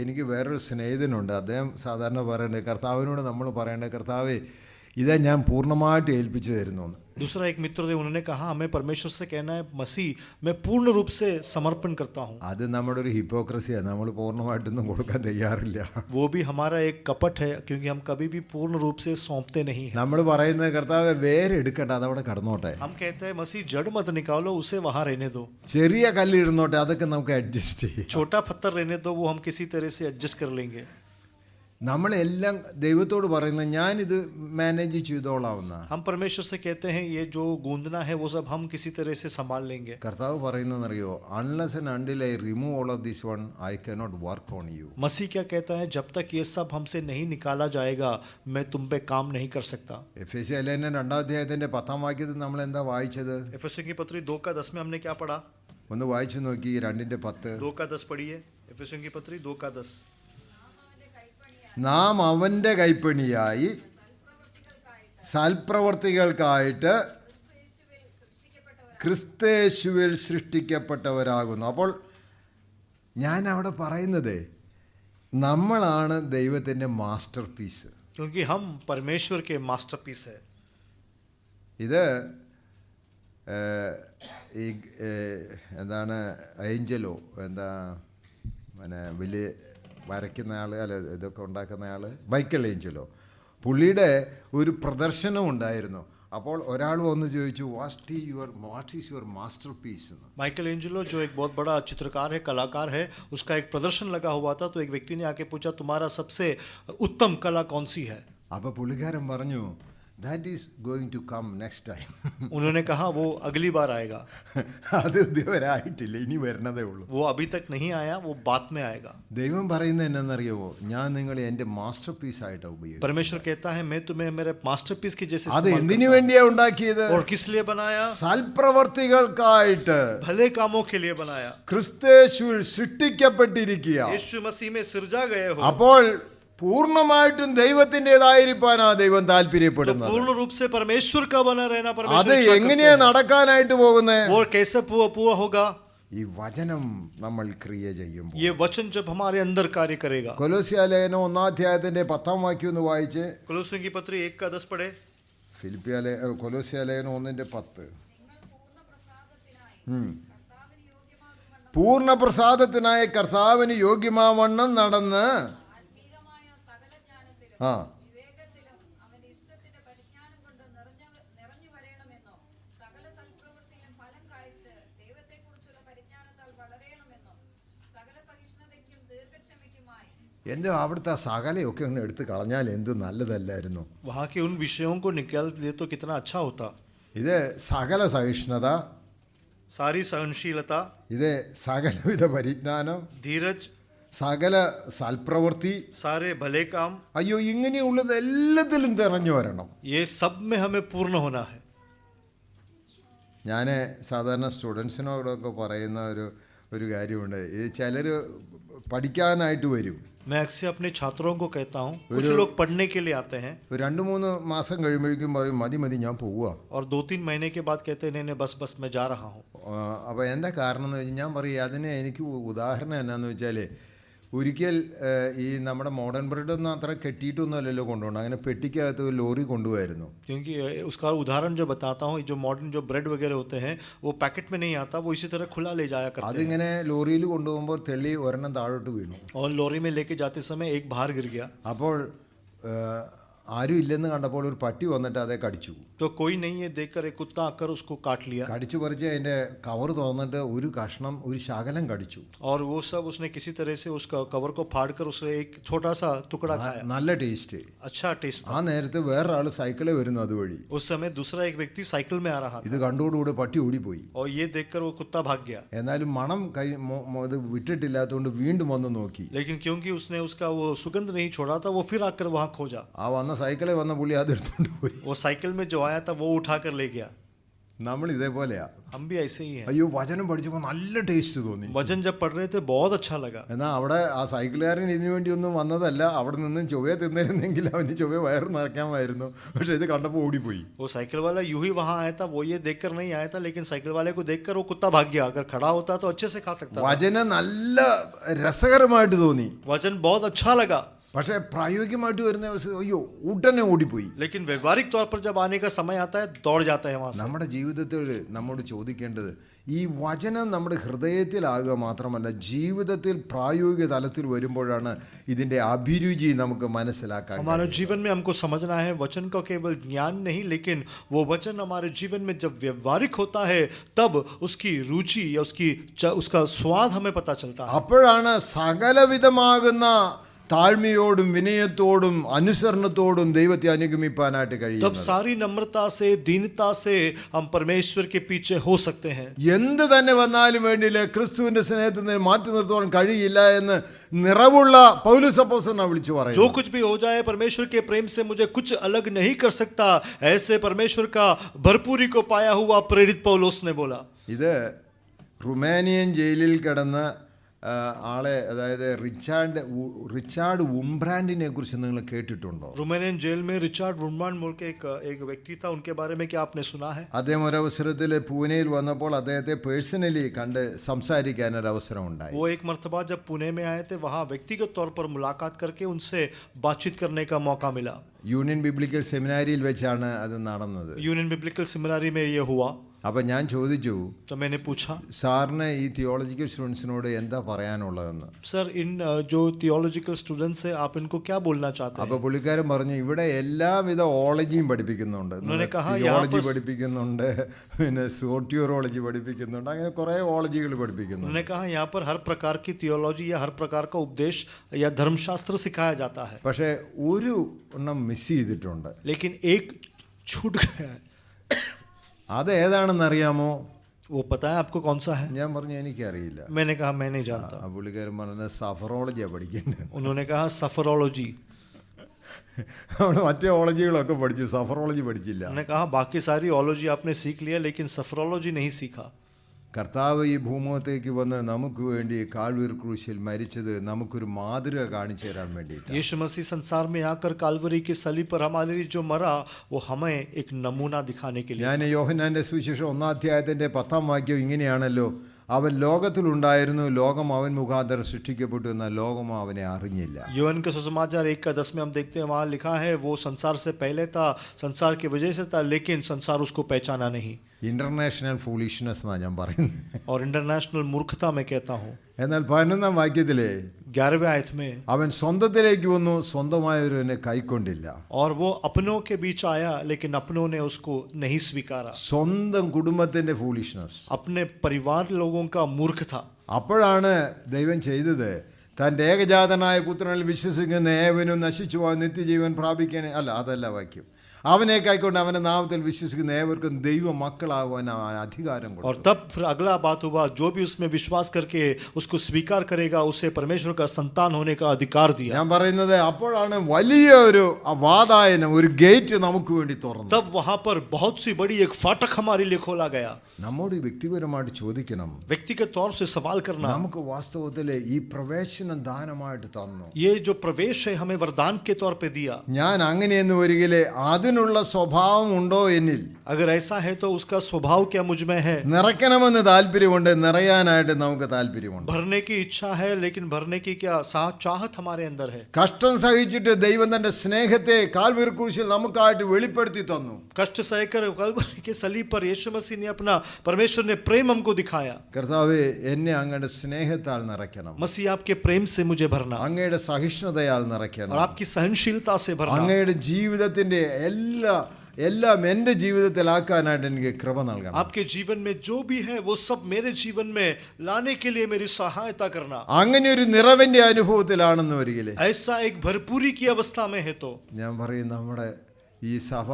എനിക്ക് വേറൊരു സ്നേഹിതനുണ്ട്. അദ്ദേഹം സാധാരണ പറയേണ്ടത് കർത്താവിനോട് നമ്മൾ പറയേണ്ടത് കർത്താവേ ഇതാ ഞാൻ പൂർണ്ണമായിട്ട് ഏൽപ്പിച്ചു തരുന്നു. दूसरा एक मित्र ने उन्होंने कहा हमें परमेश्वर से कहना है मसीह मैं पूर्ण रूप से समर्पण करता हूँ। അത് നമ്മുടെ ഒരു ഹിപ്പോക്രസിയാണ്, നമ്മൾ പൂർണ്ണമായിട്ടൊന്നും കൊടുക്കാൻ തയ്യാറില്ല. वो भी हमारा एक कपट है क्योंकि हम कभी भी पूर्ण रूप से सौंपते नहीं हैं। നമ്മൾ പറയുന്നത് കർത്താവെ വേരെടുക്കട്ടെ, അതവിടെ കടന്നോട്ടെ. हम कहते हैं मसीह जड़ मत निकालो, उसे वहां रहने दो। ചെറിയ കല്ലിരുന്നോട്ടെ, അതൊക്കെ നമുക്ക് അഡ്ജസ്റ്റ് ചെയ്യാം. छोटा पत्थर रहने दो, वो हम किसी तरह से एडजस्ट कर लेंगे। നമ്മളെല്ലാം ദൈവത്തോട് പറയുന്നത് ഞാനിത് മാനേജ് ചെയ്തോളാവുന്ന. हम परमेश्वर से कहते हैं ये जो गूंदना है वो सब हम किसी तरह से संभाल लेंगे. കർത്താവ് പറയുന്നതെന്നറിയോ, unless and until I remove all of this one I cannot work on you. Masih क्या कहता है, जब तक ये सब हमसे नहीं निकाला जाएगा मैं तुम पे काम नहीं कर सकता. എഫേസ്യ ലേഖനം 2-10 നമ്മൾ എന്താ വായിച്ചത്? एफेसियों की पत्री 2:10 में हमने क्या पढ़ा? ഒന്ന് വായിച്ചു നോക്കി. 2:10. 2:10 पढ़िए. एफेसियों की पत्री 2:10. നാം അവൻ്റെ കൈപ്പണിയായി സൽപ്രവർത്തികൾക്കായിട്ട് ക്രിസ്തയേശുവിൽ സൃഷ്ടിക്കപ്പെട്ടവരാകുന്നു. അപ്പോൾ ഞാൻ അവിടെ പറയുന്നത് നമ്മളാണ് ദൈവത്തിൻ്റെ മാസ്റ്റർ പീസ്. क्योंकि हम परमेश्वर के मास्टरपीस है. ഇത് ഈ എന്താണ് ഏഞ്ചലോ എന്താ പിന്നെ വലിയ വരയ്ക്കുന്ന ആൾ, അല്ല ഇതൊക്കെ ഉണ്ടാക്കുന്ന ആൾ, മൈക്കൽ ഏഞ്ചലോ, പുള്ളിയുടെ ഒരു പ്രദർശനം ഉണ്ടായിരുന്നു. അപ്പോൾ ഒരാൾ വന്ന് ചോദിച്ചു, what is your masterpiece എന്ന്. माइकल एंजेलो जो एक बहुत बड़ा चित्रकार है, कलाकार है, उसका एक प्रदर्शन लगा हुआ था. तो एक व्यक्ति ने आके पूछा तुम्हारा सबसे उत्तम कला कौन सी है? അപ്പോൾ പുള്ളിക്കാരൻ പറഞ്ഞു, that is going to come next time. उन्होंने कहा वो अगली बार आएगा. അത് ഇതുവരെ ആയിട്ടില്ല, ഇനി വരണതേ ഉള്ളൂ. वो अभी तक नहीं आया, वो बाद में आएगा. ദൈവം പറയുന്നത് എന്നാണെന്നറിയാമോ, ഞാൻ നിങ്ങളെ എൻ്റെ മാസ്റ്റർ പീസ് ആയിട്ടാണ് ഉപയോഗിക്കുന്നത്. परमेश्वर कहता है मैं तुम्हें मेरे मास्टरपीस के जैसे അത് इस्तेमाल എന്തിനു करता വേണ്ടിയാ ഉണ്ടാക്കിയത്? हूं. और किस लिए बनाया? സൽപ്രവർത്തികൾക്കായിട്ട് भले कामों के लिए बनाया. ക്രിസ്തയേശുവിൽ സൃഷ്ടിക്കപ്പെട്ടിരിക്കുക. यीशु मसीह में सृजा गए हो. അപ്പോൾ പൂർണ്ണമായിട്ടും ദൈവത്തിൻ്റെതായിരിക്കാനാ ദൈവം तो താല്പര്യപ്പെടുന്നത്. पूर्ण रूप से परमेश्वर का बना रहना അത് परमेश्वर इच्छा എങ്ങനെയാ करते हैं. നടക്കാനായിട്ട് പോകുന്നത്? वो कैसे पूरा होगा? ഈ വചനം നമ്മൾ ക്രിയ ചെയ്യുമ്പോൾ. ये वचन जब हमारे अंदर कार्य करेगा. കൊലോസ്യ ലേഖനം 1-10 ഒന്ന് വായിച്ച്. कोलोसियों की पत्री 1:10 पढ़े. കൊലോസ്യ ലേഖനം 1:10. പൂർണ്ണ പ്രസാദത്തിനായ കർത്താവിന് യോഗ്യമാവണ്ണം നടന്ന് ആ എൻ്റെ അവിടുത്തെ സകലയൊക്കെ ഒന്ന് എടുത്ത് കളഞ്ഞാൽ എന്ത് നല്ലതല്ലായിരുന്നു. वहाँ के उन विषयों को निकाल दे तो कितना अच्छा होता. ഇത് സകല സഹിഷ്ണുത, सारी सहनशीलता, ഇത് സകലവിധ പരിജ്ഞാനം, धीरज, സകല സൽപ്രവൃത്തി. सारे भले काम, അയ്യോ, ഇങ്ങനെയുള്ളത് എല്ലാത്തിലും തെരഞ്ഞു വരണം. ये सब में हमें पूर्ण होना है. ഞാൻ സാധാരണ സ്റ്റുഡൻസിനോടൊക്കെ പറയുന്ന ഒരു കാര്യമുണ്ട്. ഈ ചിലർ പഠിക്കാനായിട്ട് വരും. मैं अक्सर अपने छात्रों को कहता हूँ, कुछ लोग पढ़ने के लिए आते हैं 2-3 മാസം കഴിയുമ്പോഴേക്കും പറയും മതി ഞാൻ പോവുക. और 2-3 महीने के बाद कहते हैं नहीं बस मैं जा रहा हूँ. അപ്പോൾ എന്താ കാരണം എന്ന് വെച്ചാൽ ഞാൻ പറയും, അതിന് എനിക്ക് ഉദാഹരണം എന്നാന്ന് വെച്ചാൽ, ഒരിക്കൽ ഈ നമ്മുടെ മോഡേൺ ബ്രെഡൊന്നും അത്ര കെട്ടിയിട്ടൊന്നും അല്ലല്ലോ കൊണ്ടുപോകണം, അങ്ങനെ പെട്ടിക്കകത്ത് ഒരു ലോറി കൊണ്ടുപോയിരുന്നു. क्योंकि उसका उदाहरण जो बताता हूँ, जो मॉडर्न जो ब्रेड वगैरह होते हैं वो पैकेट में नहीं आता, वो इसी तरह खुला ले जाया करते हैं. അതിങ്ങനെ ലോറിയിൽ കൊണ്ടുപോകുമ്പോൾ തെള്ളി ഒരെണ്ണം താഴോട്ട് വീണു. और लॉरी में लेके जाते समय एक बाहर गिर गया. അപ്പോൾ ആരും ഇല്ലെന്ന് കണ്ടപ്പോൾ ഒരു പട്ടി വന്നിട്ട് അതേ കടിച്ചു. तो कोई नहीं है देखकर एक कुत्ता आकर उसको काट लिया. കടിച്ചു പറിച്ച് അതിൻ്റെ കവർ തുറന്നിട്ട് ഒരു കഷ്ണം, ഒരു ശകലം കടിച്ചു. और वो सब उसने किसी तरह से उसका कवर को फाड़कर उसे एक छोटा सा टुकड़ा खाया. നല്ല ടേസ്റ്റ്. अच्छा टेस्ट ആ था. നേരത്തെ വേറൊരാൾ സൈക്കിളിൽ വരുന്നു അതുവഴി. उस समय दूसरा एक व्यक्ति साइकिल में आ रहा था ഇത് കണ്ടോടുകൂടി പട്ടി ഓടിപ്പോയി. और ये देखकर वो कुत्ता भाग गया. എന്നാലും മണം ഇത് വിട്ടിട്ടില്ലാത്തതുകൊണ്ട് വീണ്ടും വന്ന് നോക്കി. लेकिन क्योंकि उसने उसका वो सुगंध नहीं छोड़ा था, वो फिर आकर वहां खोजा. ആ വന്ന സൈക്കിളിൽ വന്ന പുള്ളി അതെടുത്തോണ്ട് പോയി. वो साइकिल में जो आया था वो उठाकर ले गया. നമ്മൾ ഇതേപോലെയാ. हम भी ऐसे ही हैं. അയ്യോ, വചനം പഠിച്ചപ്പോൾ നല്ല ടേസ്റ്റ് തോന്നി. वचन जब पढ़ रहे थे बहुत अच्छा लगा. എന്നാൽ അവിടെ ആ സൈക്കിളുകാരൻ ഇതിനു വേണ്ടി ഒന്നും വന്നതല്ല, അവിടെ നിന്നും ചൊവ്വയെ തിന്നിരുന്നെങ്കിൽ അവന് ചൊവ്വ വയറ് നിറയ്ക്കാമായിരുന്നു. പക്ഷെ ഇത് കണ്ടപ്പോൾ ഓടിപ്പോയി. वो साइकिल वाला यूं ही वहां आया था, वो ये देखकर नहीं आया था, लेकिन साइकिल वाले को देखकर वो कुत्ता भाग गया. अगर खड़ा होता तो अच्छे से खा सकता था. വചനം നല്ല രസകരമായിട്ട് തോന്നി. वचन बहुत अच्छा लगा. പക്ഷേ പ്രായോഗികമായിട്ട് വരുന്ന ദിവസം അയ്യോ ഉടനെ ഓടിപ്പോയി. लेकिन व्यवहारिक तौर पर जब आने का समय आता है दौड़ जाता है वहां से. നമ്മുടെ ജീവിതത്തിൽ നമ്മോട് ചോദിക്കേണ്ടത്, ഈ വചനം നമ്മുടെ ഹൃദയത്തിലാകുക മാത്രമല്ല, ജീവിതത്തിൽ പ്രായോഗിക തലത്തിൽ വരുമ്പോഴാണ് ഇതിൻ്റെ അഭിരുചി നമുക്ക് മനസ്സിലാക്കാൻ. हमारे जीवन में हमको समझना है वचन का केवल ज्ञान नहीं, लेकिन वो वचन हमारे जीवन में जब व्यवहारिक होता है तब उसकी रुचि या उसका स्वाद हमें पता चलता है. അപ്പോഴാണ് സകലവിധമാകുന്ന താഴ്മയോടും വിനയത്തോടും അനുസരണത്തോടും ദൈവത്തെ അനുഗമിപ്പാനായിട്ട് तब കഴിയും. सारी नम्रता से, दीनता से हम परमेश्वर के पीछे हो सकते हैं. എന്ത് തന്നെ വന്നാലും വേണ്ടിയില്ല, ക്രിസ്തുവിന്റെ സ്നേഹത്തിൽ നിന്ന് മാറ്റി നിർത്തുവാൻ കഴിയില്ല എന്ന് നിറവുള്ള പൗലോസ് അപ്പോസ്തലൻ വിളിച്ചു जो പറയുന്നു. कुछ भी हो जाए, परमेश्वर के प्रेम से मुझे कुछ अलग नहीं कर सकता, ऐसे परमेश्वर का भरपूरी को पाया हुआ प्रेरित पौलुस ने बोला. ഇത് റുമാനിയൻ ജയിലിൽ കിടന്ന ആളെ, അതായത് റിച്ചാർഡ് ഉംബ്രാൻഡിനെ കുറിച്ച് നിങ്ങൾ കേട്ടിട്ടുണ്ടോ? रोमानियन जेल में रिचार्ड वुडमैन बोल के एक व्यक्ति था, उनके बारे में क्या आपने सुना है? അദ്ദേഹം ഒരവസരത്തിൽ പൂനെയിൽ വന്നപ്പോൾ അദ്ദേഹത്തെ പേഴ്സണലി കണ്ട് സംസാരിക്കാൻ ഒരു അവസരം ഉണ്ടായി. वो एक मर्तबा जब पुणे में आए थे, वहाँ व्यक्तिगत तौर पर मुलाकात करके उनसे बातचीत करने का मौका मिला. യൂണിയൻ ബിബ്ലിക്കൽ സെമിനാരിയിൽ വെച്ചാണ് അത് നടന്നത്. यूनियन बिब्लिकल सेमिनारी में ये हुआ. അപ്പം ഞാൻ ചോദിച്ചു, तो मैंने पूछा, സാറിന് ഈ തിയോളജിക്കൽ സ്റ്റുഡൻസിനോട് എന്താ പറയാനുള്ളതെന്ന്. सर इन जो थियोलॉजिकल स्टूडेंट्स है, आप इनको क्या बोलना चाहते അപ്പോൾ हैं? പുള്ളിക്കാരൻ പറഞ്ഞു, ഇവിടെ എല്ലാവിധ ഓളജിയും പഠിപ്പിക്കുന്നുണ്ട്. ഉन्होंने कहा, തിയോളജി यहाँ पर- പഠിപ്പിക്കുന്നുണ്ട്, പിന്നെ സോട്ടിയോറോളജി പഠിപ്പിക്കുന്നുണ്ട്, അങ്ങനെ കുറേ ഓളജികൾ പഠിപ്പിക്കുന്നുണ്ട്. उन्होंने कहा यहाँ पर हर प्रकार की थियोलॉजी या हर प्रकार का उपदेश या धर्मशास्त्र सिखाया जाता है, പക്ഷേ ഒരു എണ്ണം മിസ് ചെയ്തിട്ടുണ്ട്. लेकिन एक छूट गया है. അത് ഏതാണെന്നറിയാമോ? वो पता है आपको कौन सा है? ഞാൻ പറഞ്ഞു എനിക്കറിയില്ല. मैंने कहा मैं नहीं जानता. ആ പുള്ളിക്കാരൻ പറഞ്ഞത് സഫറോളജിയാണ് പഠിക്കേണ്ടത്. उन्होंने कहा सफरोलॉजी. അവിടെ മറ്റേ ഓളജികളൊക്കെ പഠിച്ചു, സഫറോളജി പഠിച്ചില്ല. उन्होंने कहा बाकी सारी ओलॉजी आपने सीख लिया, लेकिन सफरोलॉजी नहीं सीखा. കർത്താവ് ഈ ഭൂമുഖത്തേക്ക് വന്ന് നമുക്ക് വേണ്ടി കാൽവരി ക്രൂശിൽ മരിച്ചത് നമുക്കൊരു മാതൃക കാണിച്ചു തരാൻ വേണ്ടിയിട്ട്. यीशु मसीह संसार में आकर कालवरी की सलीब पर हमारे लिए जो मरा, वो हमें एक नमूना दिखाने के लिए. ഞാൻ യോഹന്നാന്റെ സുവിശേഷം 1-10 ഇങ്ങനെയാണല്ലോ, അവൻ ലോകത്തിലുണ്ടായിരുന്നു, ലോകം അവൻ മുഖാന്തരം സൃഷ്ടിക്കപ്പെട്ടു, എന്നാൽ ലോകം അവനെ അറിഞ്ഞില്ല. यूहन्ना के सुसमाचार 1:10 में हम देखते हैं, वहाँ लिखा है वो संसार से पहले था, संसार की वजह से था, लेकिन संसार उसको पहचाना नहीं. ഇന്റർനാഷണൽ ഫൂളിഷ്നെസ് എന്നാണ് ഞാൻ പറയുന്നത്. और इंटरनेशनल मूर्खता मैं कहता हूँ. എന്നാൽ 11-ാം വാക്യത്തിലെ 11वें आयत में, അവൻ സ്വന്തത്തിലേക്ക് വന്നു, സ്വന്തമായവരെ കൈക്കൊണ്ടില്ല. और वो अपनों के बीच आया, लेकिन अपनों ने उसको नहीं स्वीकारा. സ്വന്തം കുടുംബത്തിന്റെ ഫൂളിഷ്നെസ്. अपने परिवार लोगों का मूर्ख था. അപ്പോഴാണ് ദൈവം ചെയ്തത്, തൻ്റെ ഏകജാതനായ പുത്രനിൽ വിശ്വസിക്കുന്ന ഏവനും നശിച്ചു പോകാൻ നിത്യജീവൻ പ്രാപിക്കാൻ, അല്ല അതല്ല വാക്യം, അവനെ കൈക്കൊണ്ട് അവന്റെ നാമത്തിൽ വിശ്വസിക്കുന്ന ഏവർക്കും ദൈവ മക്കളാകുവാൻ അധികാരം കൊടുത്തു. और तब फिर अगला बात हुआ, जो भी उसमें विश्वास करके उसको स्वीकार करेगा, उसे परमेश्वर का संतान होने का अधिकार दिया. ഞാൻ പറയുന്നത് അപ്പോഴാണ് വലിയ ഒരു വാതായനം, ഒരു ഗേറ്റ് നമുക്ക് വേണ്ടി തുറന്നു. तब वहां पर बहुत सी बड़ी एक फाटक हमारे लिए खोला गया. നമ്മോട് വ്യക്തിപരമായിട്ട് ചോദിക്കണം, व्यक्तिगत तौर से सवाल करना, നമുക്ക് വാസ്തവത്തിൽ ഈ പ്രവേശനം ദാനമായിട്ട് തന്നു, ये जो प्रवेश है हमें वरदान के तौर पे दिया. ഞാൻ അങ്ങനെയെന്ന് വരികിലെ അതിനുള്ള സ്വഭാവം ഉണ്ടോ എന്നിൽ? अगर ऐसा है तो उसका स्वभाव क्या मुझ में है? നിറയ്ക്കണമെന്ന് താല്പര്യമുണ്ട്, നിറയാനായിട്ട് നമുക്ക് താല്പര്യമുണ്ട്. भरने की इच्छा है, लेकिन भरने की क्या चाहत हमारे अंदर है? കഷ്ടം സഹിച്ചിട്ട് ദൈവം തന്റെ സ്നേഹത്തെ കാൽവരി ക്രൂശിൽ നമുക്കായിട്ട് വെളിപ്പെടുത്തി തന്നു. कष्ट सहकर कलवरी के सलीब पर यीशु मसीह ने अपना, परमेश्वर ने प्रेम हमको दिखाया. കർത്താവേ, എന്നെ അങ്ങയുടെ സ്നേഹത്താൽ നിറയ്ക്കണം, मसीह आपके प्रेम से मुझे भरना, അങ്ങയുടെ സഹിഷ്ണുതയാൽ നിറയ്ക്കണം, और आपकी सहनशीलता से भरना, അങ്ങയുടെ ജീവിതത്തിന്റെ എല്ലാം എൻ്റെ ജീവിതത്തിലാക്കാനായിട്ട് എനിക്ക് കൃപ നൽകണം. आपके जीवन में जो भी है वो सब मेरे जीवन में लाने के लिए मेरी सहायता करना. അങ്ങനെ ഒരു നിറവിന്റെ അനുഭവത്തിലാണെന്ന് വരികില്ലേ, ऐसा एक भरपूरी की अवस्था में है तो ഞാൻ പറയും നമ്മുടെ ഈ സഭ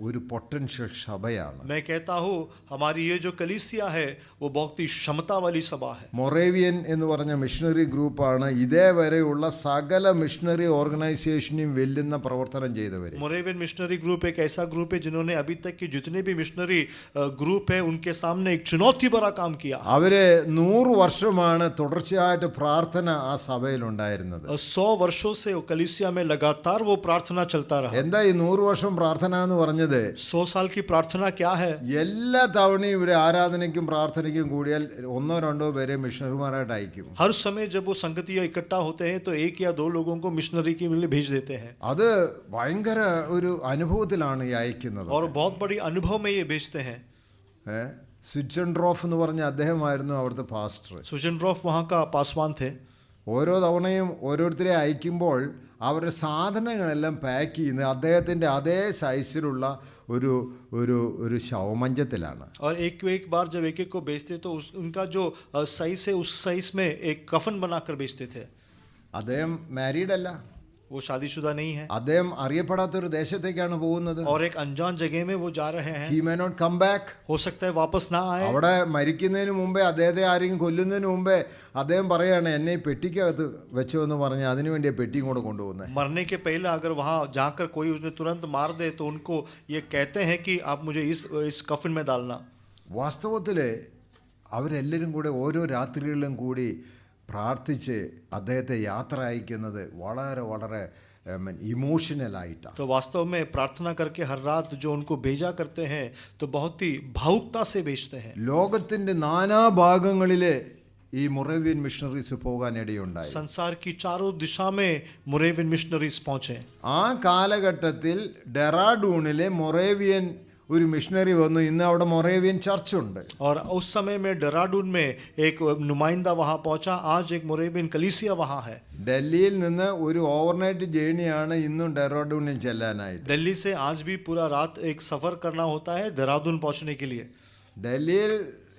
ഒരു പൊട്ടൻഷ്യൽ സഭയാണ്. मैं कहता हूँ हमारी ये जो कलीसिया है वो बहुत ही क्षमता वाली सभा है. മൊറേവിയൻ എന്ന് പറഞ്ഞ മിഷണറി ഗ്രൂപ്പാണ് ഇതേവരെയുള്ള സകല മിഷണറി ഓർഗനൈസേഷനെയും വെല്ലുന്ന പ്രവർത്തനം ചെയ്തവർ. मोरेवियन मिशनरी ग्रुप एक ऐसा ग्रुप है जिन्होंने अभी तक के जितने भी मिशनरी ग्रुप है उनके सामने एक चुनौती भरा काम किया. അവര് 100 വർഷമാണ് തുടർച്ചയായിട്ട് പ്രാർത്ഥന ആ സഭയിൽ ഉണ്ടായിരുന്നത്. 100 वर्षों से वो कलीसिया में लगातार वो प्रार्थना चलता रहा. എന്താ ഈ 100 വർഷം പ്രാർത്ഥന എന്ന് പറഞ്ഞത്? 100 साल की प्रार्थना क्या है? എല്ലാ തവണയും ഇവിടെ ആരാധനയ്ക്കും പ്രാർത്ഥനയ്ക്കും കൂടിയാൽ 1-2 പേരെ മിഷണറിമാരായിട്ട് അയക്കും. हर समय जब वो संगतियां इकट्ठा होते हैं तो 1 या 2 लोगों को मिशनरी के लिए भेज देते हैं. അത് ഭയങ്കര ഒരു അനുഭവത്തിലാണ് ഈ അയക്കുന്നത്. और बहुत बड़ी अनुभव में ये भेजते हैं. സ്വിറ്റ്സൺഡ്രോഫ് എന്ന് പറഞ്ഞ അദ്ദേഹമായിരുന്നു അവിടുത്തെ പാസ്റ്റർ. सुजनड्रॉफ वहाँ का पासवान थे. ഓരോ തവണയും ഓരോരുത്തരെ അയക്കുമ്പോൾ അവരുടെ സാധനങ്ങളെല്ലാം പാക്ക് ചെയ്യുന്നത് അദ്ദേഹത്തിൻ്റെ അതേ സൈസിലുള്ള ഒരു ഒരു ഒരു ശവമഞ്ചത്തിലാണ്. और एक बार जब एक को बेचते तो उनका जो साइज है उस साइज में एक कफन बनाकर बेचते थे. അദ്ദേഹം മാരീഡ് അല്ല, वो शादीशुदा नहीं है അദ്ദേഹം അറിയപ്പെടാത്തൊരു ദേശത്തേക്കാണ് പോകുന്നത്. और एक अनजान जगह में वो जा रहे हैं. He may not come back. हो सकता है वापस ना आए. അവിടെ മരിക്കുന്നതിന് മുമ്പേ, അദ്ദേഹത്തെ ആരെങ്കിലും കൊല്ലുന്നതിന് മുമ്പേ അദ്ദേഹം പറയാണ് എന്നെ ഈ പെട്ടിക്കകത്ത് വെച്ചോ എന്ന് പറഞ്ഞ് അതിനു വേണ്ടി പെട്ടിയും കൂടെ കൊണ്ടുപോകുന്നത്. मरने के पहले अगर वहां जाकर कोई उन्हें तुरंत मार दे तो उनको ये कहते हैं कि आप मुझे इस कफन में डालना. വാസ്തവത്തിൽ അവരെല്ലാവരും കൂടെ ഓരോ രാത്രികളിലും കൂടി പ്രാർത്ഥിച്ച് അദ്ദേഹത്തെ യാത്ര അയക്കുന്നത് വളരെ വളരെ ഇമോഷണലായിട്ടാണ്. तो वास्तव में प्रार्थना करके हर रात जो उनको भेजा करते हैं तो बहुत ही भावुकता से भेजते हैं. ലോകത്തിൻ്റെ നാനാഭാഗങ്ങളിലെ ഈ മൊറേവിയൻ മിഷണറീസ് പോകാനിടയുണ്ടായി. संसार की चारों दिशा में मोरेवियन मिशनरीज पहुंचे. ആ കാലഘട്ടത്തിൽ ഡെറാഡൂണിലെ മൊറേവിയൻ ഒരു മിഷണറി വന്നു. ഇന്ന് അവിടെ മൊറേവിയൻ ചർച്ച് ഉണ്ട്. और उस समय में डेराडून में एक नुमाइंदा वहां पहुंचा. आज एक मोरेवियन कलीसिया वहां है. ഡൽഹിയിൽ നിന്ന് ഒരു ഓവർനൈറ്റ് ജേണിയാണ് ഇന്നും ഡെറാഡൂണിൽ ചെല്ലാനായിട്ട്. दिल्ली से आज भी पूरा रात एक सफर करना होता है देहरादून पहुंचने के लिए. ഡൽഹിയിൽ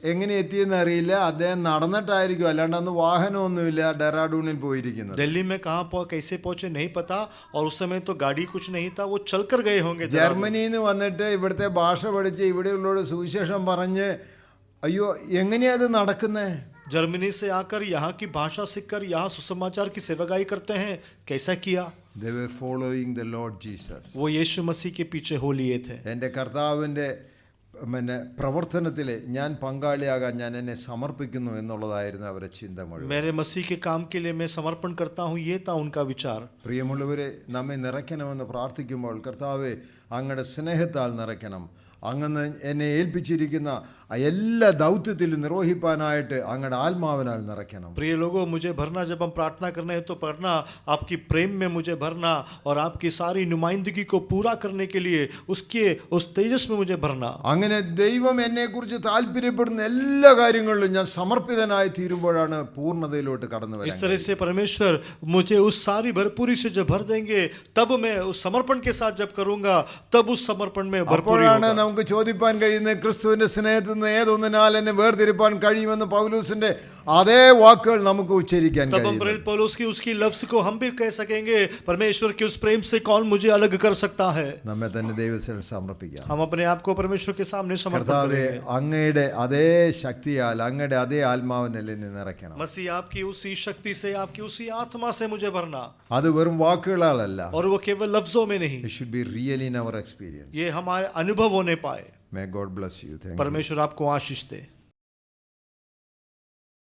എങ്ങനെ എത്തിയെന്ന് അറിയില്ല. അദ്ദേഹം നടന്നിട്ടായിരിക്കും, അല്ലാണ്ട് അന്ന് വാഹനമൊന്നുമില്ല ഡെറാഡൂണിൽ പോയിരിക്കുന്നത്. दिल्ली में कहाँ कैसे पहुंचे नहीं पता, और उस समय तो गाड़ी कुछ नहीं था, वो चलकर गए होंगे. ജർമ്മനിയിൽ നിന്ന് വന്നിട്ട് ഇവിടുത്തെ ഭാഷ പഠിച്ച് ഇവിടെയുള്ളവരോട് സുവിശേഷം പറഞ്ഞ് അയ്യോ എങ്ങനെയാ അത് നടക്കുന്നത്? जर्मनी से आकर यहाँ की भाषा सीखकर यहाँ सुसमाचार की सेवकाई करते हैं. कैसा किया? They were following the Lord Jesus. वो यीशु मसीह के पीछे हो लिए थे. എൻ്റെ കർത്താവിൻ്റെ പ്രവർത്തനത്തിൽ ഞാൻ പങ്കാളിയാകാൻ ഞാൻ എന്നെ സമർപ്പിക്കുന്നു എന്നുള്ളതായിരുന്നു അവരുടെ ചിന്ത മുഴുവൻ. मेरे मसीह के काम के लिए मैं समर्पण करता हूँ, ये था उनका विचार. പ്രിയമുള്ളവരെ, നമ്മെ നിറയ്ക്കണമെന്ന് പ്രാർത്ഥിക്കുമ്പോൾ കർത്താവെ അങ്ങയുടെ സ്നേഹത്താൽ നിറയ്ക്കണം. അങ്ങ് എന്നെ ഏൽപ്പിച്ചിരിക്കുന്ന എല്ലാ ദൗത്യത്തിലും നിർവഹിപ്പാനായിട്ട് അങ്ങയുടെ ആത്മാവിനാൽ നിറയ്ക്കണം. प्रिय लोगों, मुझे भरना, जब हम प्रार्थना करने हैं तो भरना आपकी प्रेम में मुझे भरना, और आपकी सारी नुमाइंदगी को पूरा करने के लिए उस तेजस में मुझे भरना. അങ്ങനെ ദൈവം എന്നെക്കുറിച്ച് താല്പര്യപ്പെടുന്ന എല്ലാ കാര്യങ്ങളിലും ഞാൻ സമർപ്പിതനായി തീരുമ്പോഴാണ് പൂർണ്ണതയിലോട്ട് കടന്നു इस വരുന്നത്. तरह से परमेश्वर मुझे उस सारी भरपूरी से जब भर देंगे, तब मैं उस समर्पण के साथ जब करूंगा, तब उस समर्पण में भरपूरी होगा. നമുക്ക് ചോദിപ്പാൻ കഴിയുന്ന ക്രിസ്തുവിന്റെ സ്നേഹത്തിൽ നിന്ന് ഏതൊന്നിനാൽ എന്നെ വേർതിരിപ്പാൻ കഴിയുമെന്ന് പൗലോസിന്റെ അതേ വാക്കുകൾ നമുക്ക് ഉച്ചരിക്കാൻ तब हम കഴിയും. प्रेरित पौलुस की उसकी लफ्ज को हम भी कह सकेंगे, परमेश्वर के उस प्रेम से कौन मुझे अलग कर सकता है. നമ്മെ തന്നെ ദൈവത്തിൽ സമർപ്പിക്കാം. हम अपने आप को परमेश्वर के सामने समर्पण കർത്താവേ, करेंगे. അങ്ങയുടെ അതേ ശക്തിയാൽ അങ്ങയുടെ അതേ ആത്മാവിനെ നിറയ്ക്കണം. मसीह आपकी उसी शक्ति से, आपकी उसी आत्मा से मुझे भरना. അത് വെറും വാക്കുകളാലല്ല. और वो केवल लफ्जों में नहीं, It should be real in our experience. ये हमारे अनुभव होने पाए. May God bless you. Thank you. परमेश्वर आपको आशीष दे.